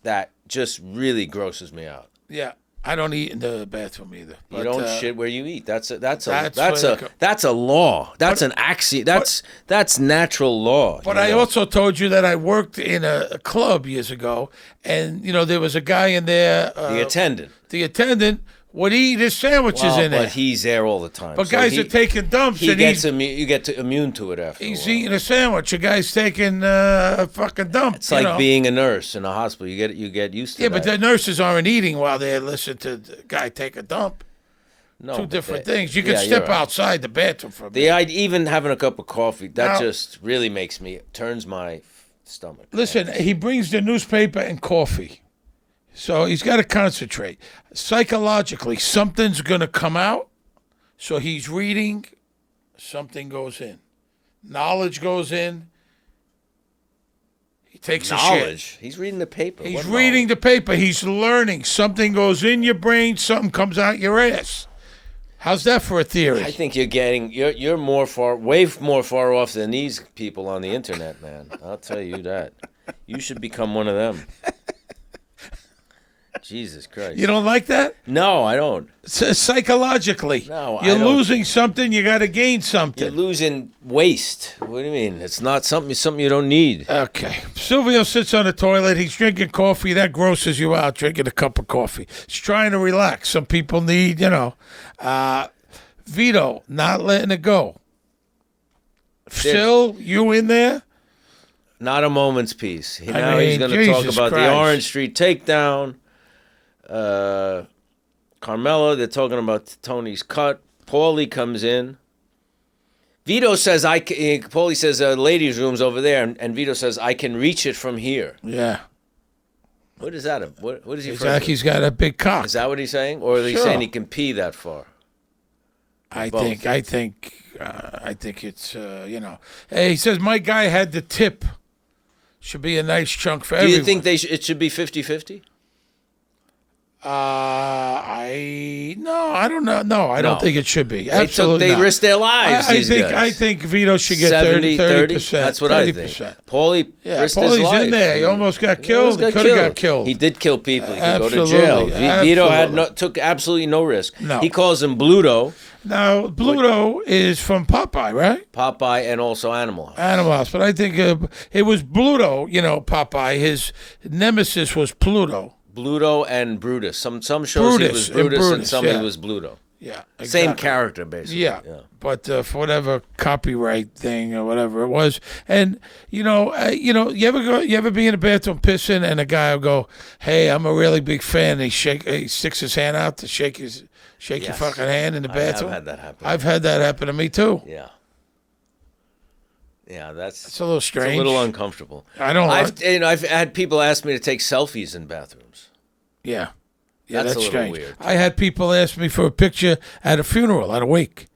that just really grosses me out. Yeah, I don't eat in the bathroom either. You don't shit where you eat. That's a law. That's an axiom. That's natural law. But I also told you that I worked in a club years ago, and there was a guy in there. The attendant. The attendant would eat his sandwiches in there. But he's there all the time. But guys are taking dumps. You get immune to it after. He's eating a sandwich. A guy's taking a fucking dump. It's like being a nurse in a hospital. You get used to that. Yeah, but the nurses aren't eating while they listen to the guy take a dump. No, two different things. You can step outside the bathroom for a minute. Even having a cup of coffee, that just really turns my stomach. Listen, he brings the newspaper and coffee. So he's got to concentrate. Psychologically, something's going to come out. So he's reading, something goes in. Knowledge goes in. He takes a shit. He's reading the paper. He's reading the paper. He's learning. Something goes in your brain, something comes out your ass. How's that for a theory? I think you're way more far off than these people on the internet, man. I'll tell you that. You should become one of them. Jesus Christ. You don't like that? No, I don't. Psychologically. No, You're losing something, you got to gain something. You're losing waste. What do you mean? It's not something you don't need. Okay. Silvio sits on the toilet. He's drinking coffee. That grosses you out, drinking a cup of coffee. He's trying to relax. Some people need, Vito, not letting it go. Still, you in there? Not a moment's peace. Now he's going to talk about the Orange Street takedown. Carmela, they're talking about Tony's cut. Paulie comes in. Vito says, Paulie says, ladies' room's over there, and Vito says, I can reach it from here. Yeah. What is that? What is he It's like he's got a big cock. Is that what he's saying? Or is he saying he can pee that far? I think it's, He says, my guy had the tip. Should be a nice chunk for everyone. Do you think it should be 50-50? I don't know. No, I don't think it should be. Absolutely, they risk their lives. I think Vito should get 30%. That's what 30%. I think. Paulie risked his life. In there. He almost got killed. He could have got killed. He did kill people. He could go to jail. Vito took absolutely no risk. No. He calls him Bluto. Now, Bluto is from Popeye, right? Popeye and also Animal House. Animal House, but I think it was Bluto. Popeye. His nemesis was Pluto. Bluto and Brutus. Some shows he was Brutus and some he was Bluto. Yeah, exactly. Same character basically. Yeah. But for whatever copyright thing or whatever it was, and you ever be in the bathroom pissing and a guy will go, "Hey, I'm a really big fan." And he sticks his hand out to shake your fucking hand in the bathroom. I've had that happen. I've had that happen to me too. Yeah. Yeah, it's a little strange. It's a little uncomfortable. I've had people ask me to take selfies in bathrooms. Yeah. Yeah, that's a little strange. Weird. I had people ask me for a picture at a funeral, at a wake.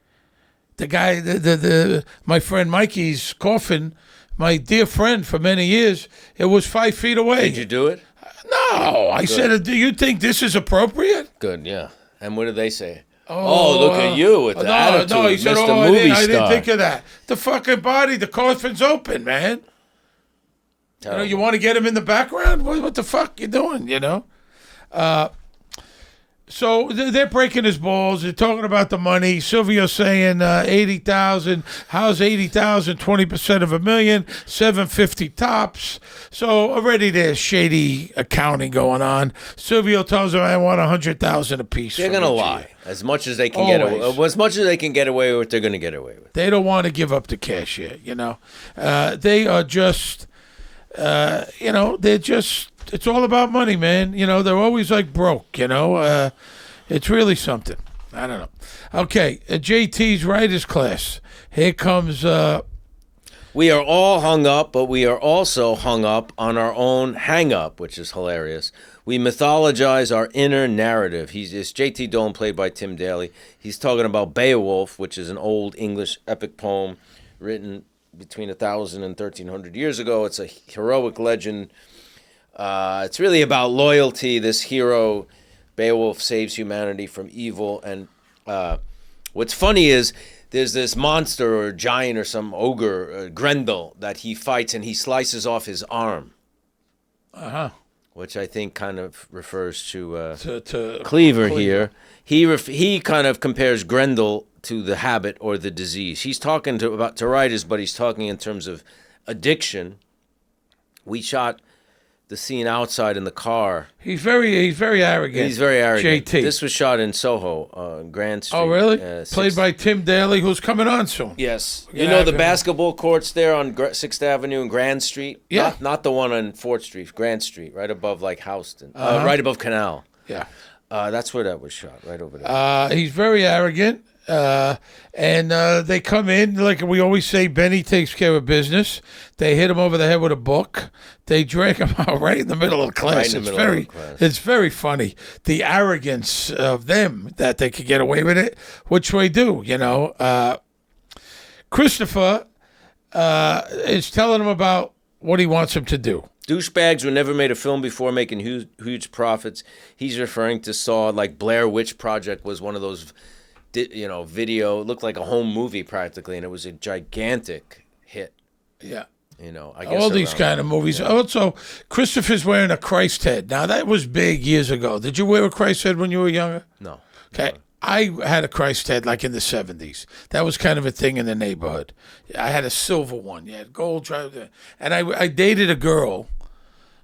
The guy, my friend Mikey's coffin, my dear friend for many years, it was 5 feet away. Did you do it? No. I said, do you think this is appropriate? Good, yeah. And what did they say? Oh, look at you with the attitude, no, he said, Mr. Movie Star. I didn't think of that. The fucking body, the coffin's open, man. Terrible. You want to get him in the background? What the fuck you doing, So they're breaking his balls. They're talking about the money. Silvio's saying 80,000. How's 80,000? 20% of $1 million. 750 tops. So already there's shady accounting going on. Silvio tells them, I want 100,000 apiece. They're gonna lie as much as they can get away. As much as they can get away with, they're gonna get away with. They don't want to give up the cash yet. They are just. They're just. It's all about money, man. They're always like broke, It's really something. I don't know. Okay, JT's writers class. Here comes... We are all hung up, but we are also hung up on our own hang-up, which is hilarious. We mythologize our inner narrative. It's J.T. Dolan, played by Tim Daly. He's talking about Beowulf, which is an old English epic poem written between 1,000 and 1,300 years ago. It's a heroic legend. It's really about loyalty. This hero, Beowulf, saves humanity from evil. And what's funny is there's this monster or giant or some ogre, Grendel, that he fights, and he slices off his arm. Uh-huh. which I think kind of refers to to Cleaver here. He kind of compares Grendel to the habit or the disease. He's talking to writers, but he's talking in terms of addiction. We shot the scene outside in the car. He's very arrogant. He's very arrogant. JT. This was shot in Soho, Grand Street. Oh, really? Played by Tim Daly, who's coming on soon. Yes. Yeah, You know the I've- basketball courts there on 6th Avenue and Grand Street? Yeah. Not the one on 4th Street, Grand Street, right above like Houston. Right above Canal. Yeah. That's where that was shot, right over there. He's very arrogant. And they come in, like we always say, Benny takes care of business. They hit him over the head with a book. They drag him out right in the middle of the class. Right in the middle of the class. It's very funny. The arrogance of them that they could get away with it, which we do, you know. Christopher is telling him about what he wants him to do. Douchebags who never made a film before making huge profits. He's referring to Saw, like Blair Witch Project was one of those, video. It looked like a home movie practically, and it was a gigantic hit. Yeah. I guess All these around kind of movies. Also, Christopher's wearing a Christ head. Now, that was big years ago. Did you wear a Christ head when you were younger? No. Okay. I had a Christ head like in the 70s. That was kind of a thing in the neighborhood. I had a silver one. You had gold. And I dated a girl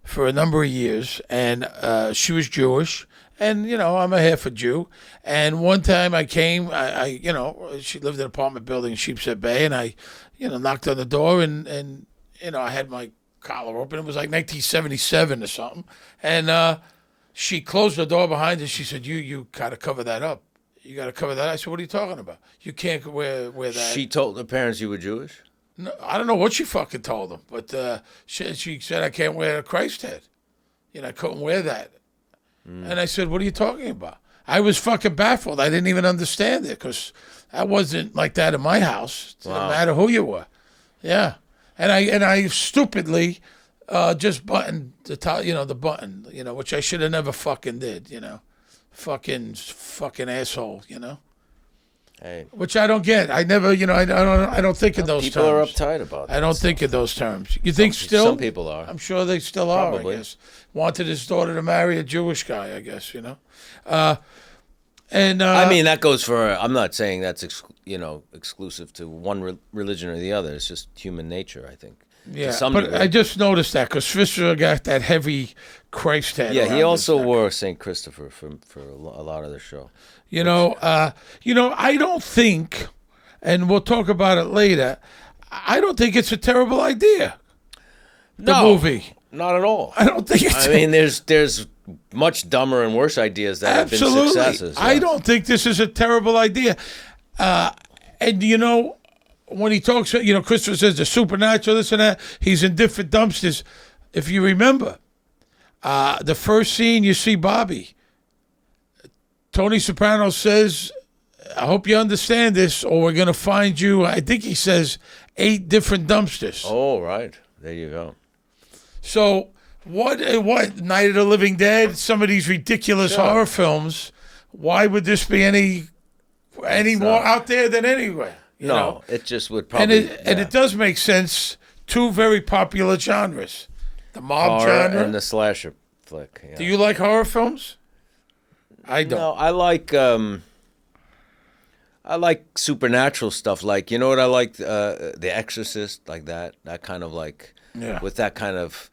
for a number of years, and she was Jewish. And, I'm a half a Jew. And one time I came, she lived in an apartment building in Sheepshead Bay, and I, knocked on the door, and I had my collar open. It was like 1977 or something. And she closed the door behind her. She said, you got to cover that up. You got to cover that. I said, what are you talking about? You can't wear that. She told the parents you were Jewish? No, I don't know what she fucking told them, but she said I can't wear a Christ head. I couldn't wear that. And I said, what are you talking about? I was fucking baffled. I didn't even understand it because that wasn't like that in my house. It didn't matter who you were. Yeah. And I stupidly just buttoned the top, the button, which I should have never fucking did, fucking asshole, Hey. Which I don't get. I never, I don't think in those People terms. are uptight about that. I don't think in those terms. You think still? Some people are. I'm sure they still are, Probably. I guess. Wanted his daughter to marry a Jewish guy, I guess, I mean, that goes for, I'm not saying that's, exclusive to one religion or the other. It's just human nature, I think. yeah, To some but degree. I just noticed that because Fisher got that heavy Christ head. Yeah, around he his also neck. wore St. Christopher for a lot of the show. I don't think, and we'll talk about it later, I don't think it's a terrible idea, the movie. Not at all. I don't think it's... I mean, there's much dumber and worse ideas that have been successes. I yes. don't think this is a terrible idea. And when he talks, Christopher says the supernatural, this and that, he's in different dumpsters. If you remember, the first scene you see Bobby, Tony Soprano says, I hope you understand this, or we're going to find you, I think he says, 8 different dumpsters. Oh, right. There you go. So what Night of the Living Dead, some of these ridiculous horror films, why would this be any more out there than anywhere? You know? It just would And probably... and it does make sense. 2 very popular genres. The mob horror genre. and the slasher flick. Yeah. Do you like horror films? I don't. No, I like supernatural stuff. Like, you know what I like? The Exorcist, like that kind of like... Yeah. With that kind of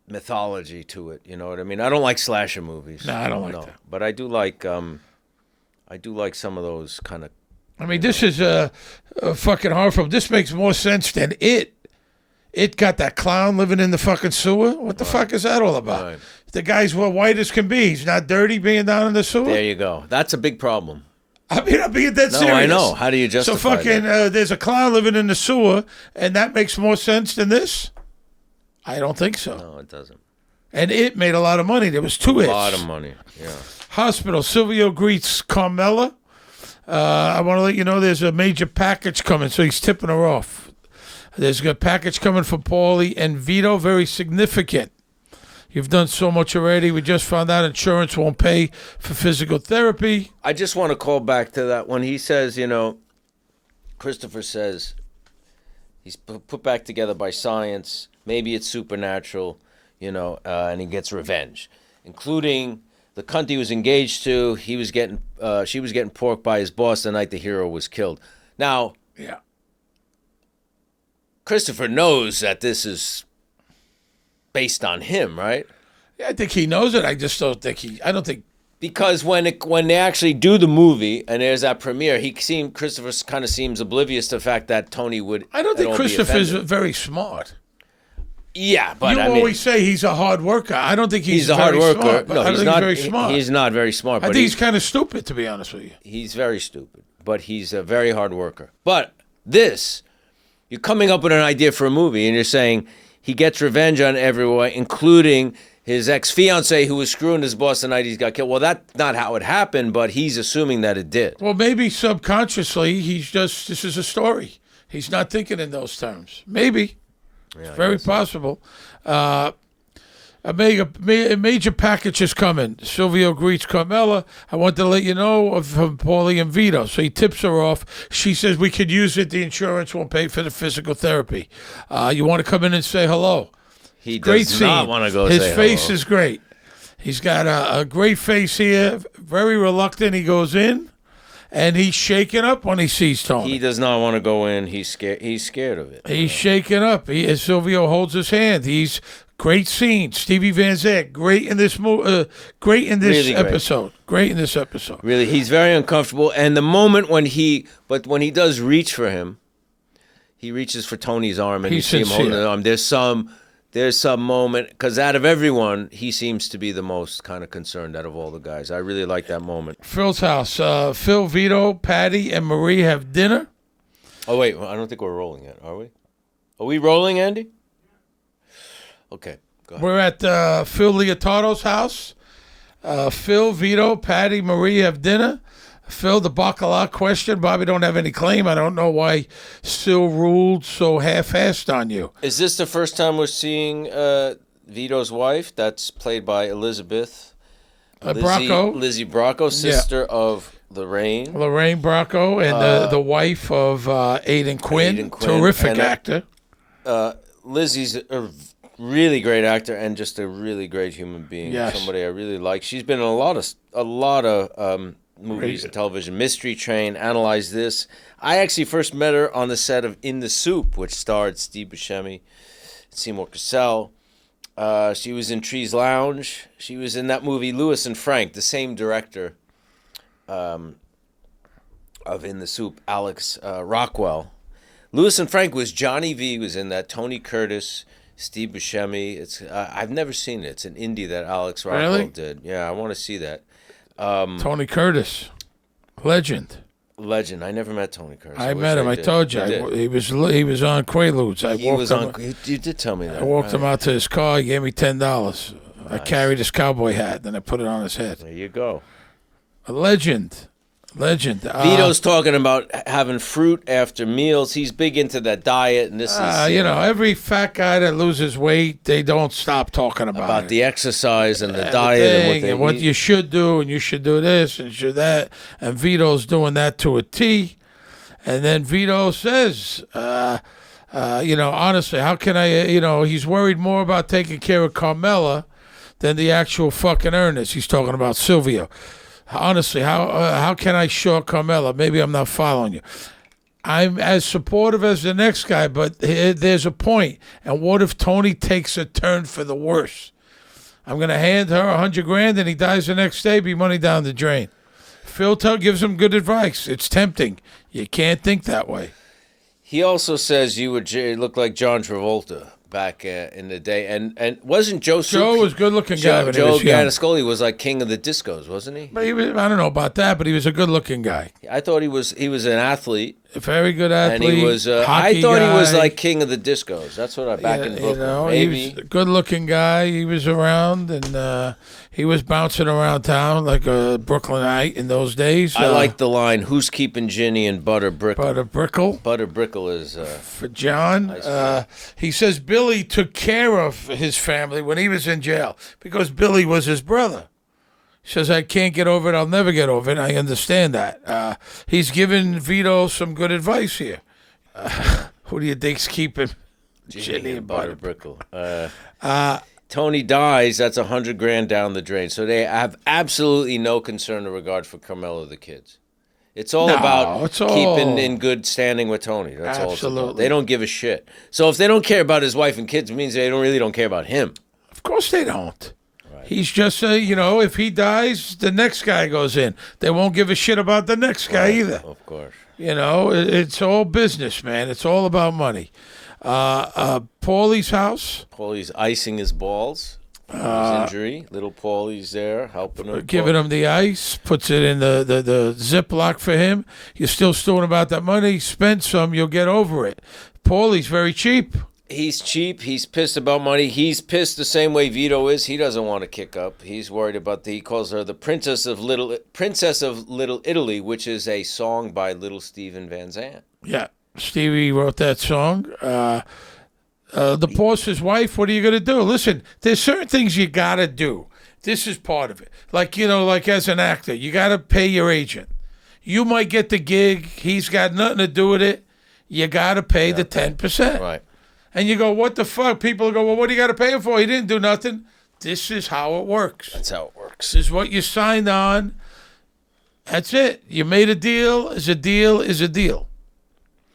mythology to it, you know what I mean? I don't like slasher movies. No, I don't like that. But I do like some of those kind of... I mean, this is a fucking horror film. This makes more sense than It. It got that clown living in the fucking sewer. What the fuck is that all about? Right. The guy's white as can be. He's not dirty being down in the sewer. There you go. That's a big problem. I mean, I'm being dead No, serious. I know. How do you justify So fucking, that? there's a clown living in the sewer, and that makes more sense than this? I don't think so. No, it doesn't. And It made a lot of money. There was 2 hits. A lot of money, yeah. Hospital. Silvio greets Carmela. I want to let you know there's a major package coming, so he's tipping her off. There's a package coming for Paulie and Vito, very significant. You've done so much already. We just found out insurance won't pay for physical therapy. I just want to call back to that when he says, Christopher says he's put back together by science. maybe it's supernatural, and he gets revenge, including the cunt he was engaged to. She was getting porked by his boss the night the hero was killed. Now, Yeah. Christopher knows that this is based on him, right? Yeah, I think he knows it. I just don't think I don't think. Because when they actually do the movie and there's that premiere, Christopher kind of seems oblivious to the fact that Tony would. I don't think at all be Christopher's offended. very smart. Yeah, but You always say he's a hard worker. I don't think he's a hard very worker. smart, but No, I don't he's think not. he's very smart. He's not very smart. I But think he's kind of stupid, to be honest with you. he's very stupid. But he's a very hard worker. But you're coming up with an idea for a movie, and you're saying he gets revenge on everyone, including his ex-fiancée who was screwing his boss the night he got killed. Well, that's not how it happened, but he's assuming that it did. Well, maybe subconsciously this is a story. He's not thinking in those terms. Maybe. It's very possible. A major package is coming. Silvio greets Carmela. I want to let you know of Paulie and Vito. So he tips her off. She says, we could use it. The insurance won't pay for the physical therapy. You want to come in and say hello? He Great does scene. not want to go His say face hello. is great. He's got a great face here. Very reluctant. He goes in, and he's shaken up when he sees Tony. He does not want to go in. He's scared. He's scared of it. He's shaken up. Silvio holds his hand. He's great scene. Stevie Van Zandt, great in this great in this Really great. episode. Great in this episode. Really, he's very uncomfortable. And the moment when he does reach for him, he reaches for Tony's arm, and He's you see him holding sincere. the arm. There's some moment, because out of everyone, he seems to be the most kind of concerned out of all the guys. I really like that moment. Phil's house. Phil, Vito, Patty, and Marie have dinner. Oh, wait, I don't think we're rolling yet, are we? Are we rolling, Andy? Okay, go ahead. We're at Phil Leotardo's house. Phil, Vito, Patty, Marie have dinner. Phil, the bacala question. Bobby don't have any claim. I don't know why Sil ruled so half-assed on you. Is this the first time we're seeing Vito's wife? That's played by Elizabeth Bracco. Lizzie Bracco, sister of Lorraine. Lorraine Bracco and the wife of Aidan Quinn. Aidan Quinn. Terrific And, actor. Lizzie's a really great actor and just a really great human being. Yes. Somebody I really like. She's been in a lot of movies and television. Mystery Train, Analyze This. I actually first met her on the set of In the Soup, which starred Steve Buscemi, Seymour Cassell. She was in Trees Lounge. She was in that movie Lewis and Frank, the same director of In the Soup, Alex Rockwell. Lewis and Frank was Johnny V was in that. Tony Curtis, Steve Buscemi. It's I've never seen it. It's an indie that Alex Rockwell Really? did. Yeah, I want to see that. Tony Curtis. Legend. Legend. I never met Tony Curtis. I wish met him. I did. told you. did. He was on Quaaludes. He was on. You did tell me that. I walked him Right. out to his car. He gave me $10. I carried his cowboy hat, then I put it on his head. There you go. A legend. Vito's talking about having fruit after meals. He's big into that diet, and this is every fat guy that loses weight, they don't stop talking about it. the exercise and the diet and what they eat. you should do, and you should do this and should that. And Vito's doing that to a T. And then Vito says, honestly, how can I, he's worried more about taking care of Carmela than the actual fucking earnest. He's talking about Silvio. Honestly, how can I show Carmela? Maybe I'm not following you. I'm as supportive as the next guy, but there's a point. And what if Tony takes a turn for the worse? I'm going to hand her $100,000 and he dies the next day, be money down the drain. Phil gives him good advice. It's tempting. You can't think that way. He also says you would look like John Travolta back in the day, and wasn't Joe? Joe was a good-looking guy when he Joe was young. Ganiscoli was like king of the discos, wasn't he? But I don't know about that, but he was a good-looking guy. I thought he was an athlete, A very good athlete. and he was. hockey I thought he was guy. like king of the discos. That's what I back in Brooklyn. Maybe. He was a good-looking guy. He was around, and he was bouncing around town like a Brooklynite in those days. I like the line, "Who's keeping Ginny and Butter Brickle?" Butter Brickle. Butter Brickle is For John, he says Billy took care of his family when he was in jail because Billy was his brother. He says, I can't get over it. I'll never get over it. I understand that. He's given Vito some good advice here. Who do you think's keeping Ginny and Butter. Brickle. Tony dies, that's $100,000 down the drain. So they have absolutely no concern or regard for Carmelo, the kids. It's all about keeping in good standing with Tony. That's all it's about. They don't give a shit. So if they don't care about his wife and kids, it means they don't care about him. Of course they don't. Right. He's just if he dies, the next guy goes in. They won't give a shit about the next guy either. Of course. It's all business, man. It's all about money. Paulie's house. Paulie's icing his balls. His injury. Little Paulie's there helping him. Giving him the ice. Puts it in the Ziploc for him. You're still stewing about that money. Spend some, you'll get over it. Paulie's very cheap. He's cheap. He's pissed about money. He's pissed the same way Vito is. He doesn't want to kick up. He's worried about he calls her the Princess of Little Italy, which is a song by Little Steven Van Zandt. Yeah, Stevie wrote that song. The boss's wife, what are you going to do? Listen, there's certain things you got to do. This is part of it. Like as an actor, you got to pay your agent. You might get the gig. He's got nothing to do with it. You got to pay the 10%. Right. And you go, what the fuck? People go, well, what do you got to pay him for? He didn't do nothing. This is how it works. That's how it works. This is what you signed on. That's it. You made a deal. Is a deal is a deal.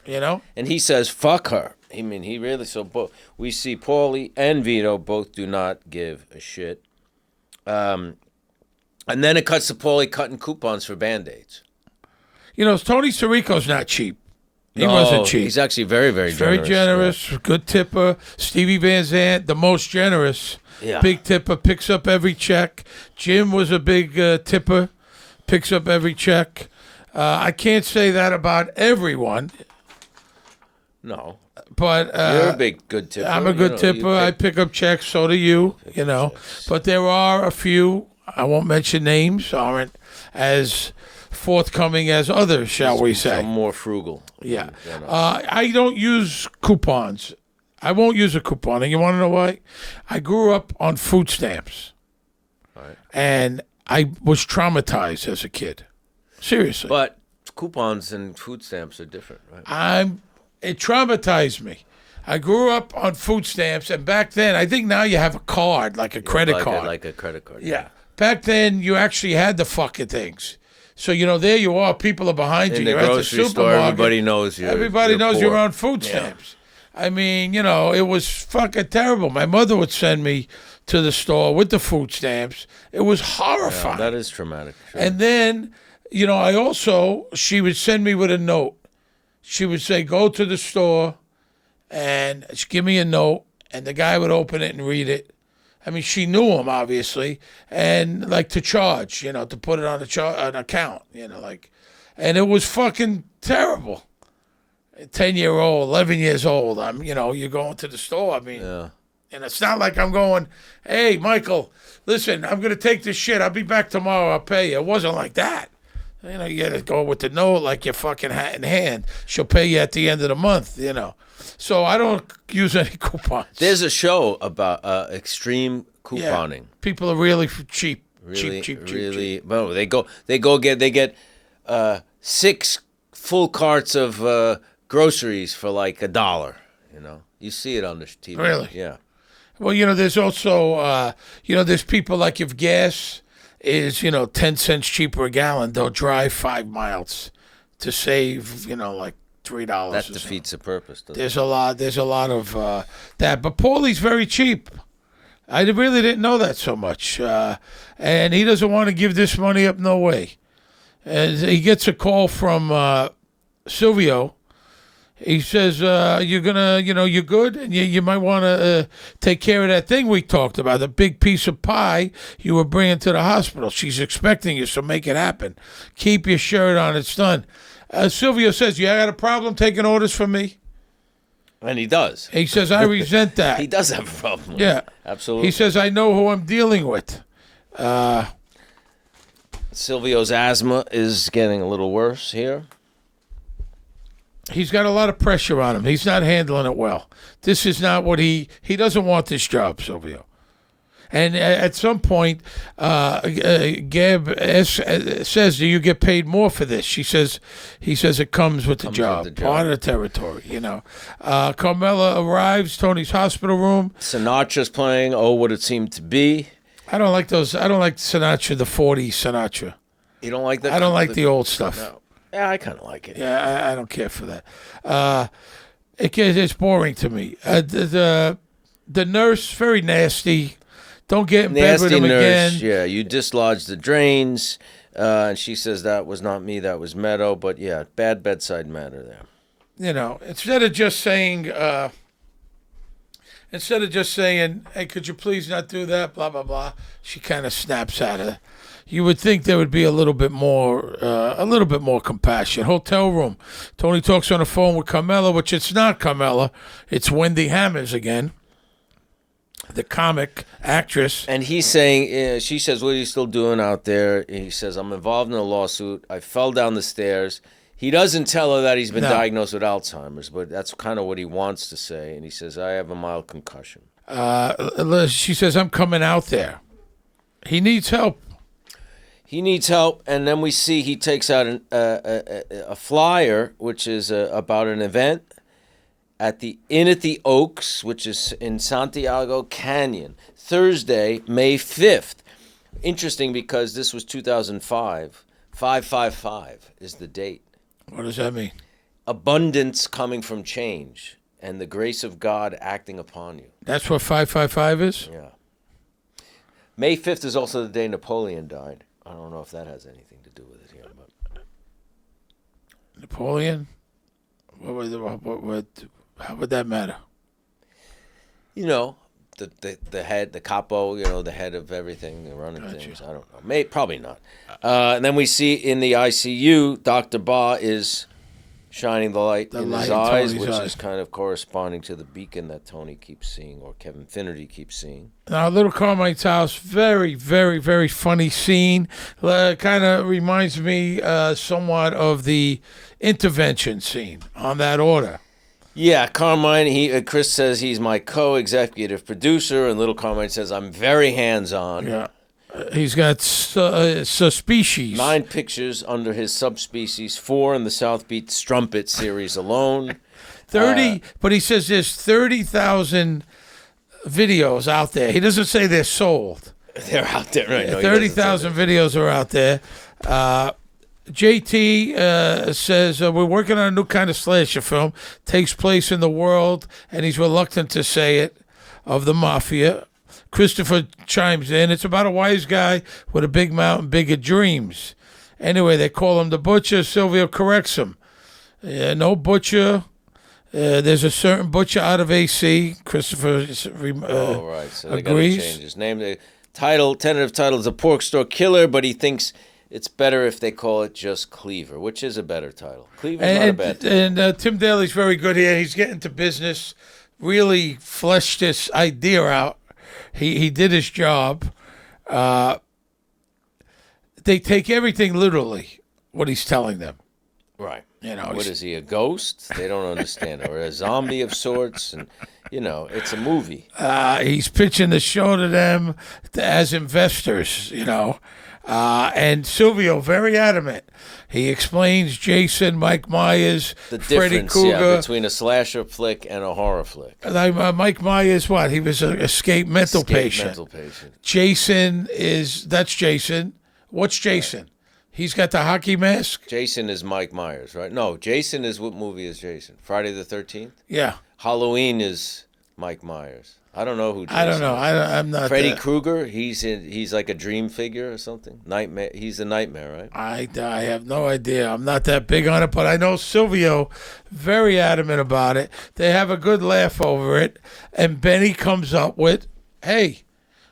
And he says, fuck her. He really, so we see Paulie and Vito both do not give a shit. And then it cuts to Paulie cutting coupons for Band-Aids. Tony Sirico's not cheap. He wasn't cheap. He's actually very, very generous. Very generous, good tipper. Stevie Van Zandt, the most generous. Yeah. Big tipper, picks up every check. Jim was a big tipper, picks up every check. I can't say that about everyone. No. But you're a big good tipper. I'm a good tipper. I pick up checks, so do you, But there are a few, I won't mention names, aren't as forthcoming as others, shall we say. I'm more frugal. Yeah. I don't use coupons. I won't use a coupon. And you want to know why? I grew up on food stamps. Right. And I was traumatized as a kid. Seriously. But coupons and food stamps are different, right? It traumatized me. I grew up on food stamps, and back then, I think now you have a card, like a credit card. Like a credit card. Yeah. Back then, you actually had the fucking things. So, there you are. People are behind you. In the You're grocery at the store, everybody knows you. Everybody knows you're on food stamps. I mean, it was fucking terrible. My mother would send me to the store with the food stamps. It was horrifying. Yeah, that is traumatic. Sure. And then, she would send me with a note. She would say, go to the store and give me a note. And the guy would open it and read it. I mean, she knew him, obviously, and to charge, to put it on an account, and it was fucking terrible. 10-year-old, 11 years old, you're going to the store. And it's not like I'm going, hey, Michael, listen, I'm going to take this shit. I'll be back tomorrow. I'll pay you. It wasn't like that. You got to go with the note like your fucking hat in hand. She'll pay you at the end of the month, So I don't use any coupons. There's a show about extreme couponing. Yeah, people are really cheap. Cheap. Well, they get 6 full carts of groceries for like $1. You see it on the TV. Really? Yeah. Well, there's also there's people like if gas is 10 cents cheaper a gallon, they'll drive 5 miles to save like $3. That defeats the purpose. There's a lot of that, but Paulie's very cheap. I really didn't know that so much, and he doesn't want to give this money up. No way. And he gets a call from Silvio. He says, "You're gonna, you're good, and you might want to take care of that thing we talked about, the big piece of pie you were bringing to the hospital. She's expecting you, so make it happen. Keep your shirt on. It's done." Silvio says, "You got a problem taking orders from me?" And he does. He says, "I resent that." He does have a problem with Yeah. it. Absolutely. He says, "I know who I'm dealing with." Silvio's asthma is getting a little worse here. He's got a lot of pressure on him. He's not handling it well. This is not what he doesn't want this job, Silvio. And at some point, Gab says, "Do you get paid more for this?" He says, "It comes with the job, part of the territory." Carmela arrives, Tony's hospital room. Sinatra's playing "Oh, What It Seemed to Be." I don't like those. I don't like Sinatra, the '40s Sinatra. You don't like that? I don't like the old stuff. No. Yeah, I kind of like it. Yeah, I don't care for that. It's boring to me. The nurse, very nasty. Don't get in bed with him nurse, again. Yeah, you dislodged the drains. And she says that was not me, that was Meadow. But yeah, bad bedside manner there. Instead of just saying, "Hey, could you please not do that?" Blah blah blah. She kind of snaps at her. You would think there would be a little bit more compassion. Hotel room. Tony talks on the phone with Carmela, which it's not Carmela. It's Wendy Hammers again, the comic actress. And he's saying, she says, "What are you still doing out there?" He says, "I'm involved in a lawsuit. I fell down the stairs." He doesn't tell her that he's been diagnosed with Alzheimer's, but that's kind of what he wants to say. And he says, "I have a mild concussion." She says, "I'm coming out there." He needs help. And then we see he takes out a flyer, which is about an event at the Inn at the Oaks, which is in Santiago Canyon, Thursday, May 5th. Interesting, because this was 2005. 555 is the date. What does that mean? Abundance coming from change and the grace of God acting upon you. That's what 555 is? Yeah. May 5th is also the day Napoleon died. I don't know if that has anything to do with it here. But Napoleon? How would that matter? The head, the capo, the head of everything, running things. I don't know. Probably not. And then we see in the ICU, Dr. Ba is shining the light in his eyes, which is kind of corresponding to the beacon that Tony keeps seeing, or Kevin Finnerty keeps seeing. Now, Little Carmine's house, very, very, very funny scene. Kind of reminds me somewhat of the intervention scene on that order. Yeah, Carmine, Chris says he's my co-executive producer, and Little Carmine says, "I'm very hands-on." Yeah. He's got subspecies. 9 pictures under his subspecies, 4 in the South Beach Strumpet series alone. 30, but he says there's 30,000 videos out there. He doesn't say they're sold. They're out there, right? No, 30,000 videos are out there. JT says, we're working on a new kind of slasher film. Takes place in the world, and he's reluctant to say it, of the mafia. Christopher chimes in. It's about a wise guy with a big mouth and bigger dreams. Anyway, they call him the Butcher. Silvio corrects him. No Butcher. There's a certain Butcher out of AC. Christopher right. So they agrees. Got to change his name. The tentative title is A Pork Store Killer, but he thinks it's better if they call it just Cleaver, which is a better title. Cleaver's not a bad title. And Tim Daly's very good here. He's getting to business, really fleshed this idea out. He did his job. They take everything literally, what he's telling them. Right. What is he, a ghost? They don't understand. Or a zombie of sorts. And, it's a movie. He's pitching the show to them as investors, and Silvio, very adamant. He explains Jason, Mike Myers, the Freddy difference Krueger. Between a slasher flick and a horror flick. Mike Myers, what? He was an escaped mental patient. Mental patient. Jason that's Jason. What's Jason? Right. He's got the hockey mask. Jason is Mike Myers, right? No, Jason is, what movie is Jason? Friday the 13th? Yeah. Halloween is Mike Myers. I don't know who Jason I don't know. is. I'm not. Freddy Krueger, he's like a dream figure or something. Nightmare. He's a nightmare, right? I have no idea. I'm not that big on it, but I know Silvio, very adamant about it. They have a good laugh over it, and Benny comes up with, "Hey,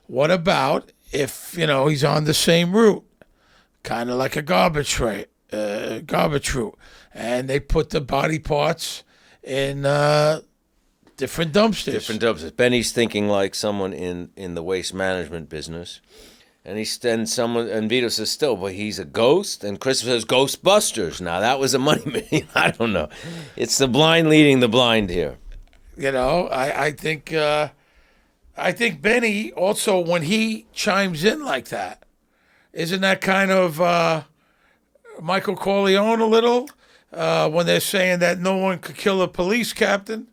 what about if he's on the same route, kind of like a garbage route, and they put the body parts in." Different dumpsters. Benny's thinking like someone in the waste management business. And and Vito says, still, but he's a ghost? And Christopher says, Ghostbusters. Now, that was a money man. I don't know. It's the blind leading the blind here. I think I think Benny also, when he chimes in like that, isn't that kind of Michael Corleone a little? When they're saying that no one could kill a police captain.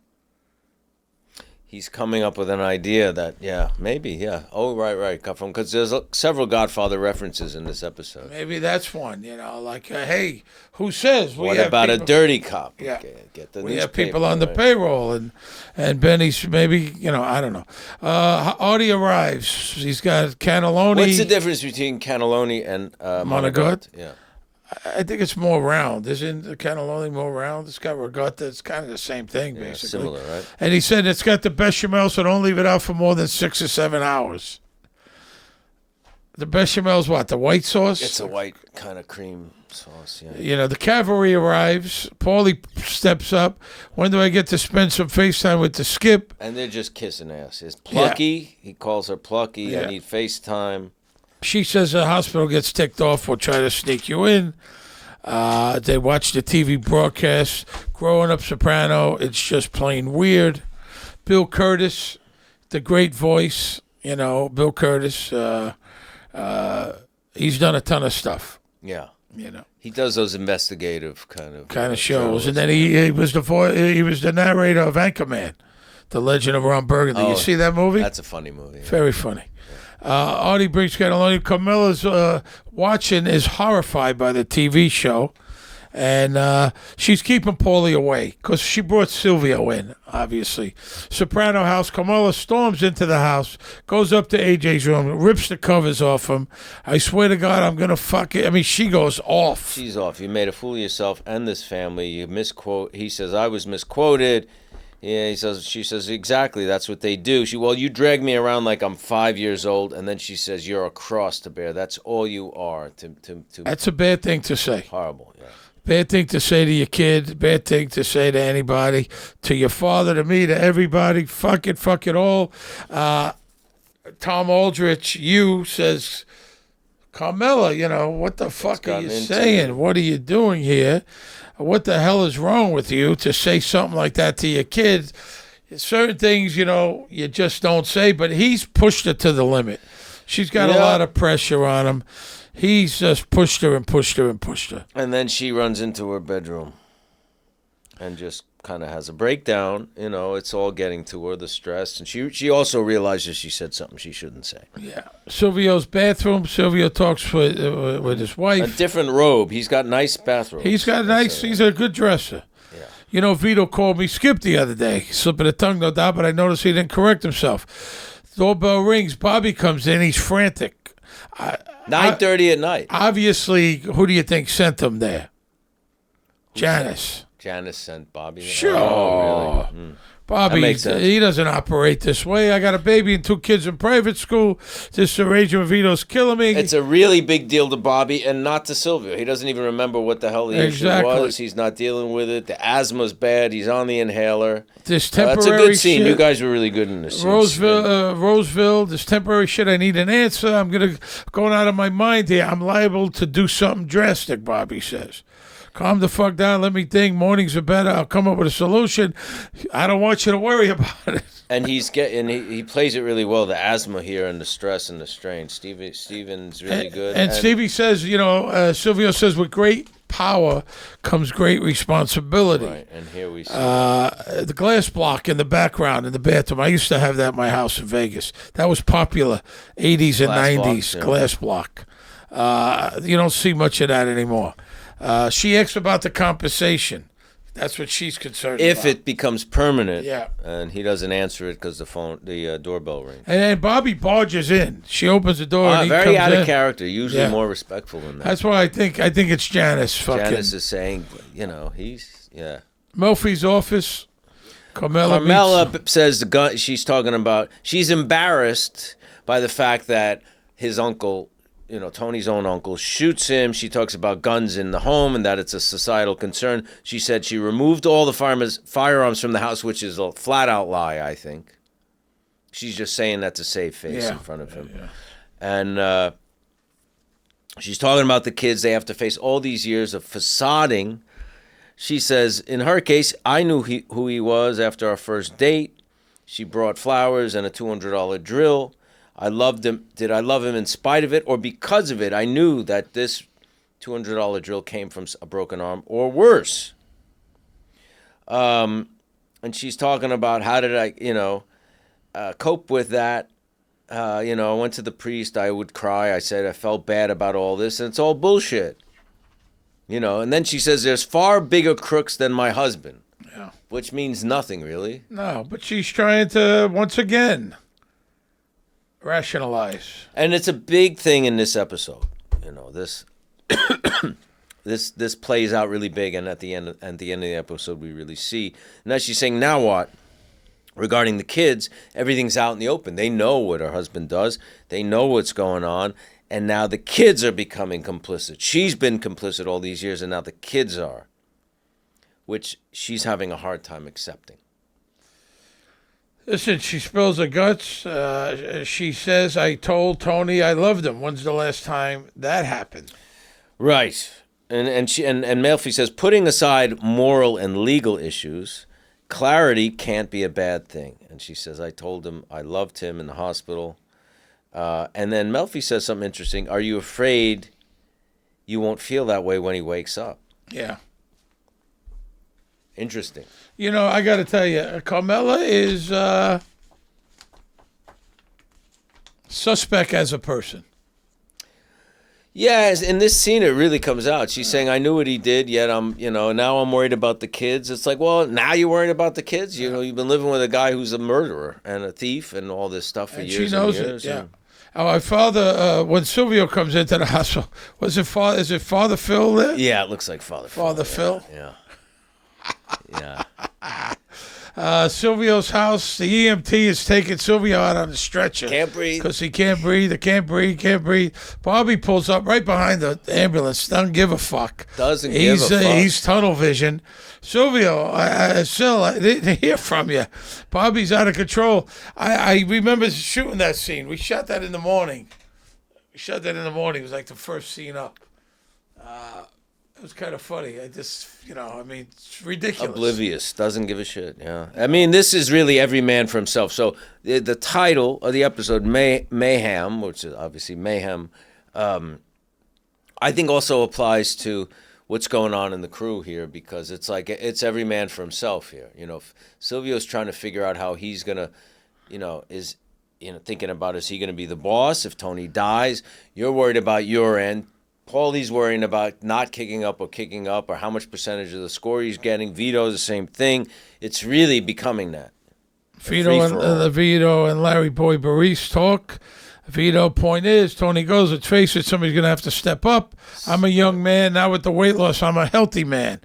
He's coming up with an idea that, maybe. Oh, right. Because there's several Godfather references in this episode. Maybe that's one, like, hey, who says? What about a dirty cop? Yeah. Get the we have newspaper, people on the payroll, and Benny's maybe, I don't know. Artie arrives. He's got cannelloni. What's the difference between cannelloni and Monagot? Yeah. I think it's more round. Isn't the cannelloni more round? It's got ricotta. It's kind of the same thing, basically. Similar, right? And he said it's got the bechamel, so don't leave it out for more than 6 or 7 hours. The bechamel's what? The white sauce? It's a white kind of cream sauce, yeah. The cavalry arrives. Paulie steps up. When do I get to spend some FaceTime with the Skip? And they're just kissing ass. It's Plucky. Yeah. He calls her Plucky. Yeah. I need FaceTime. She says the hospital gets ticked off. We'll try to sneak you in. They watch the TV broadcast. Growing up Soprano, it's just plain weird. Bill Curtis, the great voice, Bill Curtis, he's done a ton of stuff. Yeah. He does those investigative kind of shows. And then he was the narrator of Anchorman, The Legend of Ron Burgundy. You see that movie? That's a funny movie. Yeah. Very funny. Artie brings cannelloni. Carmela's watching, is horrified by the TV show, and she's keeping Paulie away because she brought Silvio in, obviously. Soprano house. Carmela storms into the house, goes up to AJ's room, rips the covers off him. I swear to God, I'm going to fuck it. I mean, she goes off. She's off. You made a fool of yourself and this family. You misquote. He says, I was misquoted. Yeah, she says, exactly, that's what they do. You drag me around like I'm 5 years old, and then she says, you're a cross to bear. That's all you are. That's a bad thing to say. Horrible, yeah. Bad thing to say to your kid, bad thing to say to anybody, to your father, to me, to everybody. Fuck it all. Tom Aldrich, says, Carmela, what the fuck are you saying? What are you doing here? What the hell is wrong with you to say something like that to your kids? Certain things, you just don't say, but he's pushed her to the limit. She's got a lot of pressure on him. He's just pushed her and pushed her and pushed her. And then she runs into her bedroom and just kind of has a breakdown. It's all getting to her, the stress. And she also realizes she said something she shouldn't say. Yeah. Silvio's bathroom. Silvio talks with his wife. A different robe. He's got nice bathrobes. He's a good dresser. Yeah. Vito called me Skip the other day. Slip of the tongue, no doubt, but I noticed he didn't correct himself. Doorbell rings. Bobby comes in. He's frantic. 9:30 at night. Obviously, who do you think sent him there? Janice. Janice sent Bobby. Sure. Oh, really? Bobby, he doesn't operate this way. I got a baby and 2 kids in private school. This arrangement with Vito's killing me. It's a really big deal to Bobby and not to Silvio. He doesn't even remember what the hell the issue was. He's not dealing with it. The asthma's bad. He's on the inhaler. This temporary that's a good scene. Shit. You guys were really good in this scene. Roseville, this temporary shit, I need an answer. I'm going out of my mind here. I'm liable to do something drastic, Bobby says. Calm the fuck down. Let me think. Mornings are better. I'll come up with a solution. I don't want you to worry about it. And he plays it really well. The asthma here and the stress and the strain. Steven's really good. And Stevie says, Silvio says, with great power comes great responsibility. Right. And here we see the glass block in the background in the bathroom. I used to have that in my house in Vegas. That was popular, 80s and 90s. Glass block. You don't see much of that anymore. She asks about the compensation. That's what she's concerned about. If it becomes permanent, yeah, and he doesn't answer it because the doorbell rings. And then Bobby barges in. She opens the door and he very comes out in. Of character. Usually more respectful than that. That's why I think it's Janice. Janice is saying, Murphy's office. Carmela says the gun. She's talking about. She's embarrassed by the fact that his uncle. Tony's own uncle shoots him. She talks about guns in the home and that it's a societal concern. She said she removed all the firearms from the house, which is a flat-out lie, I think. She's just saying that to save face in front of him. Yeah. And she's talking about the kids. They have to face all these years of facading. She says, in her case, I knew who he was after our first date. She brought flowers and a $200 drill. I loved him. Did I love him in spite of it or because of it? I knew that this $200 drill came from a broken arm or worse. And she's talking about how did I, cope with that. I went to the priest. I would cry. I said I felt bad about all this, and it's all bullshit. And then she says there's far bigger crooks than my husband. Yeah. Which means nothing, really. No, but she's trying to, once again, rationalize. And it's a big thing in this episode. This this plays out really big, and at the end of the episode, we really see. Now she's saying, now what? Regarding the kids, everything's out in the open. They know what her husband does. They know what's going on. And now the kids are becoming complicit. She's been complicit all these years, and now the kids are, which she's having a hard time accepting. Listen, she spills her guts. She says, I told Tony I loved him. When's the last time that happened? Right. And Melfi says, putting aside moral and legal issues, clarity can't be a bad thing. And she says, I told him I loved him in the hospital. And then Melfi says something interesting. Are you afraid you won't feel that way when he wakes up? Yeah. Interesting. I got to tell you, Carmela is suspect as a person. Yeah, in this scene, it really comes out. She's saying, I knew what he did, yet now I'm worried about the kids. It's like, well, now you're worried about the kids? You've been living with a guy who's a murderer and a thief and all this stuff for and years she knows and years. It, yeah. My father, when Silvio comes into the hospital, is it Father Phil there? Yeah, it looks like Father Phil. Father Phil? Yeah. Yeah. Silvio's house, the EMT is taking Silvio out on the stretcher. Can't breathe. Because he can't breathe. Can't breathe. Bobby pulls up right behind the ambulance. Doesn't give a fuck. Doesn't give a fuck. He's tunnel vision. Silvio, Sil, I didn't hear from you. Bobby's out of control. I remember shooting that scene. We shot that in the morning. It was like the first scene up. It was kind of funny. I just, it's ridiculous. Oblivious. Doesn't give a shit, yeah. I mean, this is really every man for himself. So the title of the episode, Mayham, which is obviously Mayhem, I think also applies to what's going on in the crew here, because it's like it's every man for himself here. Silvio's trying to figure out how he's going to, thinking about, is he going to be the boss if Tony dies? You're worried about your end. Paulie's worrying about not kicking up or how much percentage of the score he's getting. Vito's the same thing. It's really becoming that. Vito and Larry Boy Baris talk. Vito, point is, Tony goes, let's face it, somebody's going to have to step up. I'm a young man. Now with the weight loss, I'm a healthy man.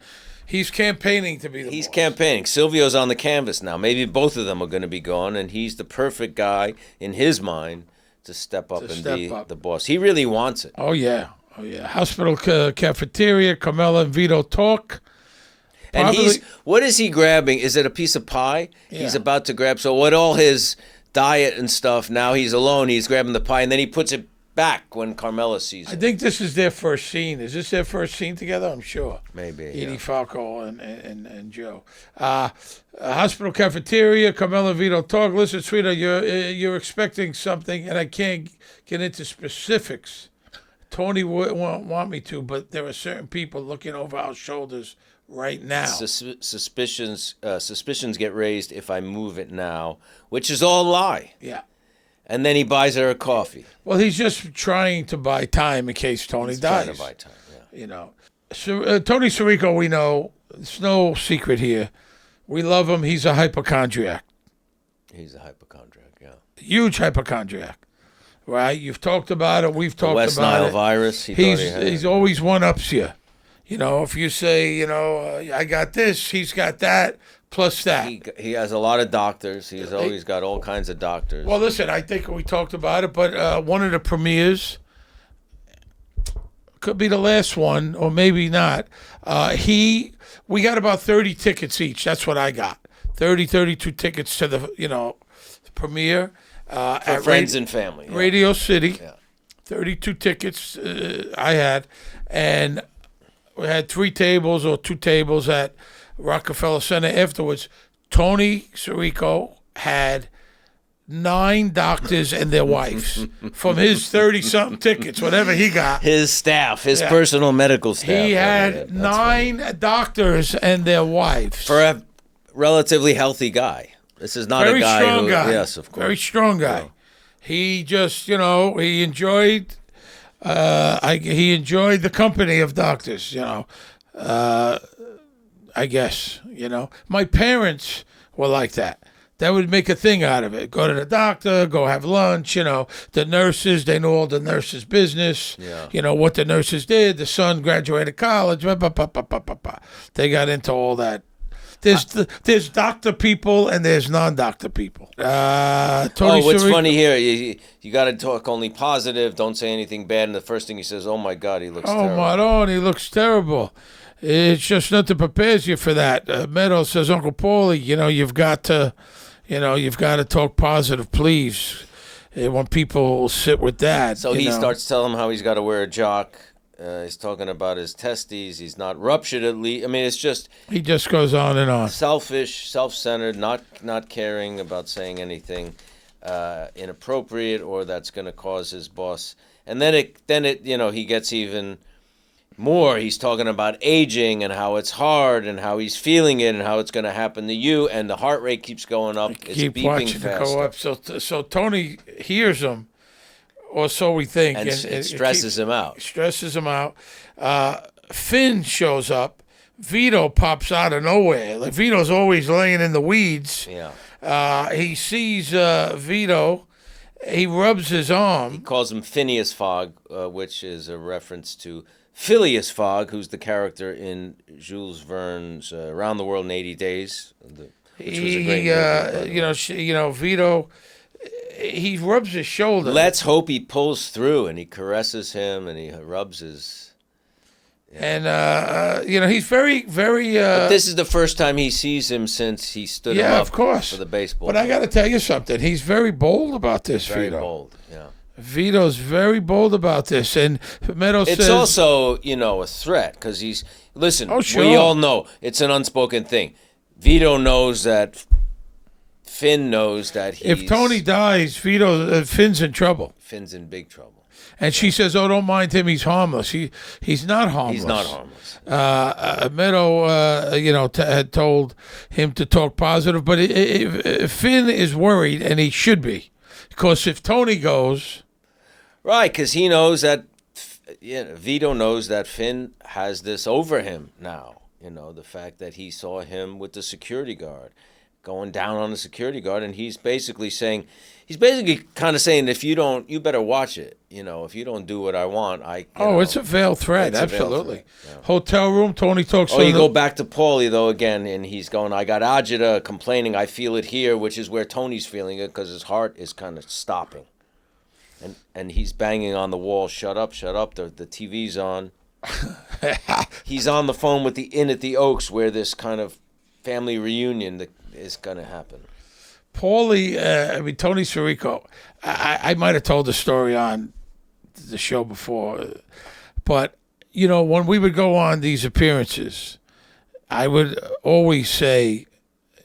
He's campaigning to be the boss. Campaigning. Silvio's on the canvas now. Maybe both of them are going to be gone, and he's the perfect guy in his mind to step up and be the boss. He really wants it. Oh, yeah. Hospital cafeteria, Carmela and Vito talk. And what is he grabbing? Is it a piece of pie? Yeah. He's about to grab. So what all his diet and stuff, now he's alone, he's grabbing the pie, and then he puts it back when Carmela sees it. I think this is their first scene. Is this their first scene together? I'm sure. Maybe. Edie Falco and Joe. Hospital cafeteria, Carmela and Vito talk. Listen, sweetheart, you're expecting something, and I can't get into specifics. Tony won't want me to, but there are certain people looking over our shoulders right now. Suspicions get raised if I move it now, which is all lie. Yeah. And then he buys her a coffee. Well, he's just trying to buy time in case Tony dies. Trying to buy time, yeah. So, Tony Sirico, we know, it's no secret here. We love him. He's a hypochondriac. He's a hypochondriac, yeah. Huge hypochondriac. Right, you've talked about it. We've talked about it. West Nile virus. He's always one-ups you. If you say, I got this, he's got that, plus that. He has a lot of doctors. He's always got all kinds of doctors. Well, listen, I think we talked about it, but one of the premieres, could be the last one, or maybe not. We got about 30 tickets each. That's what I got. 32 tickets to the premiere. For friends and family. Yeah. Radio City. Yeah. 32 tickets I had. And we had 3 tables or 2 tables at Rockefeller Center afterwards. Tony Sirico had 9 doctors and their wives from his 30-something tickets, whatever he got. His staff, his personal medical staff. He had 9 doctors and their wives. For a relatively healthy guy. This is not Very a guy strong who... guy. Yes, of course. Very strong guy. Yeah. He just, he enjoyed... he enjoyed the company of doctors, I guess, My parents were like that. That would make a thing out of it. Go to the doctor, go have lunch, The nurses, they knew all the nurses' business. Yeah. What the nurses did. The son graduated college. They got into all that. There's doctor people and there's non-doctor people. Tony what's Sirico- funny here, you got to talk only positive. Don't say anything bad. And the first thing he says, oh, my God, he looks terrible. Oh, my God, he looks terrible. It's just nothing prepares you for that. Meadows says, Uncle Paulie, you've got to talk positive, please. When people sit with that. So he starts telling him how he's got to wear a jock. He's talking about his testes. He's not ruptured at least. I mean, it's just... He just goes on and on. Selfish, self-centered, not caring about saying anything inappropriate or that's going to cause his boss. And then he gets even more. He's talking about aging and how it's hard and how he's feeling it and how it's going to happen to you. And the heart rate keeps going up. It's Keep beeping watching faster. it go up. So Tony hears him, or so we think. And it stresses him out. Stresses him out. Finn shows up. Vito pops out of nowhere. Like Vito's always laying in the weeds. Yeah. He sees Vito. He rubs his arm. He calls him Phineas Fogg, which is a reference to Phileas Fogg, who's the character in Jules Verne's Around the World in 80 Days, which was a great movie. Vito, he rubs his shoulder. Let's hope he pulls through, and he caresses him, and he rubs his... Yeah. And, he's very, very... but this is the first time he sees him since he stood him up of course. for the baseball. But I got to tell you something. He's very bold about this, Very Vito. bold, yeah. Vito's very bold about this, and Meadows says... It's also, a threat, because he's... Listen, Oh, sure. we all know it's an unspoken thing. Vito knows that... Finn knows that he's... If Tony dies, Finn's in trouble. Finn's in big trouble. And she says, "Oh, don't mind him. He's harmless. He's not harmless. He's not harmless." Meadow, had told him to talk positive, but Finn is worried, and he should be, because if Tony goes, right, because he knows that Vito knows that Finn has this over him now. The fact that he saw him with the security guard, going down on the security guard, and he's basically kind of saying, if you don't, you better watch it. If you don't do what I want, it's a veiled threat, absolutely. Yeah. Hotel room, Tony talks. You go back to Paulie though again, and he's going, I got agita complaining, I feel it here, which is where Tony's feeling it because his heart is kind of stopping, and he's banging on the wall, shut up, the TV's on. He's on the phone with the Inn at the Oaks where this kind of family reunion is going to happen. Tony Sirico, I might have told the story on the show before, but, when we would go on these appearances, I would always say,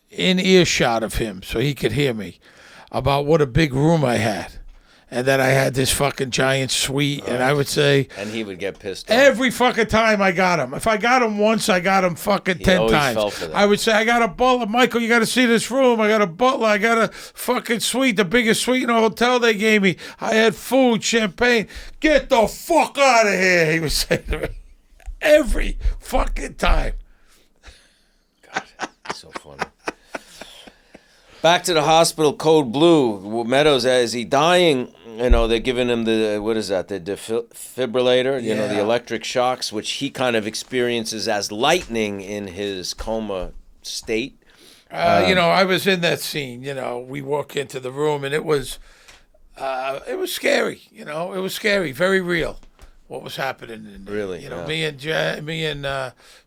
in earshot of him, so he could hear me, about what a big room I had. And that I had this fucking giant suite, and I would say... And he would get pissed off. Every fucking time I got him. If I got him once, I got him fucking 10 times. Fell for that. I would say, I got a butler. Michael, you got to see this room. I got a butler. I got a fucking suite, the biggest suite in the hotel they gave me. I had food, champagne. Get the fuck out of here, he would say to me. Every fucking time. God, so funny. Back to the hospital, Code Blue. Meadows, is he dying? They're giving him the defibrillator, the electric shocks, which he kind of experiences as lightning in his coma state. I was in that scene. We walk into the room, and it was scary. It was scary, very real. What was happening? Really? Me and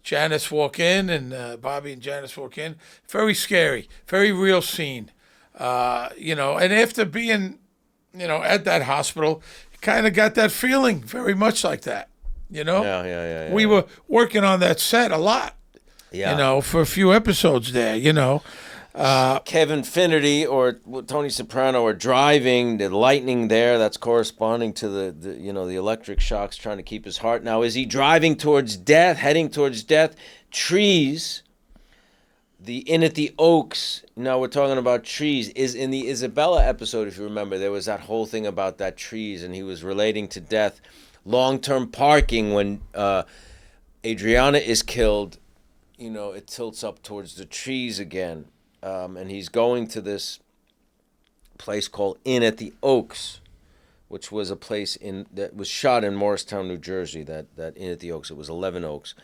Janice walk in, and Bobby and Janice walk in. Very scary, very real scene. And after being, at that hospital, kind of got that feeling very much like that. Yeah. We were working on that set a lot. Yeah. For a few episodes there. Kevin Finnerty or Tony Soprano are driving. The lightning there, that's corresponding to the electric shocks trying to keep his heart. Now, is he driving towards death, heading towards death? Trees. The Inn at the Oaks, now we're talking about trees, is in the Isabella episode, if you remember, there was that whole thing about that trees, and he was relating to death. Long-term parking, when Adriana is killed, it tilts up towards the trees again. And he's going to this place called Inn at the Oaks, which was a place that was shot in Morristown, New Jersey, that Inn at the Oaks. It was 11 Oaks.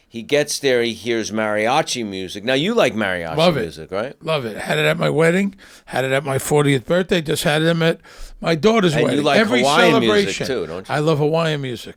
He gets there, he hears mariachi music. Now, you like mariachi music, right? Love it. Had it at my wedding, had it at my 40th birthday, just had them at my daughter's wedding. And you like Every Hawaiian celebration. music, too, don't you? I love Hawaiian music.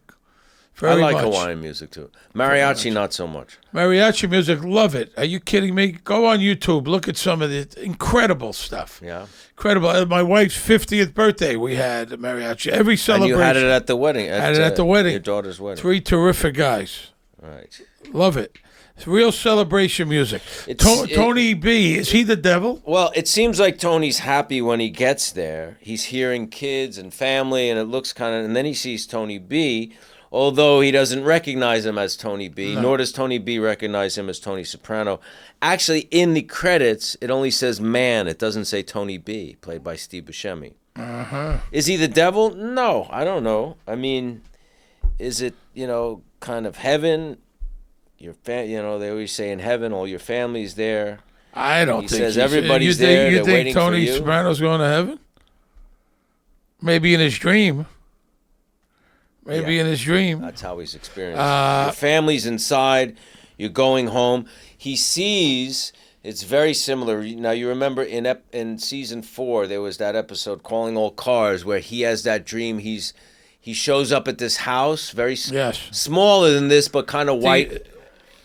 I like much. Hawaiian music, too. Mariachi, not so much. Mariachi music, love it. Are you kidding me? Go on YouTube, look at some of the incredible stuff. Yeah. Incredible. At my wife's 50th birthday, we had mariachi. Every celebration. And you had it at the wedding. Had it at the wedding. Your daughter's wedding. 3 terrific guys. Right. Love it. It's real celebration music. Tony B, is he the devil? Well, it seems like Tony's happy when he gets there. He's hearing kids and family, and it looks and then he sees Tony B, although he doesn't recognize him as Tony B, nor does Tony B recognize him as Tony Soprano. Actually, in the credits, it only says man. It doesn't say Tony B, played by Steve Buscemi. Is he the devil? No, I don't know. I mean, is it, kind of heaven? They always say in heaven, all your family's there. I don't think he says everybody's there. You they're waiting think Tony for you. Soprano's going to heaven? Maybe in his dream. Maybe in his dream. That's how he's experienced. Your family's inside. You're going home. He sees. It's very similar. Now you remember in season 4 there was that episode Calling All Cars where he has that dream. He shows up at this house, very smaller than this, but kind of white.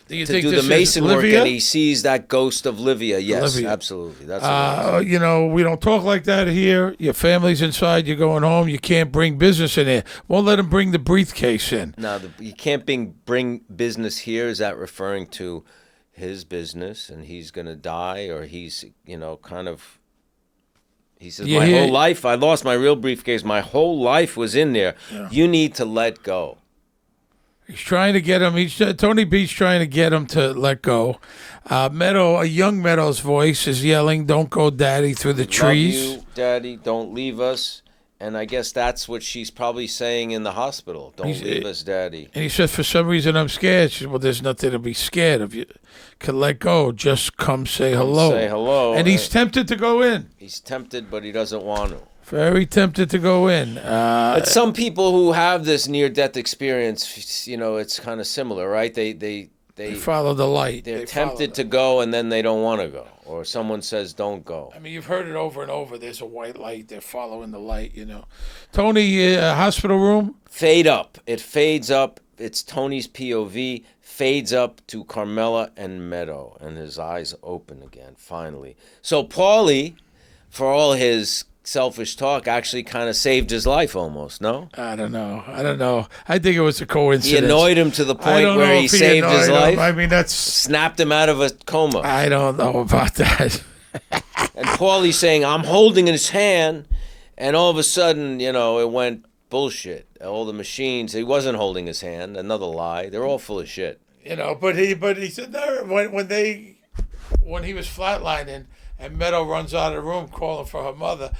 Do you to think do this the mason is work, Livia? and he sees that ghost of Livia. Yes, Livia. absolutely. That's what it is. We don't talk like that here. Your family's inside. You're going home. You can't bring business in there. Won't let him bring the briefcase in. Now, you can't bring business here. Is that referring to his business, and he's going to die, or he's, kind of... He says, my whole life, I lost my real briefcase. My whole life was in there. Yeah. You need to let go. He's trying to get him. Tony B's trying to get him to let go. A young Meadows' voice is yelling, "Don't go, Daddy," through the trees. Love you, Daddy. Don't leave us. And I guess that's what she's probably saying in the hospital. Don't leave us, Daddy. And he says, for some reason, I'm scared. She says, well, there's nothing to be scared of. You can let go. Just come say hello. Say hello. And he's tempted to go in. He's tempted, but he doesn't want to. Very tempted to go in. But some people who have this near-death experience, it's kind of similar, right? They follow the light. They're tempted to go, and then they don't want to go. Or someone says, don't go. I mean, you've heard it over and over. There's a white light. They're following the light, Tony, hospital room? Fade up. It fades up. It's Tony's POV. Fades up to Carmela and Meadow. And his eyes open again, finally. So Paulie, for all his selfish talk, actually kind of saved his life almost, no? I don't know. I think it was a coincidence. He annoyed him to the point where he saved his life. I mean, that's... Snapped him out of a coma. I don't know about that. And Paulie's saying, I'm holding his hand, and all of a sudden, it went bullshit. All the machines, he wasn't holding his hand, another lie. They're all full of shit. But he said, no, when he was flatlining, and Meadow runs out of the room calling for her mother,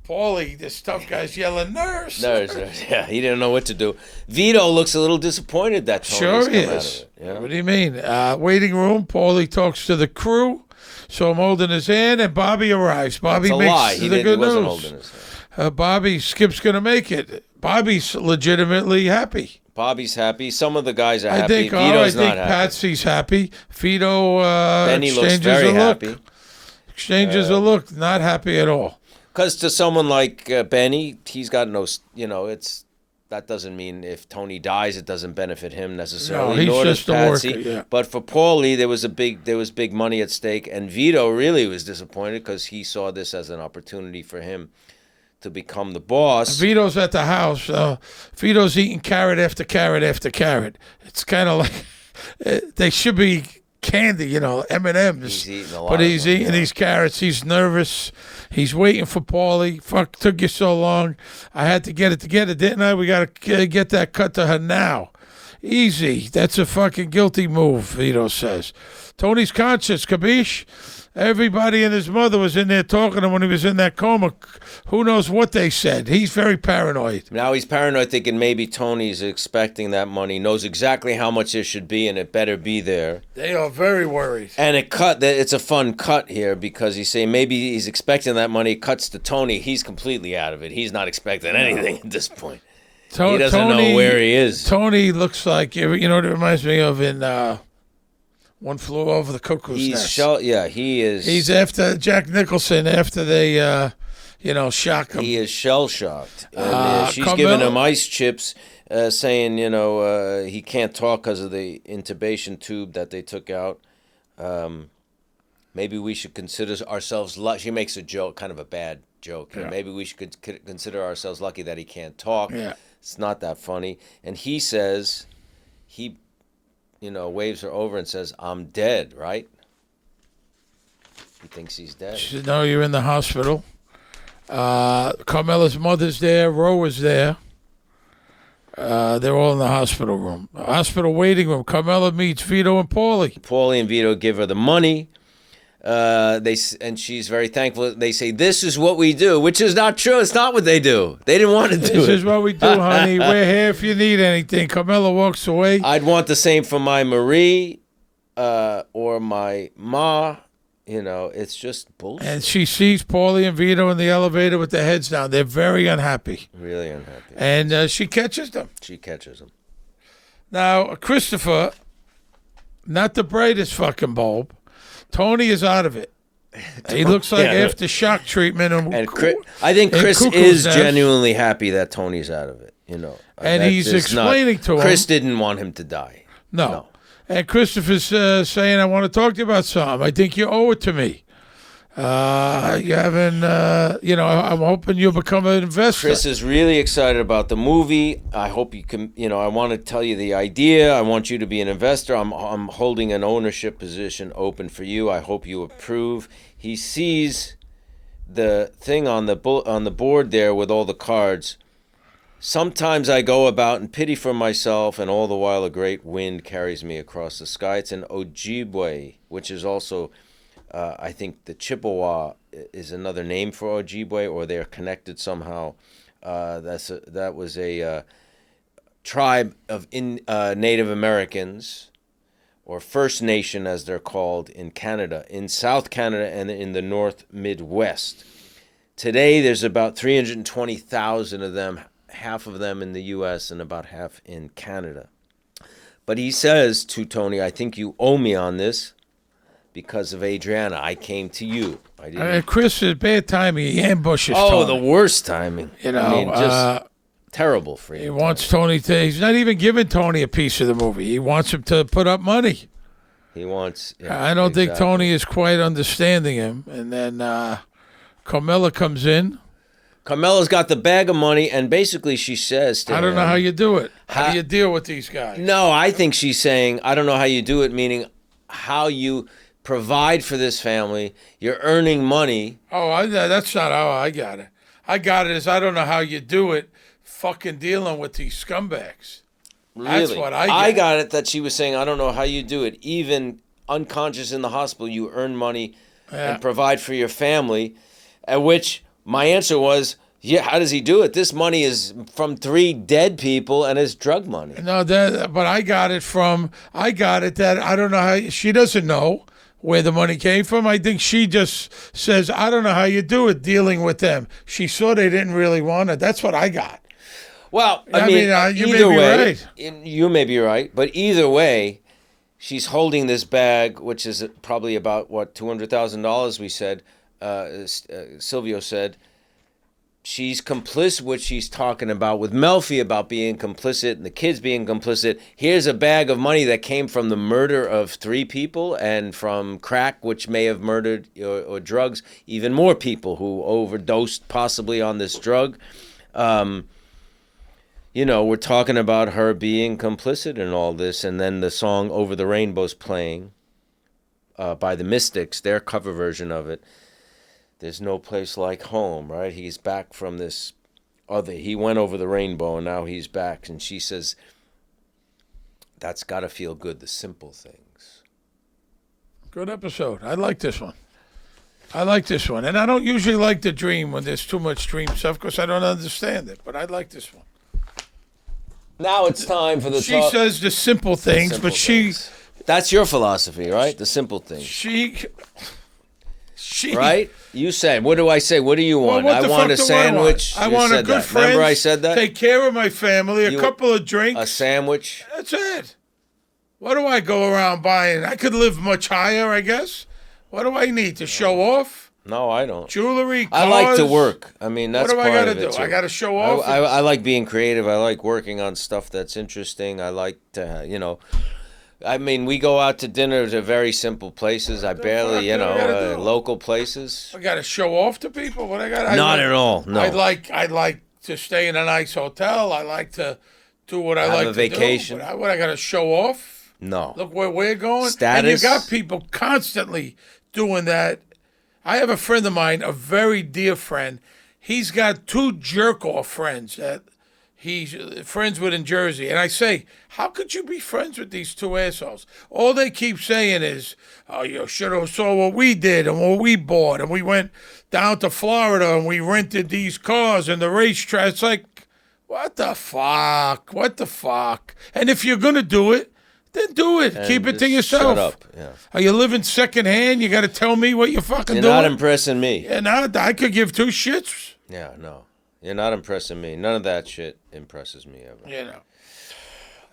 Paulie, this tough guy's yelling, nurse. Yeah, he didn't know what to do. Vito looks a little disappointed that Tony's come out of it. Yeah. What do you mean? Waiting room, Paulie talks to the crew, so I'm holding his hand, and Bobby arrives. Bobby That's a makes lie. the good He wasn't news. holding his hand. Bobby, Skip's going to make it. Bobby's legitimately happy. Bobby's happy. Some of the guys are happy. I think Vito's not happy. Patsy's happy. Vito Benny looks very happy. Exchanges a look, not happy at all. Because to someone like Benny, he's got no, that doesn't mean if Tony dies, it doesn't benefit him necessarily. No, he's nor just does a Patsy. worker, yeah. But for Paulie, there was big money at stake, and Vito really was disappointed because he saw this as an opportunity for him to become the boss. Vito's at the house. Vito's eating carrot after carrot after carrot. It's kind of like they should be candy, M&Ms. He's eating a lot but of he's them, eating yeah. these carrots. He's nervous. He's waiting for Paulie. Fuck, took you so long. I had to get it together, didn't I? We got to get that cut to her now. Easy. That's a fucking guilty move, Vito says. Tony's conscious, kabish? Everybody and his mother was in there talking to him when he was in that coma. Who knows what they said? He's very paranoid. Now he's paranoid, thinking maybe Tony's expecting that money, knows exactly how much there should be, and it better be there. They are very worried. And it's a fun cut here because he's saying maybe he's expecting that money. Cuts to Tony. He's completely out of it. He's not expecting anything at this point. He doesn't know where he is. Tony looks like, what it reminds me of in One Flew Over the Cuckoo's Nest. He is. He's after Jack Nicholson after they, shock him. He is shell-shocked. And, she's giving him ice chips, saying, he can't talk because of the intubation tube that they took out. Maybe we should consider ourselves lucky. She makes a joke, kind of a bad joke. Yeah. Maybe we should consider ourselves lucky that he can't talk. Yeah. It's not that funny. And he says, waves her over and says, I'm dead, right? He thinks he's dead. She said, no, you're in the hospital. Carmela's mother's there. Ro is there. They're all in the hospital room. Hospital waiting room. Carmela meets Vito and Paulie. Paulie and Vito give her the money. And she's very thankful. They say, this is what we do, which is not true. It's not what they do. They didn't want to do it. This is what we do, honey. We're here if you need anything. Carmela walks away. I'd want the same for my Marie or my Ma. It's just bullshit. And she sees Paulie and Vito in the elevator with their heads down. They're very unhappy. Really unhappy. And she catches them. Now, Christopher, not the brightest fucking bulb. Tony is out of it. He looks like aftershock treatment. I think Chris is genuinely happy that Tony's out of it. And he's explaining to him. Chris didn't want him to die. No. And Christopher's saying, I want to talk to you about something. I think you owe it to me. You haven't, I'm hoping you'll become an investor. Chris is really excited about the movie. I hope you can, I want to tell you the idea. I want you to be an investor. I'm holding an ownership position open for you. I hope you approve. He sees the thing on the board there with all the cards. Sometimes I go about in pity for myself, and all the while a great wind carries me across the sky. It's an Ojibwe, which is also... I think the Chippewa is another name for Ojibwe, or they're connected somehow. That was a tribe of Native Americans, or First Nation as they're called, in Canada, in South Canada and in the North Midwest. Today there's about 320,000 of them, half of them in the U.S. and about half in Canada. But he says to Tony, I think you owe me on this. Because of Adriana, I came to you. Chris is bad timing. He ambushes Tony. the worst timing. Just terrible for you. He wants Tony to... He's not even giving Tony a piece of the movie. He wants him to put up money. He wants... I don't think Tony is quite understanding him. And then Carmela comes in. Carmela's got the bag of money, and basically she says to him... I don't know how you do it. How do you deal with these guys? No, I think she's saying, I don't know how you do it, meaning how you... provide for this family. You're earning money. Oh, that's not how I got it. I got it as I don't know how you do it fucking dealing with these scumbags. Really? That's what I got it that she was saying, I don't know how you do it. Even unconscious in the hospital, you earn money and provide for your family. At which my answer was, yeah, how does he do it? This money is from 3 dead people and it's drug money. No, but I got it that I don't know how, she doesn't know where the money came from. I think she just says, I don't know how you do it dealing with them. She saw they didn't really want it. That's what I got. Well, I mean you may be right. You may be right, but either way, she's holding this bag, which is probably about, $200,000 we said, Silvio said. She's complicit, what she's talking about with Melfi about being complicit and the kids being complicit. Here's a bag of money that came from the murder of 3 people and from crack, which may have murdered, or drugs, even more people who overdosed possibly on this drug. We're talking about her being complicit in all this, and then the song Over the Rainbow's playing. by the Mystics, their cover version of it. There's no place like home, right? He's back from this other. He went over the rainbow, and now he's back. And she says, that's got to feel good, the simple things. Good episode. I like this one. And I don't usually like the dream when there's too much dream stuff because I don't understand it. But I like this one. Now it's time for the She says the simple things, simple but she... things. That's your philosophy, right? The simple things. She... Right? You said, what do I say? What do you want? Well, I want a sandwich. I want a good friend. Remember I said that? Take care of my family, a couple of drinks. A sandwich. That's it. What do I go around buying? I could live much higher, I guess. What do I need to show off? No, I don't. Jewelry, cars. I like to work. I mean, that's what do I part gotta of it, do? too. I got to show off. I like being creative. I like working on stuff that's interesting. I like to, I mean, we go out to dinner to very simple places. I barely, local places. I got to show off to people. What I got? Not at all. No. I like to stay in a nice hotel. I like to do what I like to a vacation. do. What I got to show off? No. Look where we're going. Status. And you got people constantly doing that. I have a friend of mine, a very dear friend. He's got 2 jerk-off friends that he's friends with in Jersey. And I say, how could you be friends with these 2 assholes? All they keep saying is, oh, you should have saw what we did and what we bought. And we went down to Florida and we rented these cars and the racetrack. It's like, what the fuck? What the fuck? And if you're going to do it, then do it. And keep it to yourself. Shut up. Yeah. Are you living secondhand? You got to tell me what you're fucking You're doing? not impressing me. Yeah, I could give 2 shits. Yeah, no. You're not impressing me. None of that shit impresses me ever.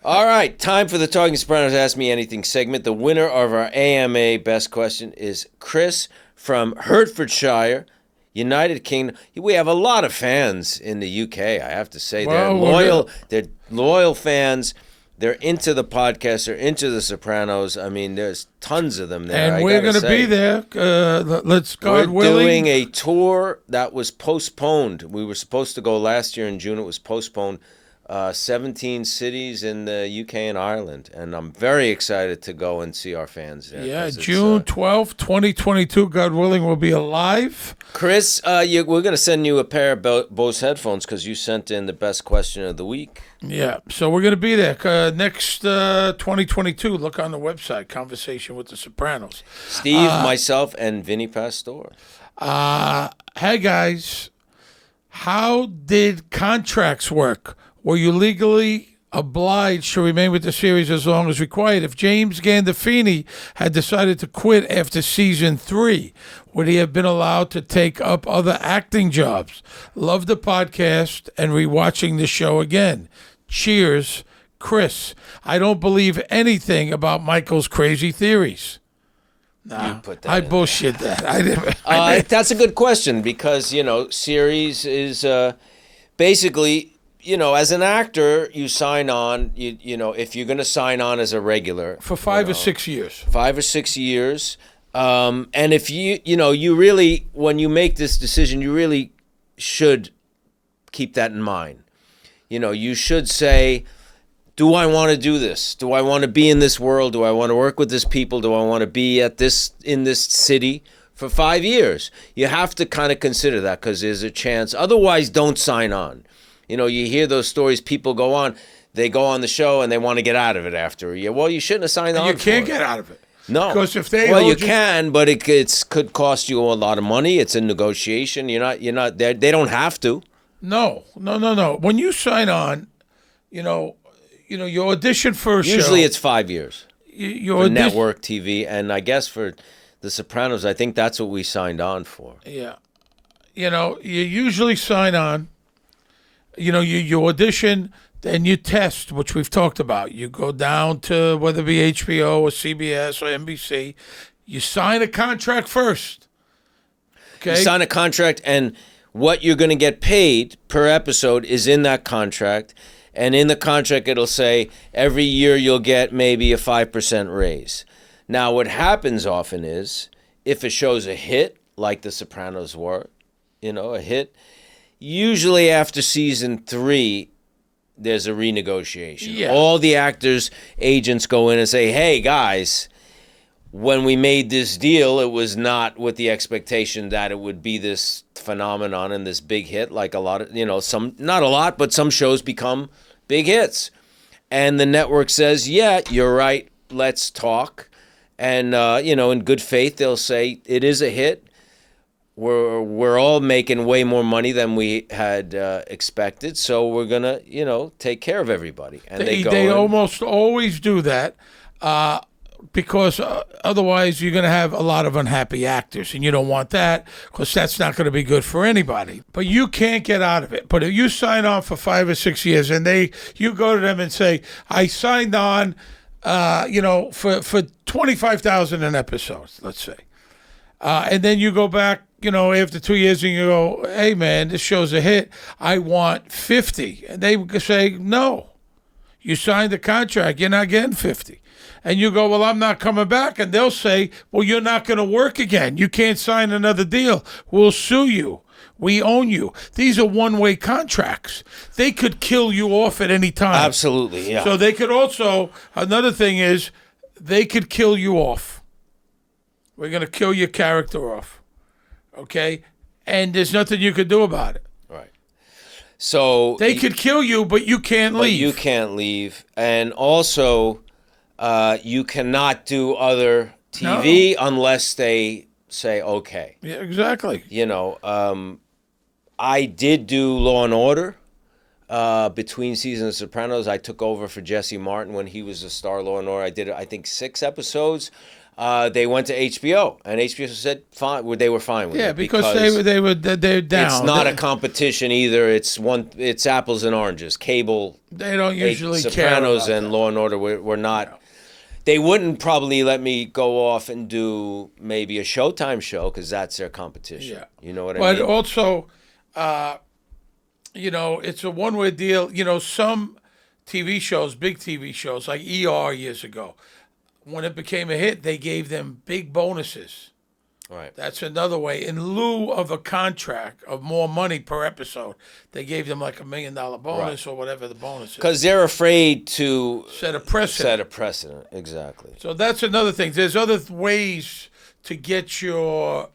All right, time for the Talking Sopranos Ask Me Anything segment. The winner of our AMA Best Question is Chris from Hertfordshire, United Kingdom. We have a lot of fans in the UK, I have to say. They're loyal fans. They're into the podcast. They're into The Sopranos. I mean, there's tons of them there. And we're going to be there. Let's God willing. We're doing a tour that was postponed. We were supposed to go last year in June. It was postponed. 17 cities in the UK and Ireland. And I'm very excited to go and see our fans there. Yeah, June 12th, 2022, God willing, we'll be alive. Chris, we're going to send you a pair of Bose headphones because you sent in the best question of the week. Yeah, so we're going to be there. Next 2022, look on the website, Conversation with the Sopranos. Steve, myself, and Vinny Pastore. Hey, guys, how did contracts work? Were you legally obliged to remain with the series as long as required? If James Gandolfini had decided to quit after season 3, would he have been allowed to take up other acting jobs? Love the podcast and rewatching the show again. Cheers, Chris. I don't believe anything about Michael's crazy theories. Nah, I bullshit that. I didn't. That's a good question because, series is basically... as an actor, you sign on, if you're going to sign on as a regular. For 5 or 6 years. 5 or 6 years. And if you really, when you make this decision, you really should keep that in mind. You should say, do I want to do this? Do I want to be in this world? Do I want to work with this people? Do I want to be in this city for 5 years? You have to kind of consider that because there's a chance. Otherwise, don't sign on. You hear those stories, people they go on the show and they want to get out of it after a year. Well, you shouldn't have signed on. You can't get out of it. No. Because if they you can, but it could cost you a lot of money. It's a negotiation. You're not they don't have to. No. When you sign on, you audition for a show. Usually it's 5 years. For network TV, and I guess for The Sopranos, I think that's what we signed on for. Yeah. You usually sign on. You audition, then you test, which we've talked about. You go down to whether it be HBO or CBS or NBC. You sign a contract first. Okay. You sign a contract, and what you're going to get paid per episode is in that contract. And in the contract, it'll say every year you'll get maybe a 5% raise. Now, what happens often is if a show's a hit, like The Sopranos were, a hit, usually after season 3, there's a renegotiation. Yeah. All the actors' agents go in and say, hey, guys, when we made this deal, it was not with the expectation that it would be this phenomenon and this big hit, like a lot of, some, not a lot, but some shows become big hits. And the network says, yeah, you're right, let's talk. And, in good faith, they'll say it is a hit. We're all making way more money than we had expected, so we're gonna, take care of everybody. And they almost always do that, because otherwise you're gonna have a lot of unhappy actors, and you don't want that, because that's not gonna be good for anybody. But you can't get out of it. But if you sign on for 5 or 6 years, and you go to them and say, I signed on, for $25,000 an episode, let's say, and then you go back, after 2 years, and you go, hey, man, this show's a hit. I want 50. And they say, no, you signed the contract. You're not getting 50. And you go, well, I'm not coming back. And they'll say, well, you're not going to work again. You can't sign another deal. We'll sue you. We own you. These are one-way contracts. They could kill you off at any time. Absolutely, yeah. So they could also, another thing is, they could kill you off. We're going to kill your character off. Okay, and there's nothing you could do about it. Right. So they could kill you, but you can't leave. You can't leave, and also, you cannot do other TV unless they say okay. Yeah, exactly. I did do Law and Order between seasons of Sopranos. I took over for Jesse Martin when he was a star Law and Order. I did, I think, 6 episodes. They went to HBO, and HBO said fine. They were fine with it. Yeah, because they're down. It's not a competition either. It's apples and oranges. Cable. They don't usually Sopranos care about and that. Law and Order were not. No. They wouldn't probably let me go off and do maybe a Showtime show because that's their competition. Yeah, you know what I mean. But also, it's a one-way deal. Some TV shows, big TV shows like ER years ago. When it became a hit, they gave them big bonuses. Right. That's another way. In lieu of a contract of more money per episode, they gave them like $1 million bonus or whatever the bonus is. Because they're afraid to set a precedent. Exactly. So that's another thing. There's other ways to get your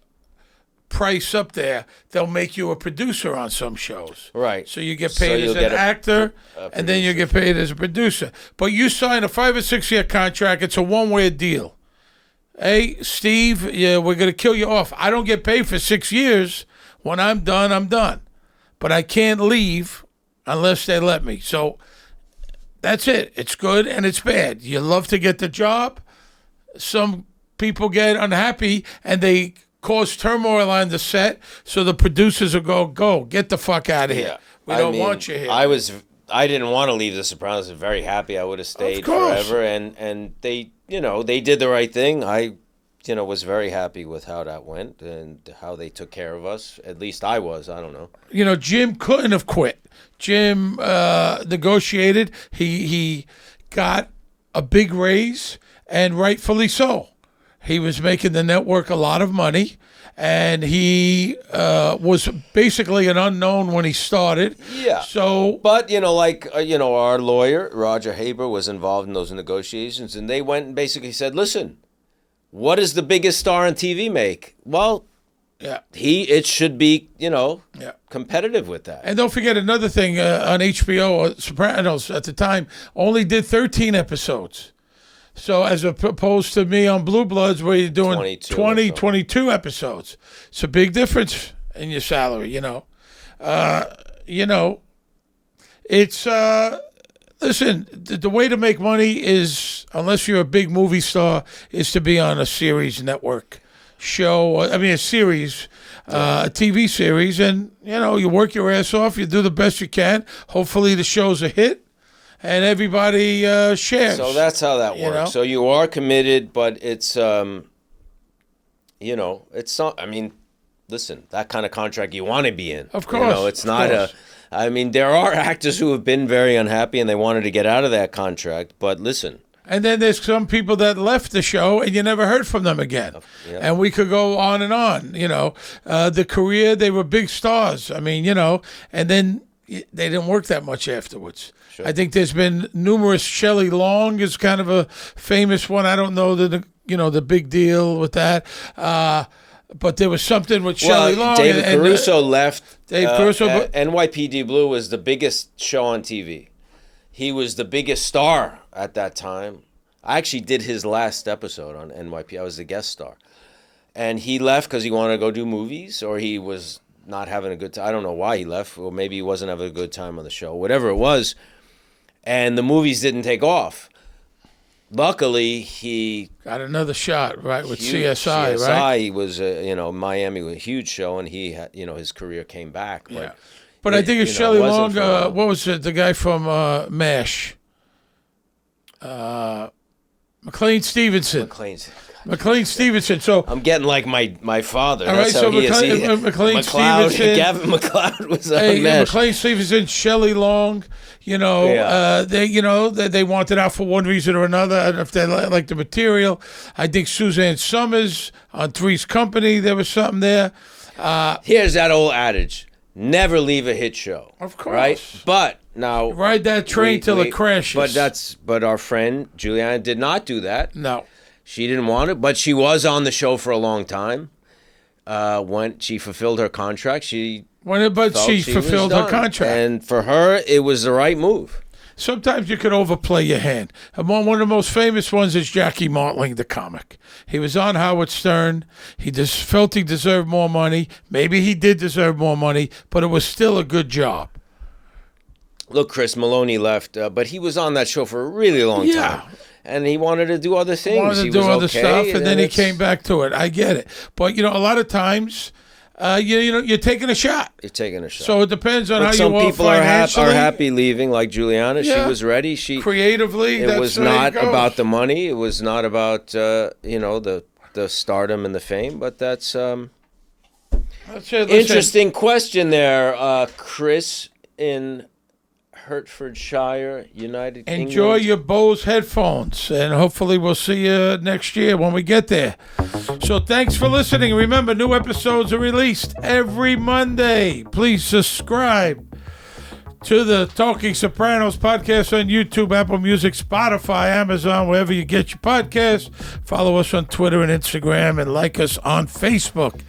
price up there. They'll make you a producer on some shows. Right. So you get paid as an actor, and then you get paid as a producer. But you sign a 5 or 6 year contract. It's a one-way deal. Hey, Steve, we're going to kill you off. I don't get paid for 6 years. When I'm done, I'm done. But I can't leave unless they let me. So that's it. It's good and it's bad. You love to get the job. Some people get unhappy and they cause turmoil on the set, so the producers will go, get the fuck out of here. Yeah. We don't want you here. I didn't want to leave The Sopranos. I'm very happy. I would have stayed forever. And they, they did the right thing. I, was very happy with how that went and how they took care of us. At least I was. I don't know. Jim couldn't have quit. Jim negotiated. He got a big raise, and rightfully so. He was making the network a lot of money, and he was basically an unknown when he started. Yeah. So, but our lawyer Roger Haber was involved in those negotiations, and they went and basically said, "Listen, what does the biggest star on TV make? Well, yeah, it should be competitive with that." And don't forget another thing on HBO, Sopranos at the time only did 13 episodes. So as opposed to me on Blue Bloods where you're doing 22 episodes. It's a big difference in your salary, It's, listen, the way to make money is, unless you're a big movie star, is to be on a series network show. A series, a TV series. And, you work your ass off. You do the best you can. Hopefully the show's a hit. And everybody shares. So that's how that works. So you are committed, but it's, it's not, listen, that kind of contract you want to be in. Of course. It's not there are actors who have been very unhappy and they wanted to get out of that contract, but listen. And then there's some people that left the show and you never heard from them again. Yeah. And we could go on and on, the career, they were big stars. And then they didn't work that much afterwards. Sure. I think there's been numerous. Shelley Long is kind of a famous one. I don't know the the big deal with that. But there was something with Shelley Long. David Caruso left. Dave Caruso. NYPD Blue was the biggest show on TV. He was the biggest star at that time. I actually did his last episode on NYPD. I was the guest star. And he left because he wanted to go do movies, or he was not having a good time. I don't know why he left, or maybe he wasn't having a good time on the show, whatever it was. And the movies didn't take off. Luckily, he got another shot, right, with CSI, right? CSI was, Miami was a huge show, and he had, his career came back. But, but I think it's Shelley Long. What was it? The guy from MASH? McLean Stevenson. McLean Stevenson. So I'm getting like my father. All right, That's so how McLean Stevenson. Gavin McLeod was on MASH. McLean Stevenson, Shelley Long. They wanted out for one reason or another. I don't know if they like the material. I think Suzanne Summers on Three's Company. There was something there. Here's that old adage: never leave a hit show. Of course, right? But now ride that train till it crashes. But our friend Juliana did not do that. No. She didn't want it, but she was on the show for a long time. When she fulfilled her contract, she fulfilled her contract. And for her, it was the right move. Sometimes you could overplay your hand. And one of the most famous ones is Jackie Martling, the comic. He was on Howard Stern. He just felt he deserved more money. Maybe he did deserve more money, but it was still a good job. Look, Chris Maloney left, but he was on that show for a really long time. And he wanted to do other things. He wanted to do other stuff, and then he came back to it. I get it. But, a lot of times, you're taking a shot. You're taking a shot. So it depends on how you some are people are happy leaving, like Juliana. Yeah. She was ready. Creatively, it was not about the money. It was not about, the stardom and the fame. But that's interesting question there, Chris, in Hertfordshire, United Kingdom. Enjoy your Bose headphones, and hopefully we'll see you next year when we get there. So thanks for listening. Remember, new episodes are released every Monday. Please subscribe to the Talking Sopranos podcast on YouTube, Apple Music, Spotify, Amazon, wherever you get your podcasts. Follow us on Twitter and Instagram, and like us on Facebook.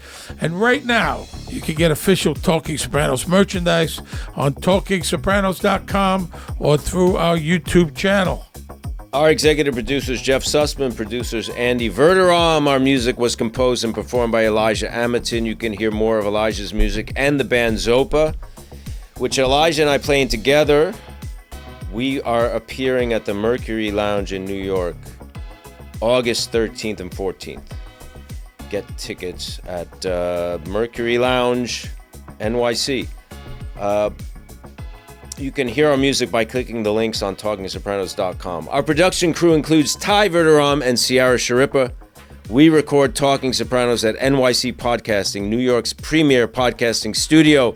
And right now, you can get official Talking Sopranos merchandise on TalkingSopranos.com or through our YouTube channel. Our executive producers, Jeff Sussman, producers Andy Verderam. Our music was composed and performed by Elijah Amatin. You can hear more of Elijah's music and the band Zopa, which Elijah and I playing together. We are appearing at the Mercury Lounge in New York, August 13th and 14th. Get tickets at Mercury Lounge, NYC. You can hear our music by clicking the links on TalkingSopranos.com. Our production crew includes Ty Verderam and Ciara Schirripa. We record Talking Sopranos at NYC Podcasting, New York's premier podcasting studio.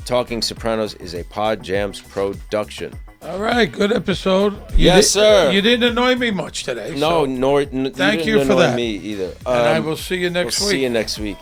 Talking Sopranos is a Pod Jams production. All right, good episode. Sir. You didn't annoy me much today. No, so thank you for that. Me either. And I will see you next week. See you next week.